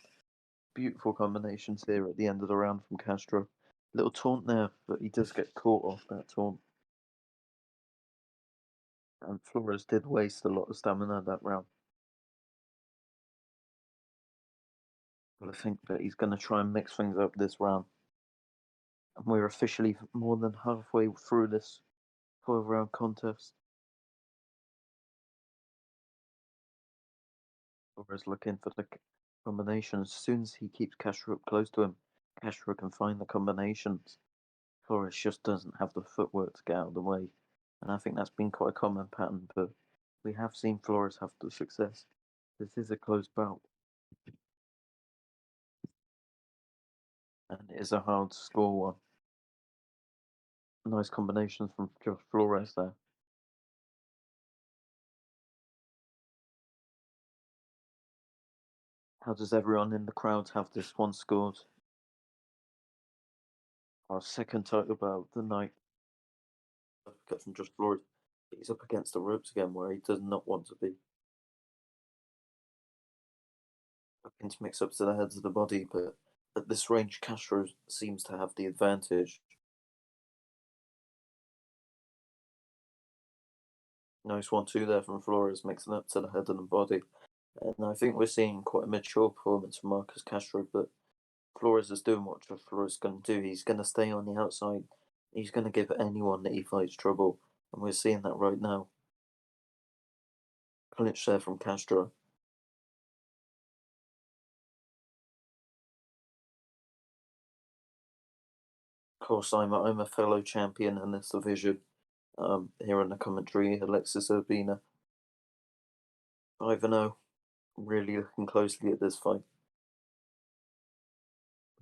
Beautiful combinations here at the end of the round from Castro. Little taunt there, but he does get caught off that taunt. And Flores did waste a lot of stamina that round. But I think that he's going to try and mix things up this round. And we're officially more than halfway through this 12-round contest. Flores looking for the combination. As soon as he keeps Castro up close to him, Castro can find the combinations. Flores just doesn't have the footwork to get out of the way. And I think that's been quite a common pattern, but we have seen Flores have the success. This is a close bout. And it is a hard to score one. Nice combinations from Josh Flores there. How does everyone in the crowd have this one scored? Our second title bout of the night. Cut from Josh Flores. He's up against the ropes again where he does not want to be. Looking to mix up to the heads of the body, but at this range, Castro seems to have the advantage. Nice 1-2 there from Flores, mixing up to the head and the body. And I think we're seeing quite a mature performance from Marcus Castro, but Flores is doing what Flores is going to do. He's going to stay on the outside. He's going to give anyone that he fights trouble, and we're seeing that right now. Clinch there from Castro. Of course, I'm a fellow champion in this division. Here in the commentary, Alexis Urbina. 5-0. Really looking closely at this fight.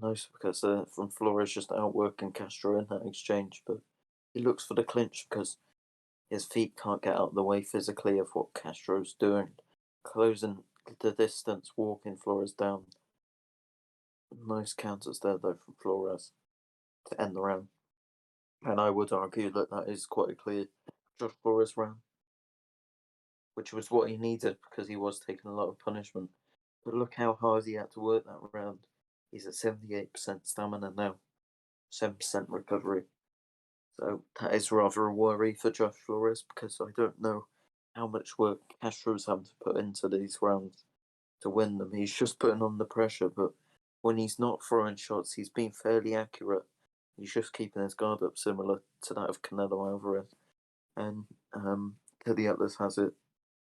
Nice because from Flores just outworking Castro in that exchange, but he looks for the clinch because his feet can't get out of the way physically of what Castro's doing. Closing the distance, walking Flores down. Nice counters there though from Flores to end the round. And I would argue that that is quite a clear Josh Flores round, which was what he needed because he was taking a lot of punishment. But look how hard he had to work that round. He's at 78% stamina now, 7% recovery. So that is rather a worry for Josh Flores because I don't know how much work Castro's having to put into these rounds to win them. He's just putting on the pressure, but when he's not throwing shots, he's been fairly accurate. He's just keeping his guard up, similar to that of Canelo Alvarez. And Teddy Atlas has it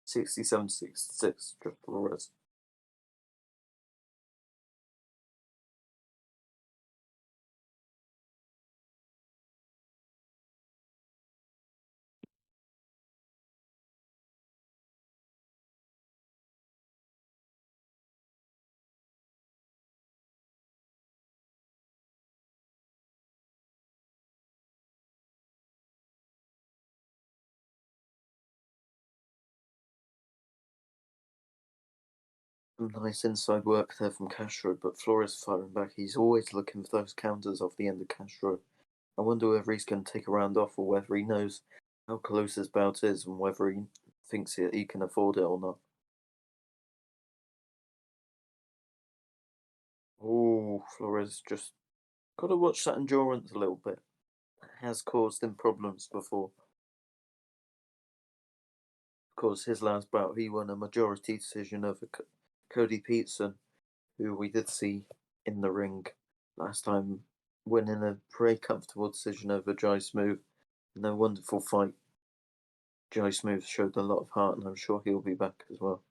67-66, Josh Flores. Nice inside work there from Castro, but Flores firing back. He's always looking for those counters off the end of Castro. I wonder whether he's going to take a round off or whether he knows how close his bout is and whether he thinks he can afford it or not. Oh, Flores just got to watch that endurance a little bit. It has caused him problems before. Of course, his last bout, he won a majority decision over Cody Peterson, who we did see in the ring last time, winning a very comfortable decision over Jai Smooth in a wonderful fight. Jai Smooth showed a lot of heart, and I'm sure he'll be back as well.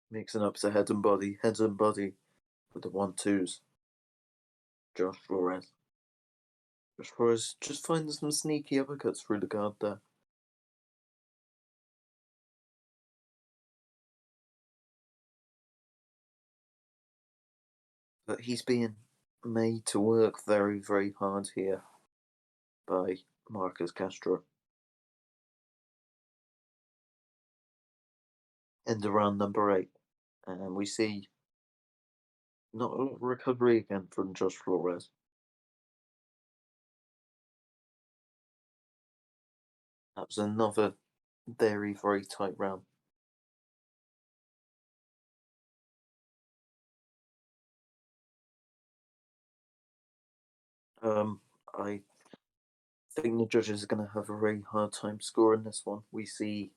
Mixing up the head and body with the 1-2s. Josh Flores. Josh Flores just finding some sneaky uppercuts through the guard there. But he's being made to work very, very hard here by Marcus Castro. End of round number 8. And we see not a lot of recovery again from Josh Flores. That was another very, very tight round. I think the judges are going to have a very hard time scoring this one. We see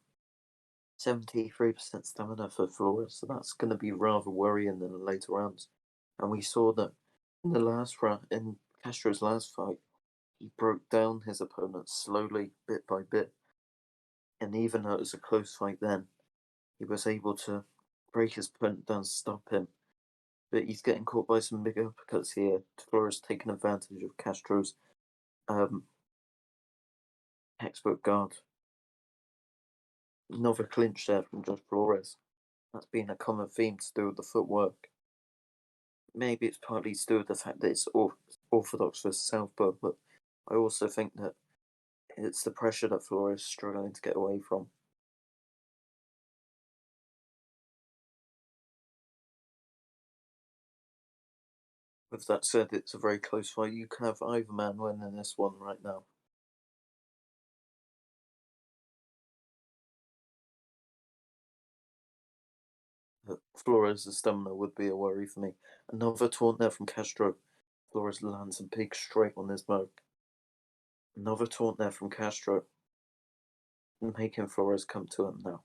73% stamina for Flores, so that's going to be rather worrying in the later rounds. And we saw that in the last round, in Castro's last fight, he broke down his opponent slowly, bit by bit. And even though it was a close fight then, he was able to break his opponent down, stop him. But he's getting caught by some big uppercuts here. Flores taking advantage of Castro's expert guard. Another clinch there from Josh Flores. That's been a common theme to do with the footwork. Maybe it's partly to do with the fact that it's orthodox versus southpaw, but I also think that it's the pressure that Flores is struggling to get away from. With that said, it's a very close fight. You can have either man winning this one right now. But Flores' stamina would be a worry for me. Another taunt there from Castro. Flores lands a big straight on his mug. Another taunt there from Castro. Making Flores come to him now.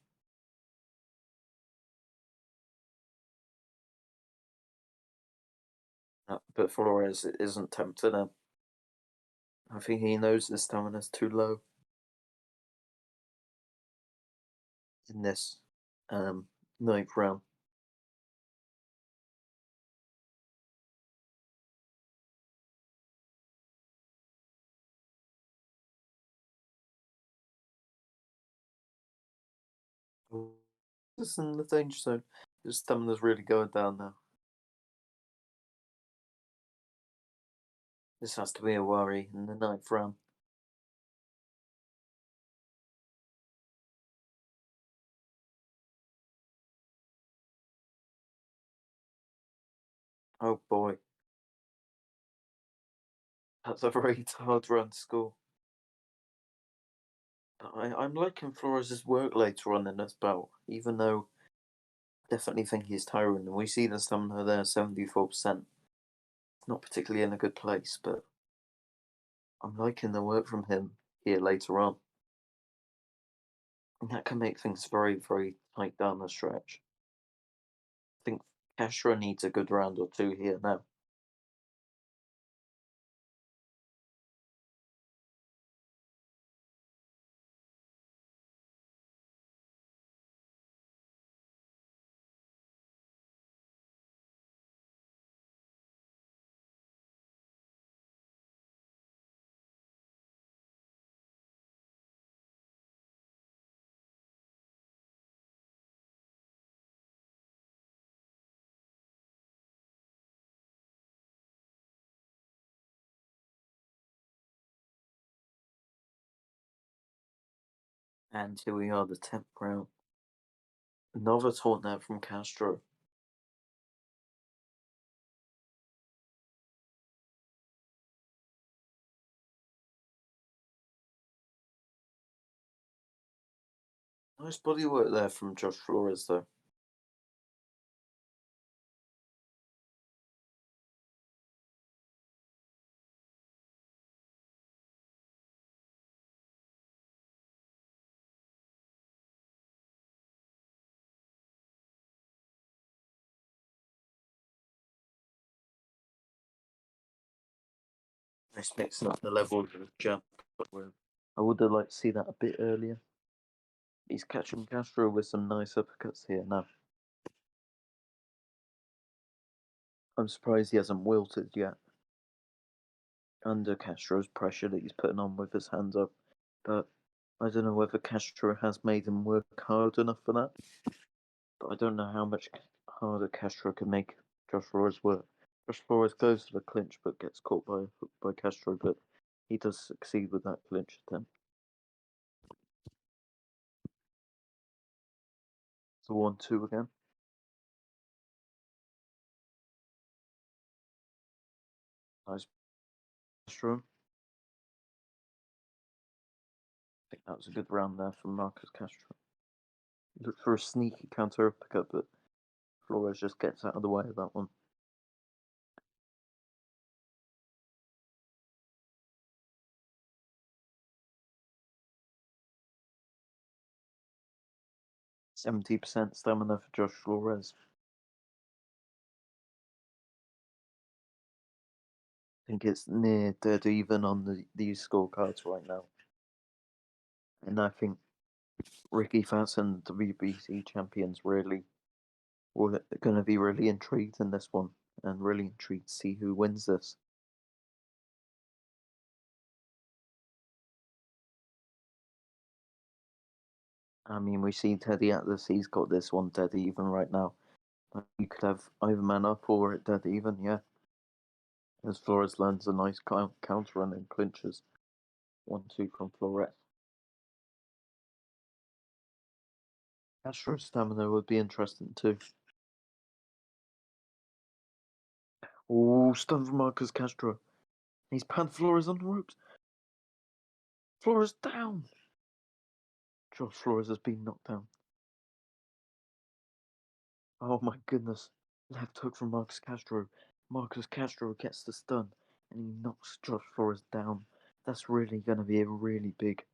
But Flores isn't tempted him. I think he knows his stamina's too low in this ninth round. This is in the danger zone. His stamina's really going down now. This has to be a worry in the ninth round. Oh boy. That's a very hard run to score. I'm liking Flores' work later on in this bout, even though I definitely think he's tiring. And we see the stamina there, 74%. Not particularly in a good place, but I'm liking the work from him here later on. And that can make things very, very tight down the stretch. I think Castro needs a good round or two here now. And here we are, the 10th round. Another taunt there from Castro. Nice body work there from Josh Flores, though. Nice mixing up the level of the jump. I would have liked to see that a bit earlier. He's catching Castro with some nice uppercuts here now. I'm surprised he hasn't wilted yet under Castro's pressure that he's putting on with his hands up. But I don't know whether Castro has made him work hard enough for that. But I don't know how much harder Castro can make Josh Flores work. Josh Flores goes for the clinch but gets caught by Castro, but he does succeed with that clinch attempt. It's a 1-2 again. Nice Castro. I think that was a good round there from Marcus Castro. Looked for a sneaky counter uppercut, but Flores just gets out of the way of that one. %70 stamina for Josh Flores. I think it's near dead even on these scorecards right now. And I think Ricky Fatton, the WBC champions, really were going to be really intrigued in this one and really intrigued to see who wins this. I mean, we see Teddy Atlas, he's got this one dead even right now. You could have either man up or it dead even, yeah. As Flores lands a nice counter and then clinches 1-2 from Flores. Castro's stamina would be interesting too. Oh, stun from Marcus Castro. He's panned Flores on the ropes. Flores down. Josh Flores has been knocked down. Oh my goodness. Left hook from Marcus Castro. Marcus Castro gets the stun and he knocks Josh Flores down. That's really going to be a really big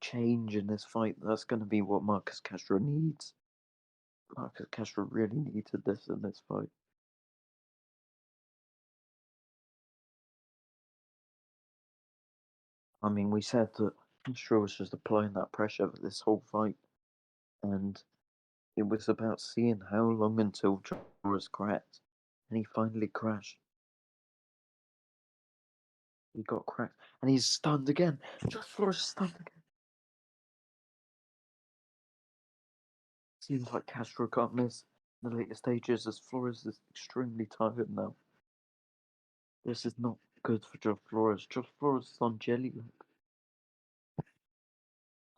change in this fight. That's going to be what Marcus Castro needs. Marcus Castro really needed this in this fight. I mean, we said that Castro was just applying that pressure for this whole fight. And it was about seeing how long until Josh Flores cracked. And he finally crashed. He got cracked. And he's stunned again. Josh Flores is stunned again. Seems like Castro can't miss in the later stages as Flores is extremely tired now. This is not good for Josh Flores. Josh Flores is on jelly look.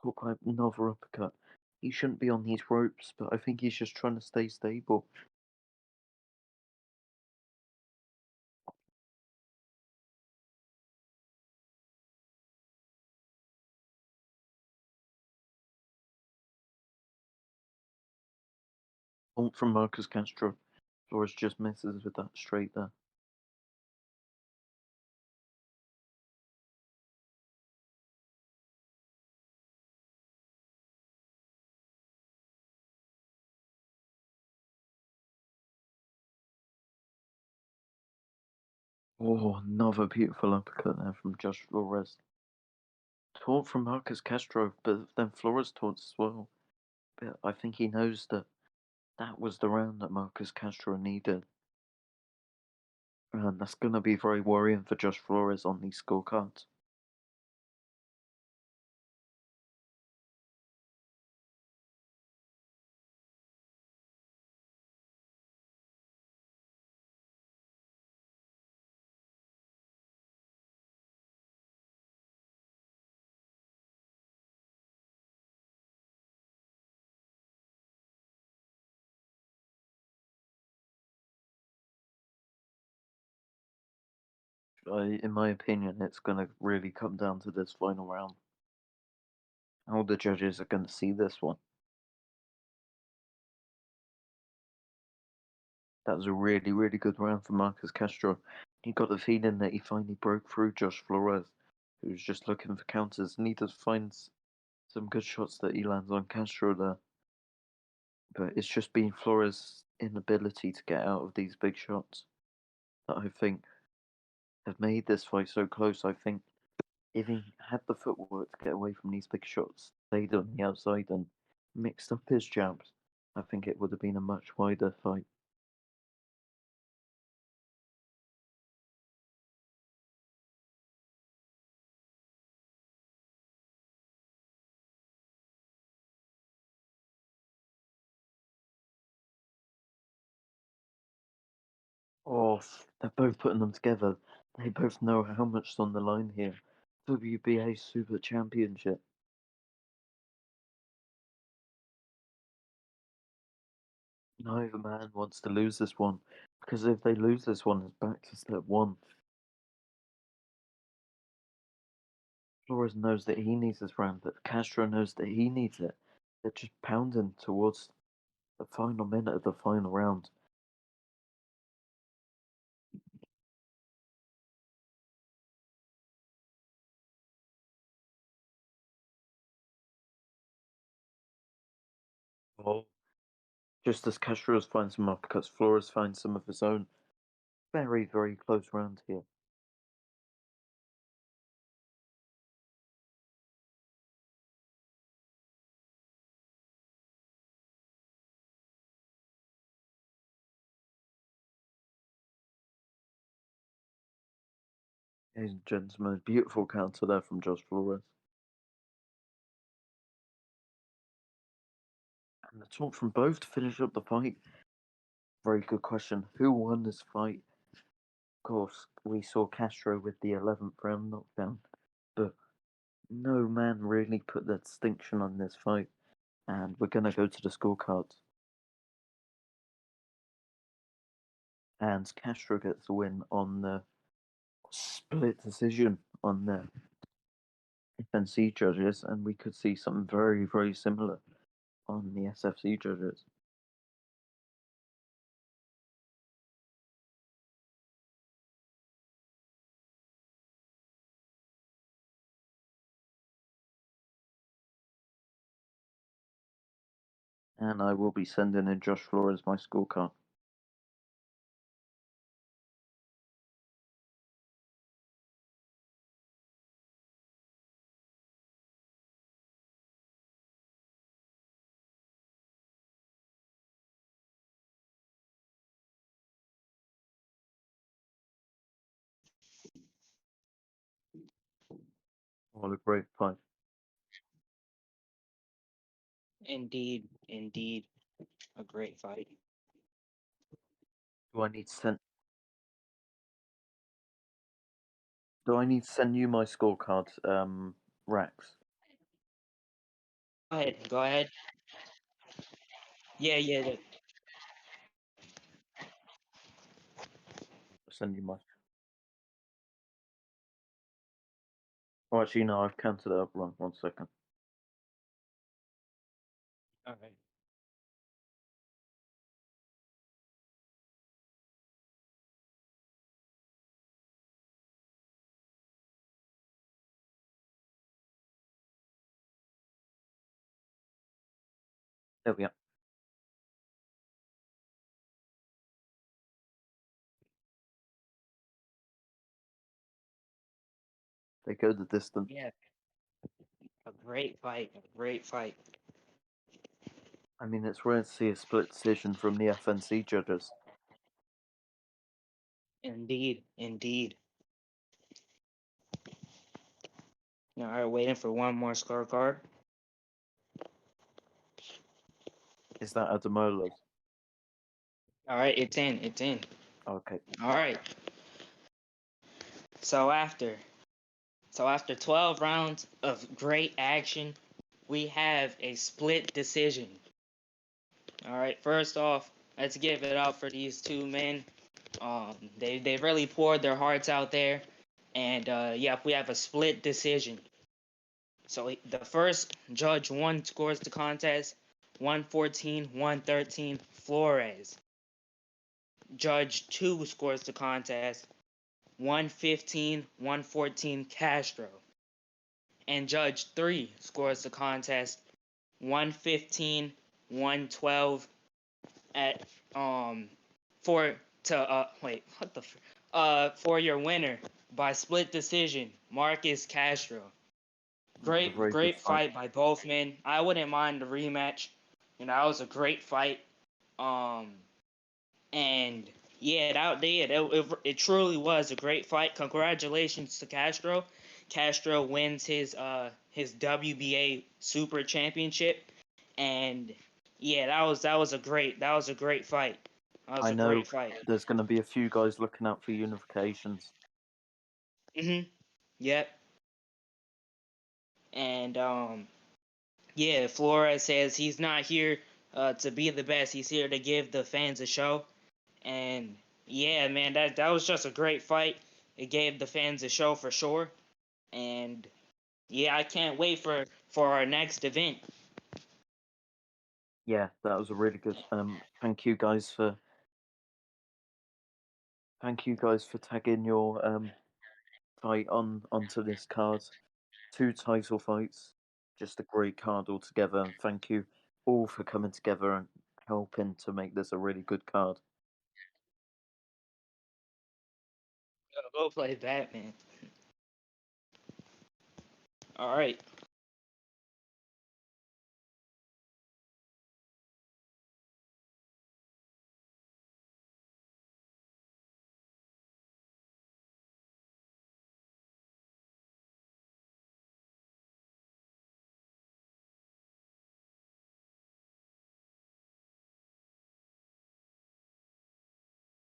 Look like another uppercut. He shouldn't be on these ropes, but I think he's just trying to stay stable. Ult from Marcus Castro. Flores just misses with that straight there. Oh, another beautiful uppercut there from Josh Flores. Taunt from Marcus Castro, but then Flores taunts as well. But I think he knows that that was the round that Marcus Castro needed. And that's going to be very worrying for Josh Flores on these scorecards. In my opinion, it's going to really come down to this final round. How the judges are going to see this one. That was a really, really good round for Marcus Castro. He got the feeling that he finally broke through Josh Flores, who was just looking for counters, and he does find some good shots that he lands on Castro there. But it's just been Flores' inability to get out of these big shots that I think have made this fight so close. I think if he had the footwork to get away from these big shots, stayed on the outside and mixed up his jabs, I think it would have been a much wider fight. Oh, they're both putting them together. They both know how much is on the line here. WBA Super Championship. Neither man wants to lose this one, because if they lose this one, it's back to step one. Flores knows that he needs this round, but Castro knows that he needs it. They're just pounding towards the final minute of the final round. Oh. Just as Castro finds some uppercuts, Flores finds some of his own. Very, very close round here. Ladies and gentlemen, beautiful counter there from Josh Flores. And the talk from both to finish up the fight. Very good question. Who won this fight? Of course, we saw Castro with the 11th round knockdown, but no man really put the distinction on this fight. And we're going to go to the scorecards. And Castro gets the win on the split decision on the FNC judges, and we could see something very, very similar on the SFC judges. And I will be sending in Josh Flores my scorecard. What a great fight. Indeed, indeed, a great fight. Do I need to send? Do I need to send you my scorecard, Rex? Go ahead, go ahead. Yeah, yeah, yeah. I'll send you my. Oh, actually, no, I've counted it up wrong. 1 second. All right. There we are. They go the distance. Yeah, a great fight, a great fight. I mean, it's rare to see a split decision from the FNC judges. Indeed, indeed. All right, waiting for one more scorecard. Is that Adamola's? All right, it's in, it's in. Okay. All right. So after 12 rounds of great action, we have a split decision. All right, first off, let's give it up for these two men. They really poured their hearts out there, and yeah, we have a split decision. So the first judge one scores the contest, 114, 113, Flores. Judge two scores the contest, 115, 114, Castro. And Judge 3 scores the contest 115, 112 at for your winner by split decision, Marcus Castro. Very good Great fight by both men. I wouldn't mind the rematch. You know, that was a great fight. And yeah, it truly was a great fight. Congratulations to Castro. Castro wins his WBA Super Championship, and yeah, that was a great fight. That was I a know great fight. there's going to be a few guys looking out for unifications. Yep. And yeah, Flores says he's not here to be the best. He's here to give the fans a show. And yeah, man, that was just a great fight. It gave the fans a show for sure. And Yeah, I can't wait for our next event. Yeah, that was a really good. Thank you guys for tagging your fight onto this card. 2 title fights, just a great card altogether. And thank you all for coming together and helping to make this a really good card. Go play Batman. All right.